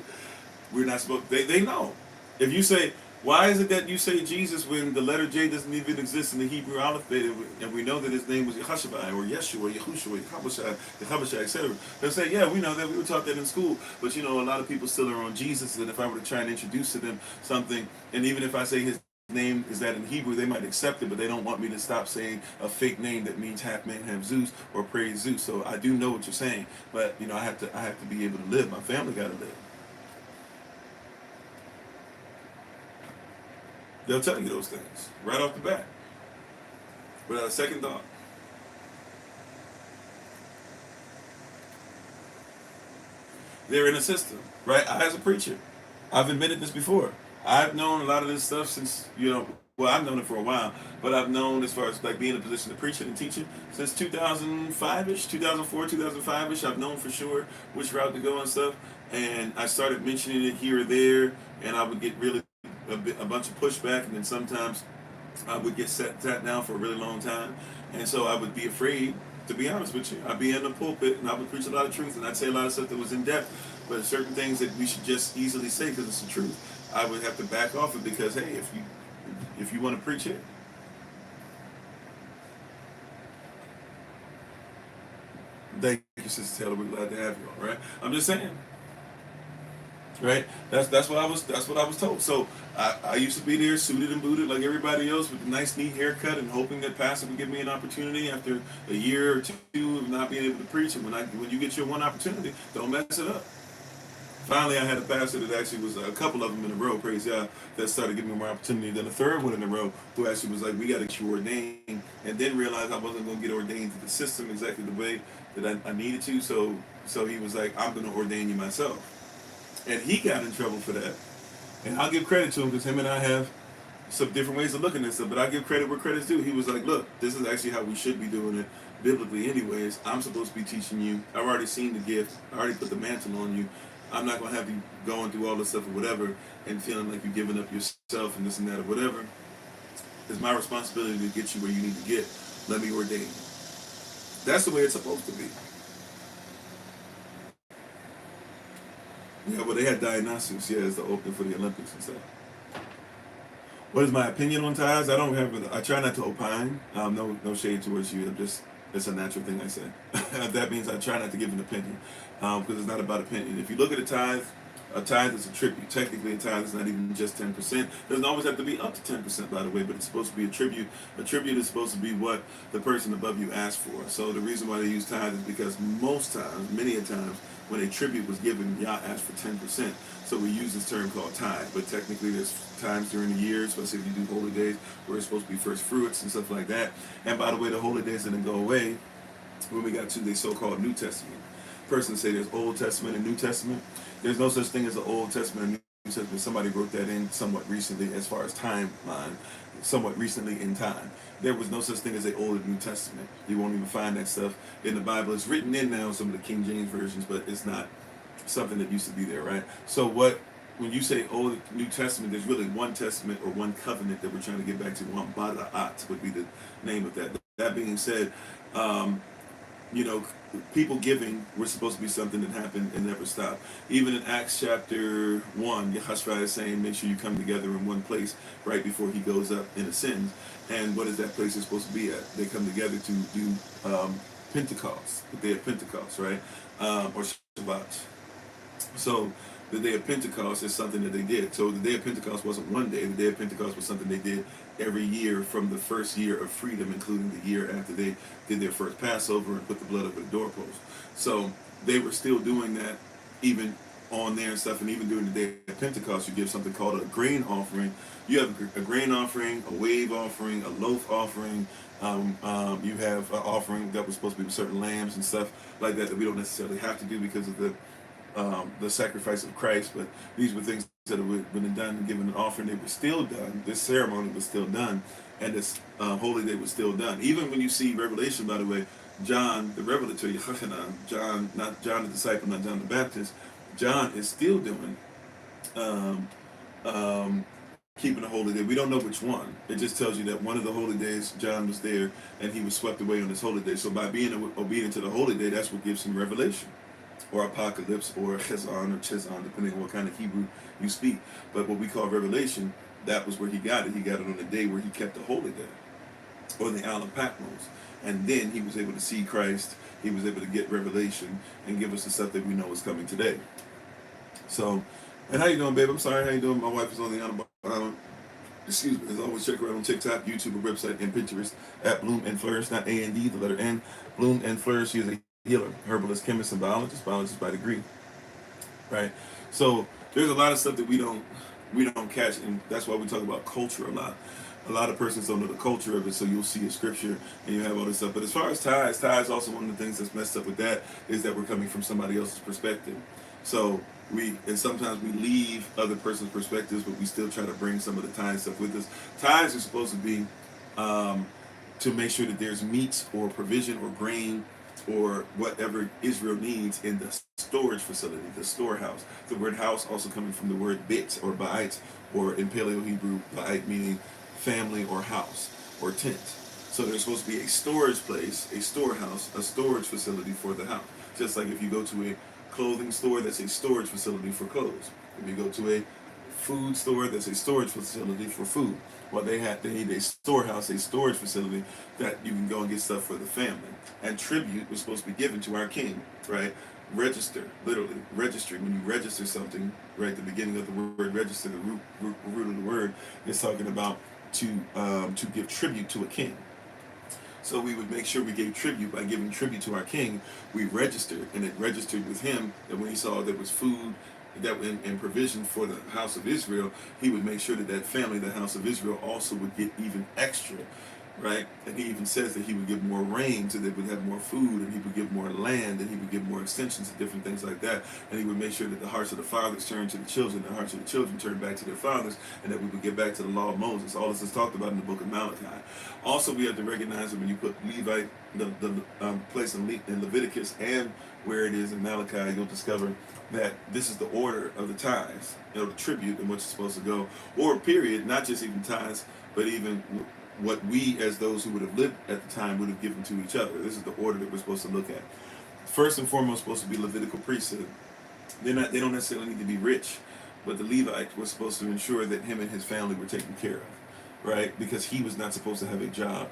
we're not supposed. They know. If you say, why is it that you say Jesus when the letter J doesn't even exist in the Hebrew alphabet, and we know that his name was Yehoshabai or Yeshua, Yahushua, Yehabashai, etc. They'll say, yeah, we know that, we were taught that in school, but a lot of people still are on Jesus, and if I were to try and introduce to them something, and even if I say his name is that in Hebrew, they might accept it, but they don't want me to stop saying a fake name that means half man, half Zeus, or praise Zeus. So I do know what you're saying, but I have to be able to live. My family got to live. They'll tell you those things right off the bat, without a second thought. They're in a system, right? I, as a preacher, I've admitted this before. I've known a lot of this stuff since, I've known it for a while, but I've known as far as like being in a position to preach it and teach it since 2005-ish, 2004, 2005-ish. I've known for sure which route to go and stuff. And I started mentioning it here or there, and I would get really a bunch of pushback, and then sometimes I would get sat down for a really long time. And so I would be afraid, to be honest with you. I'd be in the pulpit, and I would preach a lot of truth, and I'd say a lot of stuff that was in depth, but certain things that we should just easily say because it's the truth, I would have to back off it because, hey, if you want to preach it, thank you, Sister Taylor. We're glad to have you on, right? I'm just saying, right? That's what I was told. So I used to be there, suited and booted like everybody else, with a nice, neat haircut, and hoping that pastor would give me an opportunity after a year or two of not being able to preach. And when you get your one opportunity, don't mess it up. Finally, I had a pastor that actually was a couple of them in a row, praise God, that started giving me more opportunity. Then a third one in a row who actually was like, we got to get you ordained, and then realized I wasn't going to get ordained to the system exactly the way that I needed to. So he was like, I'm going to ordain you myself. And he got in trouble for that. And I'll give credit to him because him and I have some different ways of looking at stuff, but I give credit where credit's due. He was like, look, this is actually how we should be doing it biblically anyways. I'm supposed to be teaching you. I've already seen the gift. I already put the mantle on you. I'm not going to have you going through all this stuff or whatever and feeling like you're giving up yourself and this and that or whatever. It's my responsibility to get you where you need to get. Let me ordain you. That's the way it's supposed to be. Yeah, well, they had Dionysus, as the opening for the Olympics and stuff. What is my opinion on tithes? I try not to opine. No shade towards you. It's a natural thing I say. That means I try not to give an opinion, because it's not about opinion. If you look at a tithe is a tribute. Technically, a tithe is not even just 10%. Doesn't always have to be up to 10%, by the way, but it's supposed to be a tribute. A tribute is supposed to be what the person above you asked for. So the reason why they use tithe is because most times, many a times, when a tribute was given, Yah asked for 10%. So we use this term called tithe. But technically, there's times during the year, especially if you do holy days, where it's supposed to be first fruits and stuff like that. And by the way, the holy days didn't go away when we got to the so-called New Testament. Persons say there's Old Testament and New Testament. There's no such thing as an Old Testament and New Testament. Somebody wrote that in somewhat recently as far as timeline, somewhat recently in time. There was no such thing as an Old and New Testament. You won't even find that stuff in the Bible. It's written in now in some of the King James versions, but it's not something that used to be there, right? So what when you say Old New Testament, there's really one testament or one covenant that we're trying to get back to. One Bara'at would be the name of that. That being said, um, you know, people giving was supposed to be something that happened and never stopped. Even in Acts chapter 1, Yahashua is saying, make sure you come together in one place right before he goes up and ascends. And what is that place is supposed to be at? They come together to do Pentecost, the day of Pentecost, right? Or Shabbat. So the day of Pentecost is something that they did. So the day of Pentecost wasn't one day. The day of Pentecost was something they did every year from the first year of freedom, including the year after they did their first Passover and put the blood over the doorpost. So they were still doing that even on there and stuff. And even during the day of Pentecost, you give something called a grain offering. You have a grain offering, a wave offering, a loaf offering. You have an offering that was supposed to be with certain lambs and stuff like that we don't necessarily have to do because of the sacrifice of Christ, but these were things that had been done and given an offering. They were still done. This ceremony was still done, and this holy day was still done. Even when you see Revelation, by the way, John the Revelator, John, not John the disciple, not John the Baptist, John is still doing um, um, keeping a holy day. We don't know which one. It just tells you that one of the holy days John was there, and he was swept away on this holy day. So by being obedient to the holy day, that's what gives him revelation, or apocalypse, or chezon, or chezon, depending on what kind of Hebrew you speak. But what we call revelation, that was where he got it. He got it on the day where he kept the holy day, or the Isle of Patmos. And then he was able to see Christ. He was able to get revelation and give us the stuff that we know is coming today. So, and how you doing, babe? I'm sorry, how you doing? My wife is on the island. Excuse me. As always, check her out on TikTok, YouTube, or website, and Pinterest at Bloom and Flourish, not A-N-D, the letter N. Bloom and Flourish. She is a healer, herbalist, chemist, and biologist by degree. Right? So there's a lot of stuff that we don't catch, and that's why we talk about culture a lot. A lot of persons don't know the culture of it, so you'll see a scripture and you have all this stuff. But as far as ties also one of the things that's messed up with that is that we're coming from somebody else's perspective. So sometimes we leave other person's perspectives, but we still try to bring some of the ties stuff with us. Ties are supposed to be to make sure that there's meats or provision or grain or whatever Israel needs in the storage facility, the storehouse. The word house also coming from the word bit or bait, or in Paleo Hebrew, bait meaning family or house or tent. So there's supposed to be a storage place, a storehouse, a storage facility for the house. Just like if you go to a clothing store, that's a storage facility for clothes. If you go to a food store, that's a storage facility for food. Well, they need a storehouse, a storage facility that you can go and get stuff for the family. And tribute was supposed to be given to our king, right? Register, literally, registry. When you register something, right, the beginning of the word register, the root of the word is talking about to give tribute to a king. So we would make sure we gave tribute by giving tribute to our king. We registered, and it registered with him that when he saw there was food that and provision for the house of Israel, he would make sure that that family, the house of Israel, also would get even extra, right? And he even says that he would give more rain so they would have more food, and he would give more land, and he would give more extensions and different things like that. And he would make sure that the hearts of the fathers turned to the children, the hearts of the children turned back to their fathers, and that we would get back to the law of Moses. All this is talked about in the book of Malachi. Also, we have to recognize that when you put Levite, the place in Leviticus, and where it is in Malachi, you'll discover that this is the order of the tithes, the tribute and what's supposed to go, or period, not just even tithes, but even what we as those who would have lived at the time would have given to each other. This is the order that we're supposed to look at. First and foremost, supposed to be Levitical priesthood. They don't necessarily need to be rich, but the Levite was supposed to ensure that him and his family were taken care of, right? Because he was not supposed to have a job.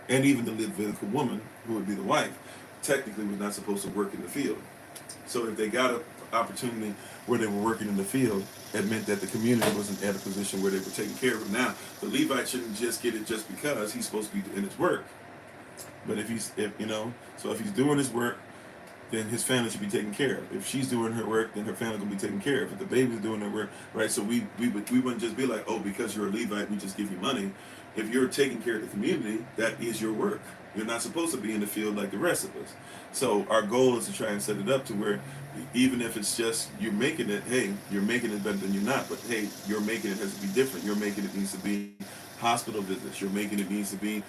And even the Levitical woman, who would be the wife, technically was not supposed to work in the field. So if they got an opportunity where they were working in the field, it meant that the community wasn't at a position where they were taking care of him. Now, the Levite shouldn't just get it just because he's supposed to be doing his work. But if he's doing his work, then his family should be taken care of. If she's doing her work, then her family will be taken care of. If the baby's doing their work, right? So we wouldn't just be like, oh, because you're a Levite, we just give you money. If you're taking care of the community, that is your work. You're not supposed to be in the field like the rest of us. So our goal is to try and set it up to where even if it's just you're making it, hey, you're making it better than you're not. But hey, you're making it has to be different. You're making it needs to be hospital visits. You're making it needs to be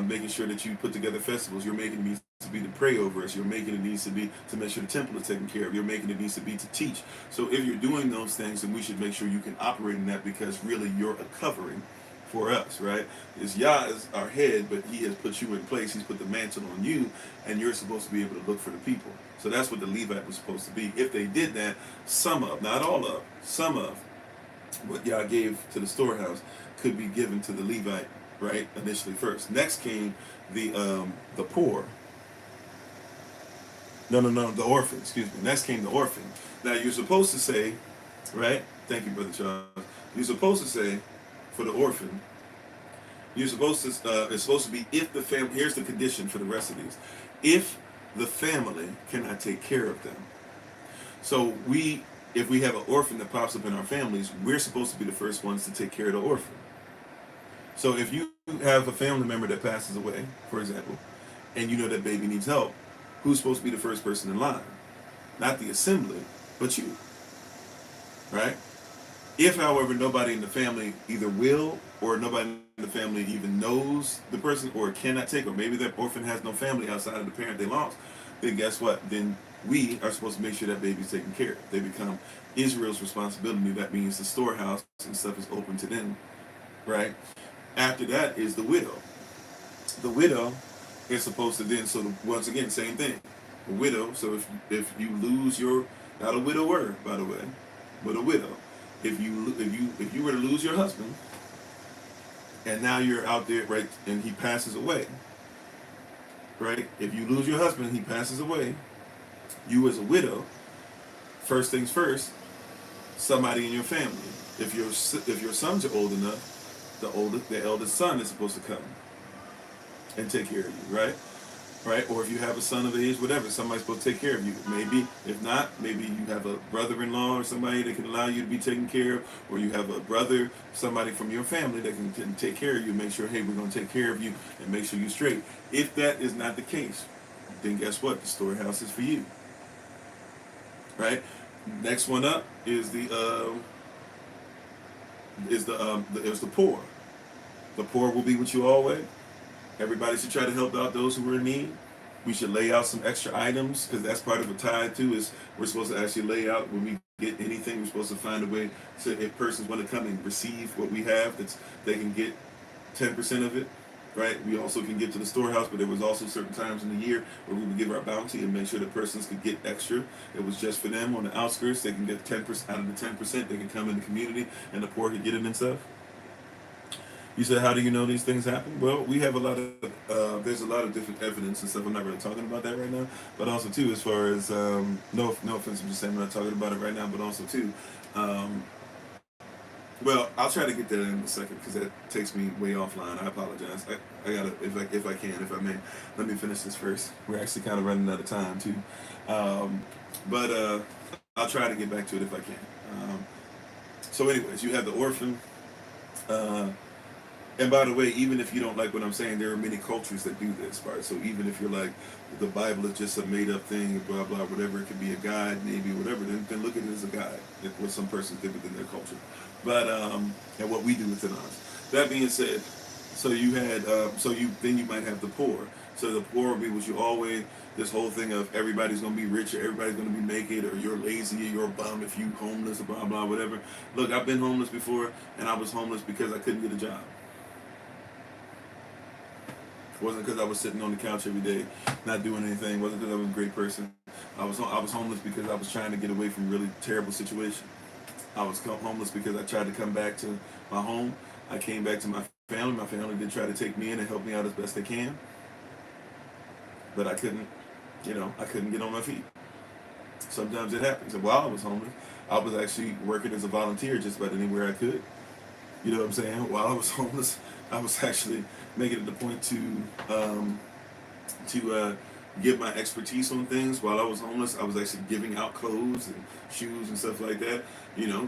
making sure that you put together festivals. You're making it needs to be to pray over us. You're making it needs to be to make sure the temple is taken care of. You're making it needs to be to teach. So if you're doing those things, then we should make sure you can operate in that, because really you're a covering for us, right? Is Yah is our head, but he has put you in place. He's put the mantle on you, and you're supposed to be able to look for the people. So that's what the Levite was supposed to be. If they did that, some of, not all of, some of what Yah gave to the storehouse could be given to the Levite, right? Initially first. Next came the poor. No, the orphan, excuse me. Next came the orphan. Now you're supposed to say, right? Thank you, Brother Charles. You're supposed to say, for the orphan, you're supposed to, it's supposed to be if the family, here's the condition for the rest of these. If the family cannot take care of them. So if we have an orphan that pops up in our families, we're supposed to be the first ones to take care of the orphan. So if you have a family member that passes away, for example, and you know that baby needs help, who's supposed to be the first person in line? Not the assembly, but you. Right? If, however, nobody in the family either will or nobody in the family even knows the person or cannot take, or maybe that orphan has no family outside of the parent they lost, then guess what? Then we are supposed to make sure that baby's taken care of. They become Israel's responsibility. That means the storehouse and stuff is open to them. Right? After that is the widow. The widow is supposed to then, so once again, same thing. A widow, so if you lose your, not a widower, by the way, but a widow. If you were to lose your husband, and now you're out there, right, and he passes away, right? If you lose your husband and he passes away, you as a widow, first things first, somebody in your family. If your sons are old enough, the eldest son is supposed to come and take care of you, right? Right? Or if you have a son of age, whatever, somebody's supposed to take care of you. Maybe, if not, maybe you have a brother-in-law or somebody that can allow you to be taken care of, or you have a brother, somebody from your family that can take care of you, make sure, hey, we're going to take care of you and make sure you're straight. If that is not the case, then guess what? The storehouse is for you. Right? Next one up is the poor. The poor will be with you always. Everybody should try to help out those who are in need. We should lay out some extra items, because that's part of a tithe too, is we're supposed to actually lay out when we get anything, we're supposed to find a way to, if persons want to come and receive what we have, they can get 10% of it, right? We also can give to the storehouse, but there was also certain times in the year where we would give our bounty and make sure that persons could get extra. It was just for them on the outskirts. They can get 10% out of the 10%. They can come in the community and the poor can get it and stuff. You said, how do you know these things happen? Well, we have there's a lot of different evidence and stuff. I'm not really talking about that right now. But also, too, as far as, no offense, I'm just saying I'm not talking about it right now, but also, too, well, I'll try to get that in a second, because that takes me way offline. I apologize. I gotta, if I may, let me finish this first. We're actually kind of running out of time, too. But I'll try to get back to it if I can. So anyways, you have the orphan, and by the way, even if you don't like what I'm saying, there are many cultures that do this, right? So even if you're like, the Bible is just a made-up thing, blah, blah, whatever, it could be a guide, maybe, whatever, then look at it as a guide, what some persons did within their culture. But, and what we do within ours. That being said, so you had, then you might have the poor. So the poor will be what you always, this whole thing of everybody's going to be rich, or everybody's going to be naked, or you're lazy, or you're a bum if you homeless, or blah, blah, whatever. Look, I've been homeless before, and I was homeless because I couldn't get a job. It wasn't because I was sitting on the couch every day, not doing anything. It wasn't because I was a great person. I was homeless because I was trying to get away from a really terrible situation. I was homeless because I tried to come back to my home. I came back to my family. My family did try to take me in and help me out as best they can. But I couldn't get on my feet. Sometimes it happens. And while I was homeless, I was actually working as a volunteer just about anywhere I could. You know what I'm saying? While I was homeless, I was actually making it the point to give my expertise on things. While I was homeless, I was actually giving out clothes and shoes and stuff like that,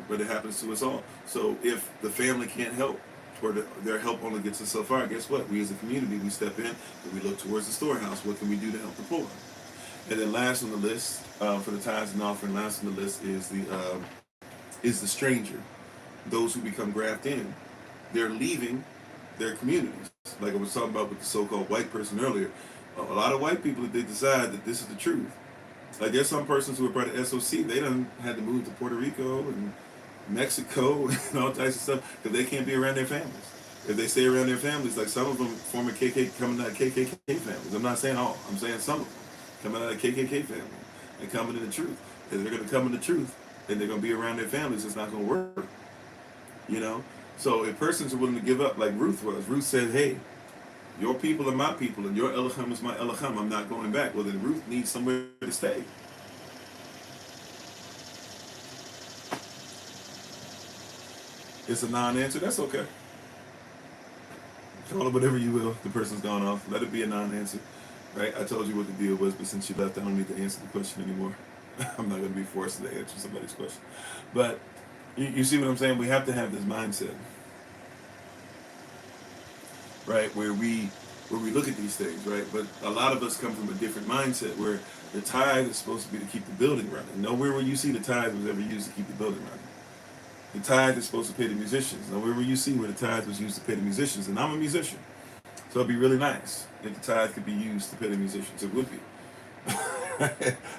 but it happens to us all. So if the family can't help, or their help only gets us so far, guess what? We as a community, we step in and we look towards the storehouse. What can we do to help the poor? And then last on the list, for the tithes and offering, last on the list is the stranger. Those who become grafted in. They're leaving their communities. Like I was talking about with the so-called white person earlier, A lot of white people, if they decide that this is the truth, like there's some persons who are part of SOC, they done had to move to Puerto Rico and Mexico and all types of stuff because they can't be around their families. If they stay around their families, like some of them former KKK, coming out of KKK families. I'm not saying all. I'm saying some of them coming out of KKK family and coming to the truth. If they're going to come in the truth, and they're going to be around their families, it's not going to work. You know. So if persons are willing to give up, like Ruth was, Ruth said, "Hey, your people are my people, and your Elohim is my Elohim. I'm not going back." Well, then Ruth needs somewhere to stay. It's a non-answer. That's okay. Call it whatever you will. The person's gone off. Let it be a non-answer. Right? I told you what the deal was, but since you left, I don't need to answer the question anymore. I'm not going to be forced to answer somebody's question. But you see what I'm saying? We have to have this mindset, right? Where we look at these things, right? But a lot of us come from a different mindset where the tithe is supposed to be to keep the building running. Nowhere where you see the tithe was ever used to keep the building running. The tithe is supposed to pay the musicians. Nowhere where you see where the tithe was used to pay the musicians. And I'm a musician. So it'd be really nice if the tithe could be used to pay the musicians. It would be.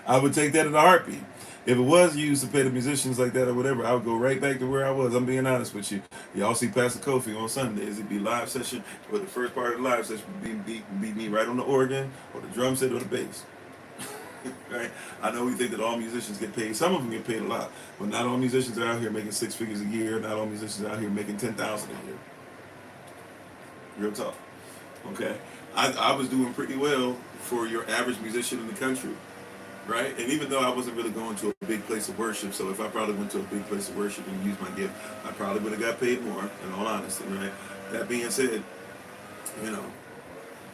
I would take that in a heartbeat. If it was used to pay the musicians like that or whatever, I would go right back to where I was. I'm being honest with you. Y'all see Pastor Kofi on Sundays. It'd be live session, where the first part of the live session would be me right on the organ or the drum set or the bass. Right? I know we think that all musicians get paid. Some of them get paid a lot, but not all musicians are out here making 6 figures a year. Not all musicians are out here making 10,000 a year. Real talk. Okay, I was doing pretty well for your average musician in the country, right? And even though I wasn't really going to a big place of worship, so if I probably went to a big place of worship and used my gift, I probably would have got paid more, in all honesty, right? That being said, you know,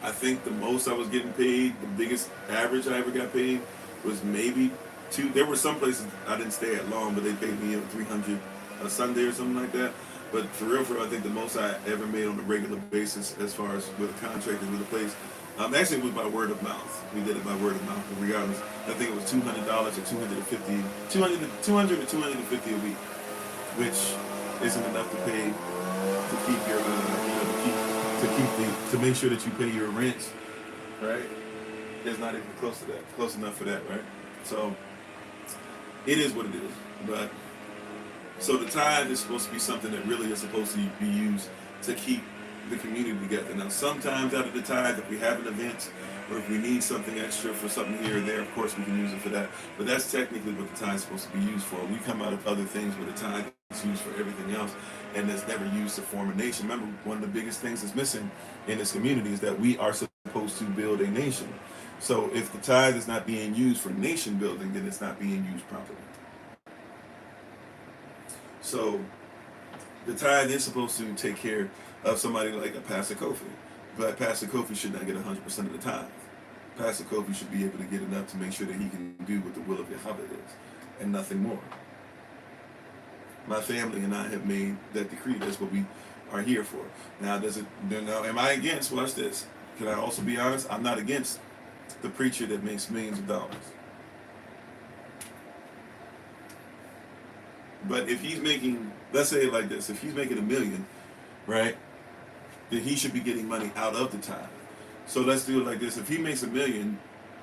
I think the most I was getting paid, the biggest average I ever got paid was maybe two. There were some places I didn't stay at long, but they paid me $300 a Sunday or something like that. But for real, I think the most I ever made on a regular basis, as far as with a contract and with a place, actually it was by word of mouth. We did it by word of mouth. Regardless, I think it was $200 or $250, $200 or $250 a week, which isn't enough to pay to keep your, to make sure that you pay your rent, right? It's not even close to that, close enough for that, right? So it is what it is, but. So the tithe is supposed to be something that really is supposed to be used to keep the community together. Now, sometimes out of the tithe, if we have an event or if we need something extra for something here or there, of course we can use it for that. But that's technically what the tithe is supposed to be used for. We come out of other things where the tithe is used for everything else, and it's never used to form a nation. Remember, one of the biggest things that's missing in this community is that we are supposed to build a nation. So if the tithe is not being used for nation building, then it's not being used properly. So the tithe is supposed to take care of somebody like a Pastor Kofi, but Pastor Kofi should not get 100% of the tithe. Pastor Kofi should be able to get enough to make sure that he can do what the will of Yahweh is, and nothing more. My family and I have made that decree. That's what we are here for. Now, am I against? Watch this. Can I also be honest? I'm not against the preacher that makes millions of dollars. But if he's making, let's say it like this, if he's making $1 million, right, then he should be getting money out of the tithe. So let's do it like this. If he makes $1 million,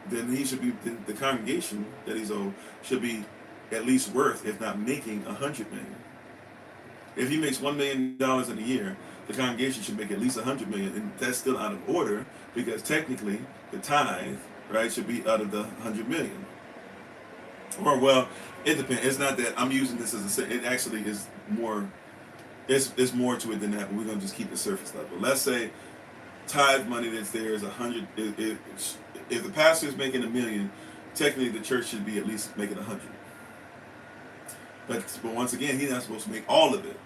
then he should be, the congregation that he's owed should be at least worth, if not making, $100 million. If he makes $1 million in a year, the congregation should make at least $100 million, and that's still out of order because technically the tithe, right, should be out of the $100 million. Or, well, it depends. It's not that I'm using this as it actually is more, it's more to it than that, but we're going to just keep it surface level. Let's say tithe money that's there is 100, if the pastor is making $1 million, technically the church should be at least making 100. But once again, he's not supposed to make all of it.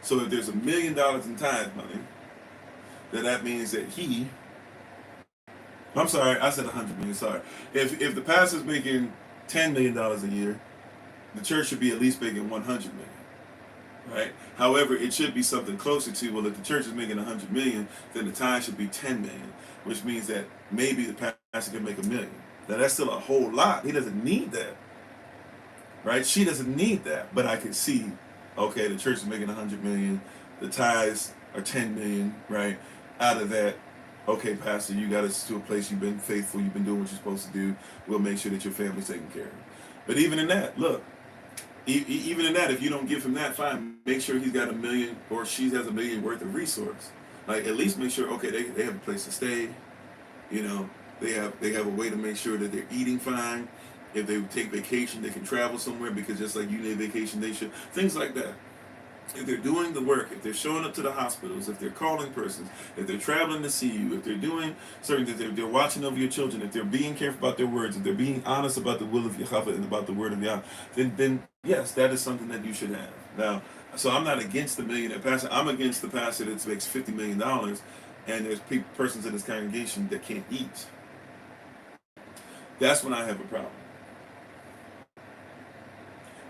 So if there's $1 million in tithe money, then that means that I'm sorry, I said 100 million, sorry. If the pastor's making $10 million a year, the church should be at least making 100 million, right? However, it should be something closer to, well, if the church is making 100 million, then the tithe should be 10 million, which means that maybe the pastor can make $1 million. Now that's still a whole lot. He doesn't need that, right? She doesn't need that, but I can see, okay, the church is making 100 million, the tithes are 10 million, right? Out of that, okay, Pastor, you got us to a place, you've been faithful, you've been doing what you're supposed to do. We'll make sure that your family's taken care of. But even in that, look, even in that, if you don't give him that, fine. Make sure he's got $1 million or she has $1 million worth of resource. Like at least make sure, okay, they have a place to stay. You know, they have a way to make sure that they're eating fine. If they take vacation, they can travel somewhere because just like you need vacation, they should. Things like that. If they're doing the work, if they're showing up to the hospitals, if they're calling persons, if they're traveling to see you, if they're doing certain things, if they're watching over your children, if they're being careful about their words, if they're being honest about the will of Yahweh and about the word of Yah, then yes, that is something that you should have. Now, so I'm not against the millionaire pastor. I'm against the pastor that makes $50 million and there's persons in his congregation that can't eat. That's when I have a problem.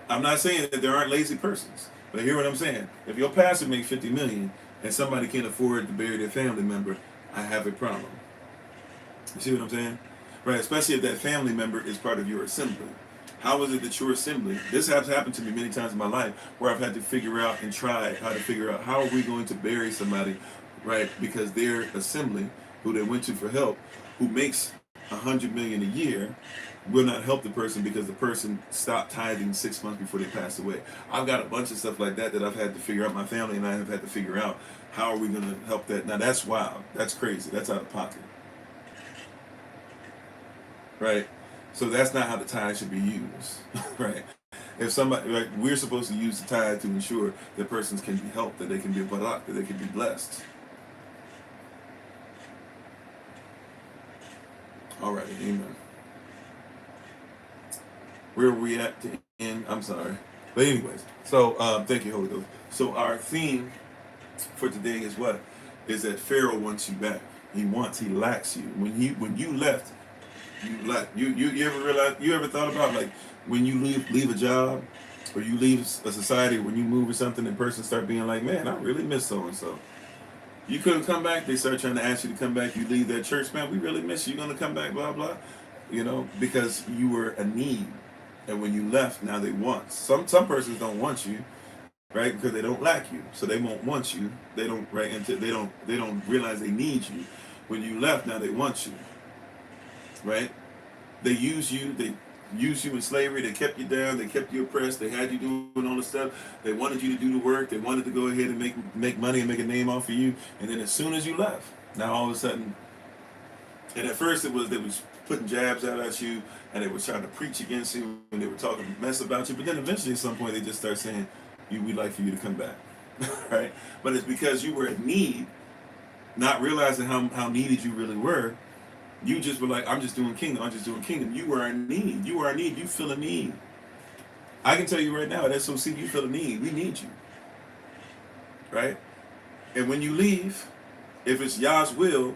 I'm not saying that there aren't lazy persons. But hear what I'm saying. If your pastor makes $50 million and somebody can't afford to bury their family member, I have a problem. You see what I'm saying? Right, especially if that family member is part of your assembly. How is it that your assembly, this has happened to me many times in my life, where I've had to figure out and try how to figure out how are we going to bury somebody, right, because their assembly, who they went to for help, who makes $100 million a year, will not help the person because the person stopped tithing 6 months before they passed away. I've got a bunch of stuff like that I've had to figure out. My family and I have had to figure out how are we going to help that. Now that's wild. That's crazy. That's out of pocket. Right? So that's not how the tithe should be used. Right? If somebody, right, we're supposed to use the tithe to ensure that persons can be helped, that they can be barak, that they can be blessed. All right. Amen. Where are we at to end? I'm sorry. But anyways, so thank you, Holy Ghost. So our theme for today is what? Is that Pharaoh wants you back. He lacks you. When you left, you left. You ever realize, you ever thought about like when you leave a job or you leave a society, when you move or something and persons start being like, man, I really miss so and so. You couldn't come back, they start trying to ask you to come back, you leave that church, man, we really miss you, you're gonna come back, blah blah. You know, because you were a need. And when you left, now they want. Some persons don't want you, right? Because they don't lack you, so they won't want you. They don't, right? Until they don't realize they need you. When you left, now they want you, right? They use you. They used you in slavery. They kept you down. They kept you oppressed. They had you doing all the stuff. They wanted you to do the work. They wanted to go ahead and make money and make a name off of you. And then as soon as you left, now all of a sudden, and at first they was putting jabs out at you, and they were trying to preach against you, and they were talking mess about you. But then eventually, at some point, they just start saying, "We'd like for you to come back," right? But it's because you were in need, not realizing how needed you really were. You just were like, "I'm just doing kingdom. I'm just doing kingdom." You were in need. You are in need. You feel a need. I can tell you right now, at SOC, you feel a need. We need you, right? And when you leave, if it's Yah's will.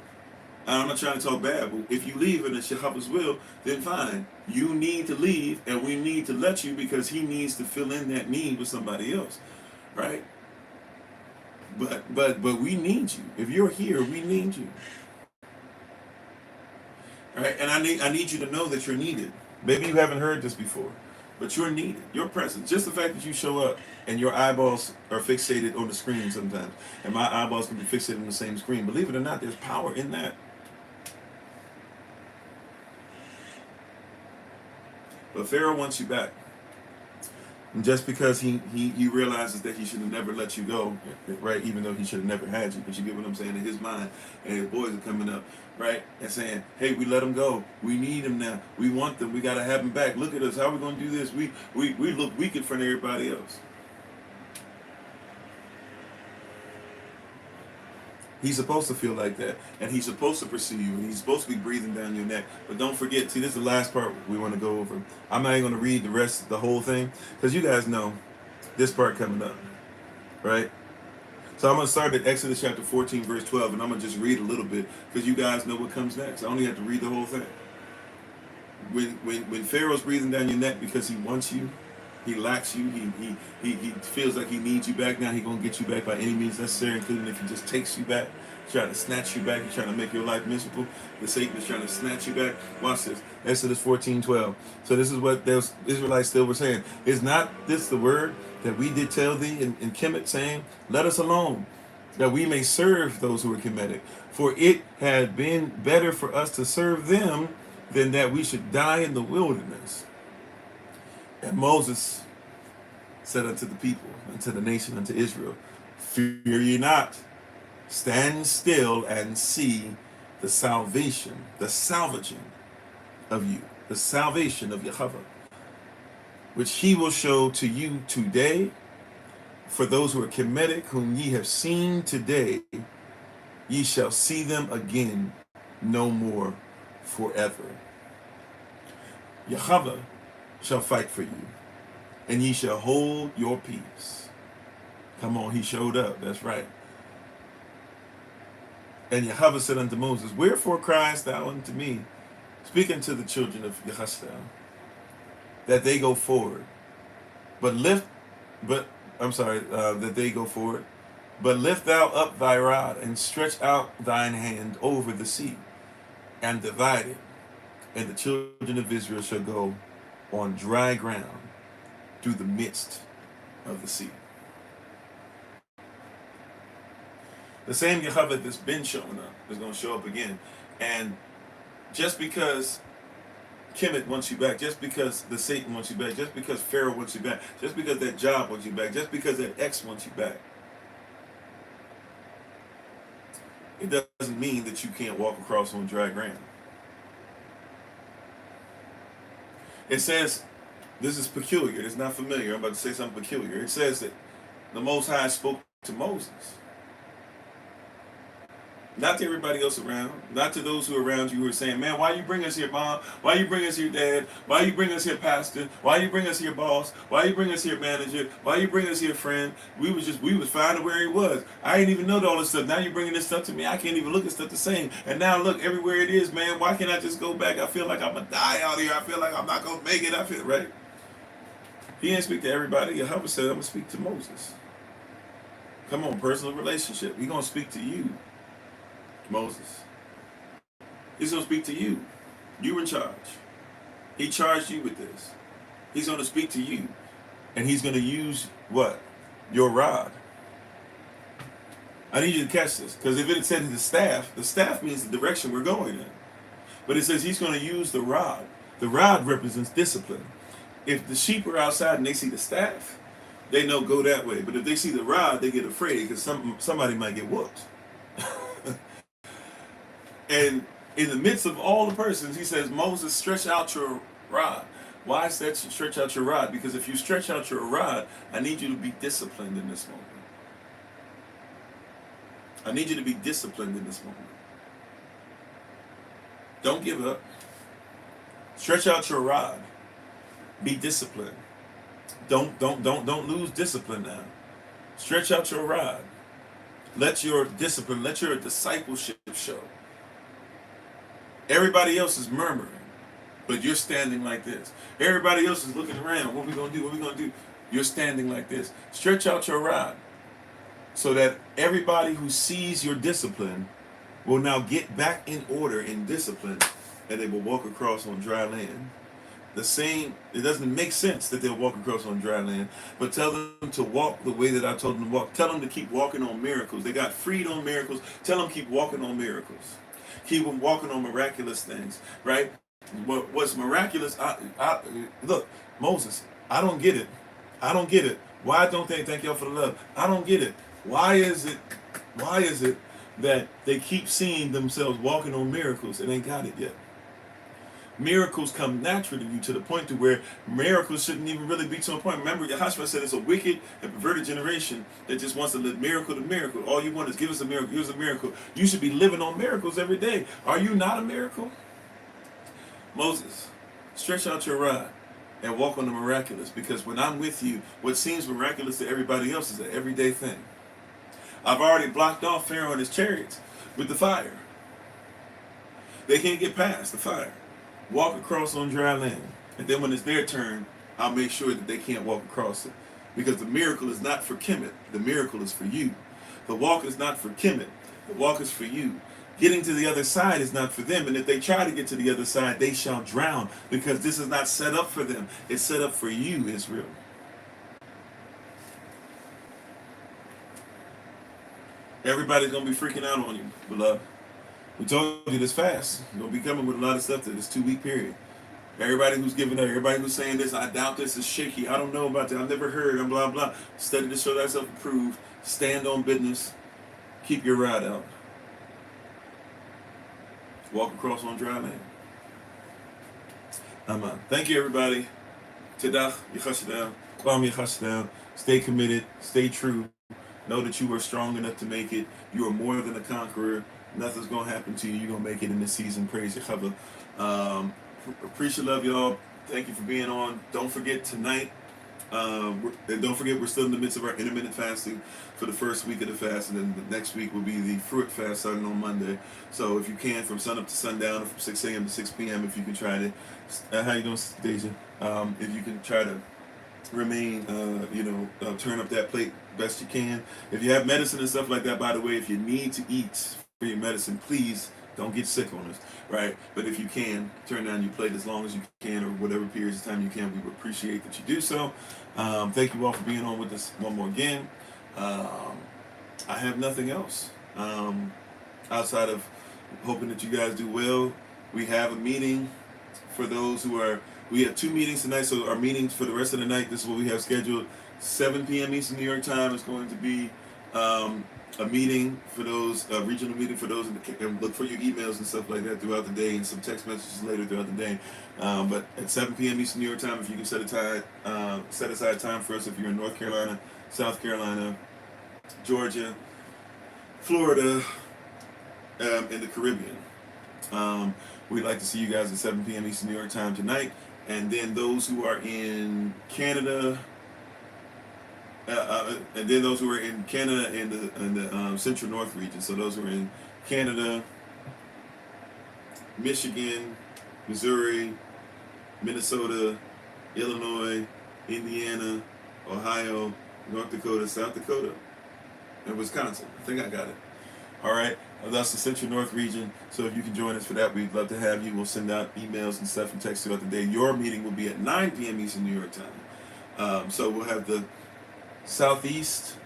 I'm not trying to talk bad, but if you leave and it's Yahweh's will, then fine. You need to leave, and we need to let you because he needs to fill in that need with somebody else, right? But we need you. If you're here, we need you, right? And I need you to know that you're needed. Maybe you haven't heard this before, but you're needed. Your presence, just the fact that you show up and your eyeballs are fixated on the screen sometimes, and my eyeballs can be fixated on the same screen. Believe it or not, there's power in that. But Pharaoh wants you back. And just because he realizes that he should have never let you go, right? Even though he should have never had you. But you get what I'm saying? In his mind, and his boys are coming up, right? And saying, hey, we let him go. We need him now. We want them. We got to have him back. Look at us. How are we going to do this? We look weak in front of everybody else. He's supposed to feel like that, and he's supposed to pursue you, and he's supposed to be breathing down your neck. But don't forget, see, this is the last part we want to go over. I'm not even going to read the whole thing, because you guys know this part coming up, right? So I'm going to start at Exodus chapter 14, verse 12, and I'm going to just read a little bit, because you guys know what comes next. I only have to read the whole thing. When Pharaoh's breathing down your neck because he wants you, he lacks you. He feels like he needs you back. Now he's going to get you back by any means necessary, including if he just takes you back. He's trying to snatch you back. He's trying to make your life miserable. The Satan is trying to snatch you back. Watch this. Exodus 14:12. So this is what those Israelites still were saying. Is not this the word that we did tell thee in Kemet, saying, let us alone, that we may serve those who are Kemetic. For it had been better for us to serve them than that we should die in the wilderness. And Moses said unto the people, unto the nation, unto Israel, fear ye not, stand still and see the salvation, the salvaging of you, the salvation of Yahweh, which he will show to you today. For those who are Kemetic, whom ye have seen today, ye shall see them again no more forever. Yahweh shall fight for you, and ye shall hold your peace. Come on, he showed up, that's right. And Yahweh said unto Moses, wherefore criest thou unto me, speaking to the children of Yahashua, that they go forward, that they go forward, but lift thou up thy rod, and stretch out thine hand over the sea, and divide it, and the children of Israel shall go on dry ground through the midst of the sea. The same Yahweh that's been showing up is going to show up again. And just because Kemet wants you back, just because the Satan wants you back, just because Pharaoh wants you back, just because that job wants you back, just because that ex wants you back, it doesn't mean that you can't walk across on dry ground. It says, this is peculiar, it's not familiar, I'm about to say something peculiar. It says that the Most High spoke to Moses. Not to everybody else around, not to those who are around you who are saying, man, why you bring us here, mom? Why you bring us here, dad? Why you bring us here, pastor? Why you bring us here, boss? Why you bring us here, manager? Why you bring us here, friend? We was finding where he was. I didn't even know all this stuff. Now you're bringing this stuff to me. I can't even look at stuff the same. And now look, everywhere it is, man. Why can't I just go back? I feel like I'm going to die out here. I feel like I'm not going to make it. I feel, right? He didn't speak to everybody. Yahweh said, I'm going to speak to Moses. Come on, personal relationship. He's going to speak to you. Moses. He's going to speak to you. You're in charge. He charged you with this. He's going to speak to you. And he's going to use what? Your rod. I need you to catch this. Because if it had said the staff means the direction we're going in. But it says he's going to use the rod. The rod represents discipline. If the sheep are outside and they see the staff, they know go that way. But if they see the rod, they get afraid because somebody might get whooped. And in the midst of all the persons, he says, Moses, stretch out your rod. Why is that stretch out your rod? Because if you stretch out your rod, I need you to be disciplined in this moment. I need you to be disciplined in this moment. Don't give up. Stretch out your rod. Be disciplined. Don't lose discipline now. Stretch out your rod. Let your discipline, let your discipleship show. Everybody else is murmuring, but you're standing like this. Everybody else is looking around. What are we going to do? What are we going to do? You're standing like this. Stretch out your rod so that everybody who sees your discipline will now get back in order in discipline, and they will walk across on dry land. The same, it doesn't make sense that they'll walk across on dry land, but tell them to walk the way that I told them to walk. Tell them to keep walking on miracles. They got freed on miracles. Tell them keep walking on miracles. Keep them walking on miraculous things, right? What's miraculous, look, Moses, I don't get it. I don't get it. Why don't they, thank y'all for the love, I don't get it. Why is it that they keep seeing themselves walking on miracles and ain't got it yet? Miracles come naturally to you to the point to where miracles shouldn't even really be to a point. Remember, Yahashua said it's a wicked and perverted generation that just wants to live miracle to miracle. All you want is give us a miracle, give us a miracle. You should be living on miracles every day. Are you not a miracle? Moses, stretch out your rod and walk on the miraculous, because when I'm with you, what seems miraculous to everybody else is an everyday thing. I've already blocked off Pharaoh and his chariots with the fire. They can't get past the fire. Walk across on dry land. And then when it's their turn, I'll make sure that they can't walk across it. Because the miracle is not for Kemet. The miracle is for you. The walk is not for Kemet. The walk is for you. Getting to the other side is not for them. And if they try to get to the other side, they shall drown. Because this is not set up for them. It's set up for you, Israel. Everybody's gonna be freaking out on you, beloved. We told you this fast. You're gonna be coming with a lot of stuff to this 2-week period. Everybody who's giving up, everybody who's saying this, I doubt this is shaky. I don't know about that. I've never heard. I'm blah blah. Study to show thyself approved. Stand on business. Keep your rod out. Walk across on dry land. Amen. Thank you, everybody. Tadach Yechashadam. Kwam Yechashadam. Stay committed. Stay true. Know that you are strong enough to make it. You are more than a conqueror. Nothing's going to happen to you. You're going to make it in this season. Praise Yechava. Appreciate, love y'all. Thank you for being on. Don't forget tonight. And don't forget, we're still in the midst of our intermittent fasting for the first week of the fast, and then the next week will be the fruit fast starting on Monday. So if you can, from sun up to sundown, or from 6 a.m. to 6 p.m., if you can try to, how you doing, Deja? If you can try to remain, turn up that plate best you can. If you have medicine and stuff like that, by the way, if you need to eat for your medicine, please don't get sick on us, right? But if you can, turn down your plate as long as you can, or whatever periods of time you can. We would appreciate that you do so. Thank you all for being on with us one more again. I have nothing else outside of hoping that you guys do well. We have a meeting for those who are, we have 2 meetings tonight, so our meetings for the rest of the night, this is what we have scheduled. 7 p.m. Eastern New York time is going to be a meeting for those, regional meeting for those, and look for your emails and stuff like that throughout the day, and some text messages later throughout the day. But at 7 p.m. Eastern New York time, if you can set aside time for us, if you're in North Carolina, South Carolina, Georgia, Florida, and the Caribbean. We'd like to see you guys at 7 p.m. Eastern New York time tonight. And then those who are in Canada, and then those who are in Canada and the Central North region. So those who are in Canada, Michigan, Missouri, Minnesota, Illinois, Indiana, Ohio, North Dakota, South Dakota, and Wisconsin. I think I got it. All right. That's the Central North region. So if you can join us for that, we'd love to have you. We'll send out emails and stuff and text throughout the day. Your meeting will be at 9 p.m. Eastern New York time. So we'll have the southeast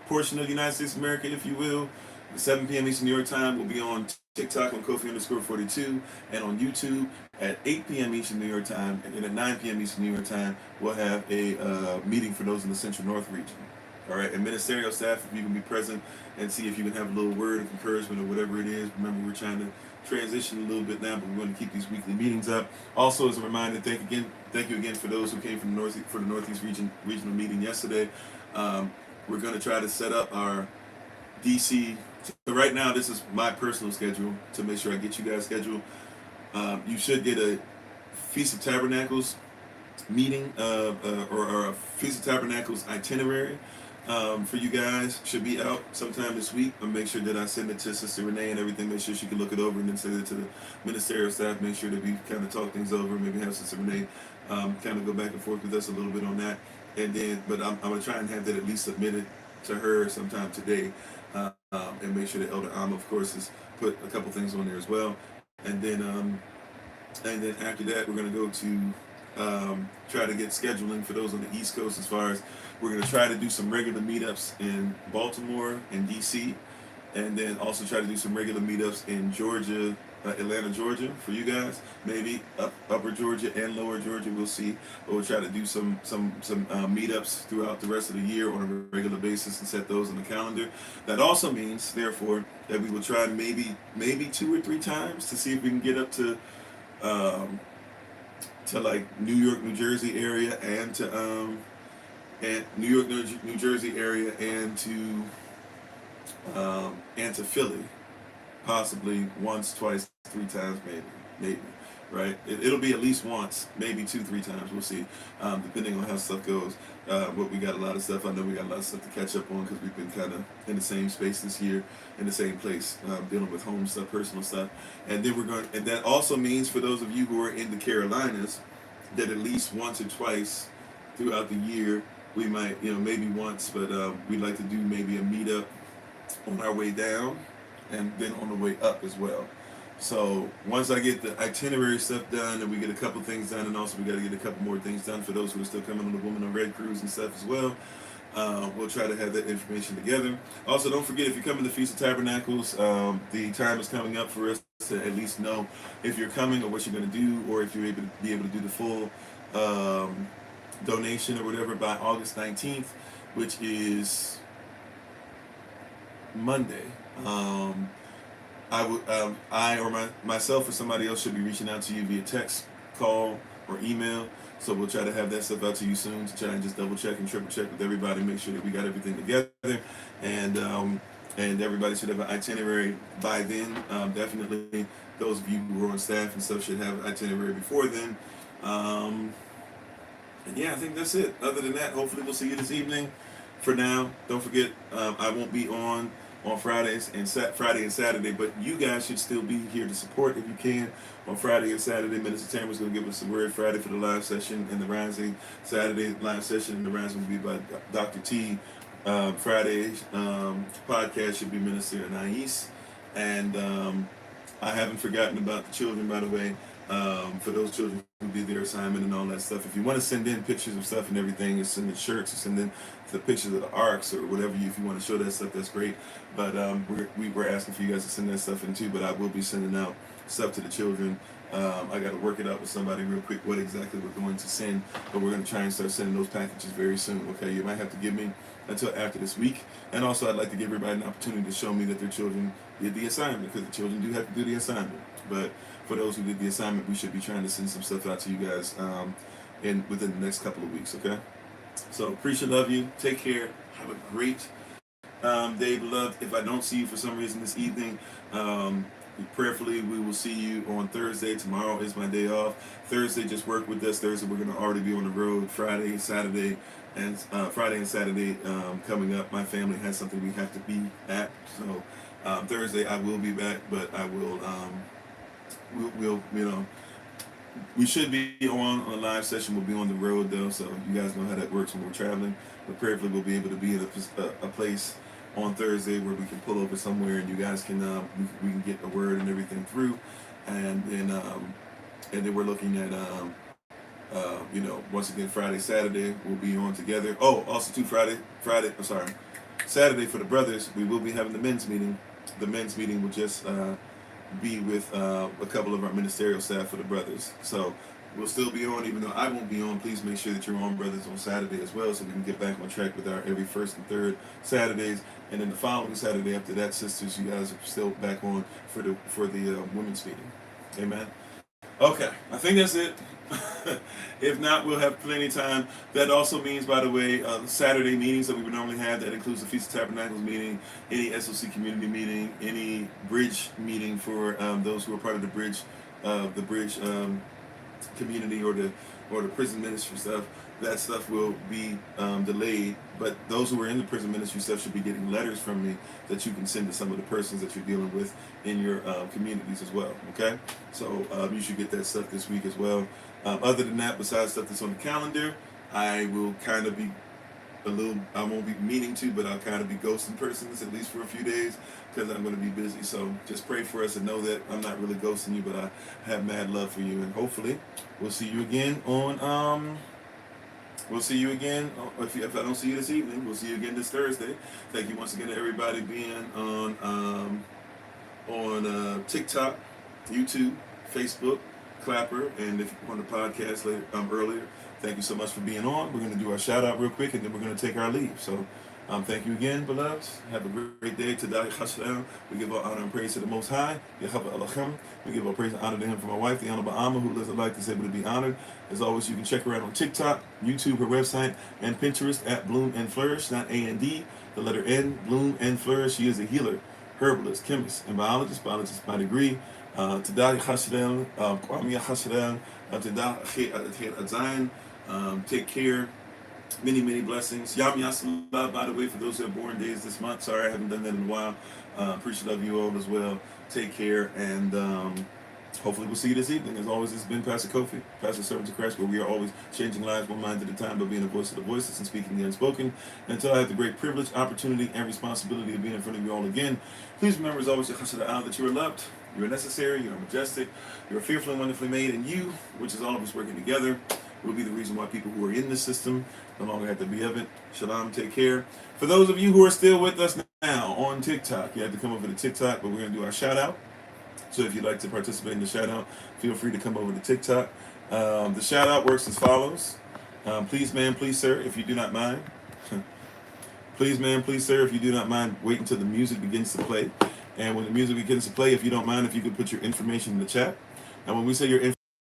portion of the United States of America, if you will. At 7 p.m. Eastern New York time, we'll be on TikTok on Kofi_42 and on YouTube at 8 p.m. Eastern New York time. And then at 9 p.m. Eastern New York time, we'll have a meeting for those in the Central North region. All right, and ministerial staff, if you can be present and see if you can have a little word of encouragement or whatever it is. Remember, we're trying to transition a little bit now, but we want to keep these weekly meetings up. Also, as a reminder, thank you again for those who came from the Northeast regional meeting yesterday. We're going to try to set up our DC. So right now, this is my personal schedule to make sure I get you guys scheduled. You should get a Feast of Tabernacles meeting or a Feast of Tabernacles itinerary. For you guys, should be out sometime this week. I'll make sure that I send it to Sister Renee and everything. Make sure she can look it over and then send it to the ministerial staff. Make sure that we kind of talk things over. Maybe have Sister Renee kind of go back and forth with us a little bit on that. And then, but I'm gonna try and have that at least submitted to her sometime today, and make sure that Elder Amma, of course, has put a couple things on there as well. And then after that, we're gonna go to try to get scheduling for those on the East Coast, as far as we're going to try to do some regular meetups in Baltimore and DC, and then also try to do some regular meetups in Georgia, Atlanta, Georgia, for you guys. Maybe Upper Georgia and Lower Georgia, we'll see. But we'll try to do some meetups throughout the rest of the year on a regular basis and set those on the calendar. That also means, therefore, that we will try maybe 2 or 3 times to see if we can get up to like New York, New Jersey area, and to New York, New Jersey area, and to Philly, possibly once, twice, 3 times, maybe, right? It'll be at least once, maybe 2, 3 times. We'll see, depending on how stuff goes. But we got a lot of stuff. I know we got a lot of stuff to catch up on because we've been kind of in the same space this year, in the same place, dealing with home stuff, personal stuff. And then and that also means for those of you who are in the Carolinas, that at least once or twice throughout the year, we might, maybe once, but we'd like to do maybe a meetup on our way down and then on the way up as well. So once I get the itinerary stuff done and we get a couple things done, and also we got to get a couple more things done for those who are still coming on the Women on Red cruise and stuff as well, We'll try to have that information together. Also, don't forget, if you come to the Feast of Tabernacles, the time is coming up for us to at least know if you're coming or what you're going to do, or if you're able to be able to do the full donation or whatever by August 19th, which is Monday. I or myself or somebody else should be reaching out to you via text, call, or email. So we'll try to have that stuff out to you soon to try and just double check and triple check with everybody, make sure that we got everything together, and everybody should have an itinerary by then. Definitely, those of you who are on staff and stuff should have an itinerary before then. And yeah, I think that's it. Other than that, hopefully we'll see you this evening. For now, don't forget, I won't be on Fridays and Friday and Saturday, but you guys should still be here to support if you can. On Friday and Saturday, Minister Tamara's going to give us a word Friday for the live session and the rising. Saturday live session and the rising will be by Dr. T. Friday podcast should be Minister Anais. And I haven't forgotten about the children, by the way. For those children who did their assignment and all that stuff, if you want to send in pictures of stuff and everything, or send in shirts, or send in the pictures of the arcs or whatever, if you want to show that stuff, that's great. But we were asking for you guys to send that stuff in too, but I will be sending out stuff to the children. I got to work it out with somebody real quick what exactly we're going to send, but we're going to try and start sending those packages very soon. Okay, you might have to give me until after this week. And also, I'd like to give everybody an opportunity to show me that their children did the assignment, because the children do have to do the assignment. But for those who did the assignment, we should be trying to send some stuff out to you guys within the next couple of weeks, okay? So, appreciate, love you. Take care. Have a great day, beloved. If I don't see you for some reason this evening, prayerfully, we will see you on Thursday. Tomorrow is my day off. Thursday, just work with us. Thursday, we're going to already be on the road. Friday, Saturday, and Saturday coming up. My family has something we have to be at. So, Thursday, I will be back, but I will... We'll we should be on a live session. We'll be on the road though, so you guys know how that works when we're traveling. But prayerfully, we'll be able to be in a place on Thursday where we can pull over somewhere and you guys can we can get the word and everything through, and then we're looking at once again Friday, Saturday we'll be on together. Oh, also too Saturday for the brothers, we will be having the men's meeting. The men's meeting will just be with a couple of our ministerial staff for the brothers. So we'll still be on, even though I won't be on. Please make sure that you're on, brothers, on Saturday as well, so we can get back on track with our every first and third Saturdays. And then the following Saturday after that, sisters, you guys are still back on for the women's meeting. Amen. Okay, I think that's it. If not, we'll have plenty of time. That also means, by the way, Saturday meetings that we would normally have, that includes the Feast of Tabernacles meeting, any SOC community meeting, any bridge meeting for those who are part of the bridge community, or the prison ministry stuff. That stuff will be delayed, but those who are in the prison ministry stuff should be getting letters from me that you can send to some of the persons that you're dealing with in your communities as well, okay? So you should get that stuff this week as well. Other than that, besides stuff that's on the calendar, I will kind of be I won't be meaning to, but I'll kind of be ghosting persons at least for a few days, because I'm going to be busy. So just pray for us and know that I'm not really ghosting you, but I have mad love for you. And hopefully we'll see you again on, if I don't see you this evening, we'll see you again this Thursday. Thank you once again to everybody being on TikTok, YouTube, Facebook, Clapper, and if you want the podcast earlier, thank you so much for being on. We're going to do our shout out real quick, and then we're going to take our leave. So thank you again, beloved. Have a great day. Today, we give our honor and praise to the Most High. We give our praise and honor to Him for my wife, the Honorable Amma, who lives a life that's able to be honored. As always, you can check her out on TikTok, YouTube, her website, and Pinterest at Bloom and Flourish, not A&D, the letter N, Bloom and Flourish. She is a healer, herbalist, chemist, and biologist by degree. Take care. Many blessings. Yam Yasalah, by the way, for those who have born days this month. Sorry, I haven't done that in a while. Appreciate of you all as well. Take care, and hopefully we'll see you this evening. As always, this has been Pastor Kofi, Pastor Servant of Christ, where we are always changing lives one mind at a time by being a voice of the voiceless and speaking the unspoken. Until I have the great privilege, opportunity, and responsibility of being in front of you all again, please remember, as always, that you are loved, you are necessary, you are majestic, you are fearfully and wonderfully made, and you, which is all of us working together, will be the reason why people who are in the system no longer have to be of it. Shalom, take care. For those of you who are still with us now on TikTok, you have to come over to TikTok, but we're going to do our shout out. So if you'd like to participate in the shout out, feel free to come over to TikTok. The shout out works as follows. Please, ma'am, please, sir, if you do not mind. Please, ma'am, please, sir, if you do not mind, wait until the music begins to play. And when the music begins to play, if you don't mind, if you could put your information in the chat. And when we say your information,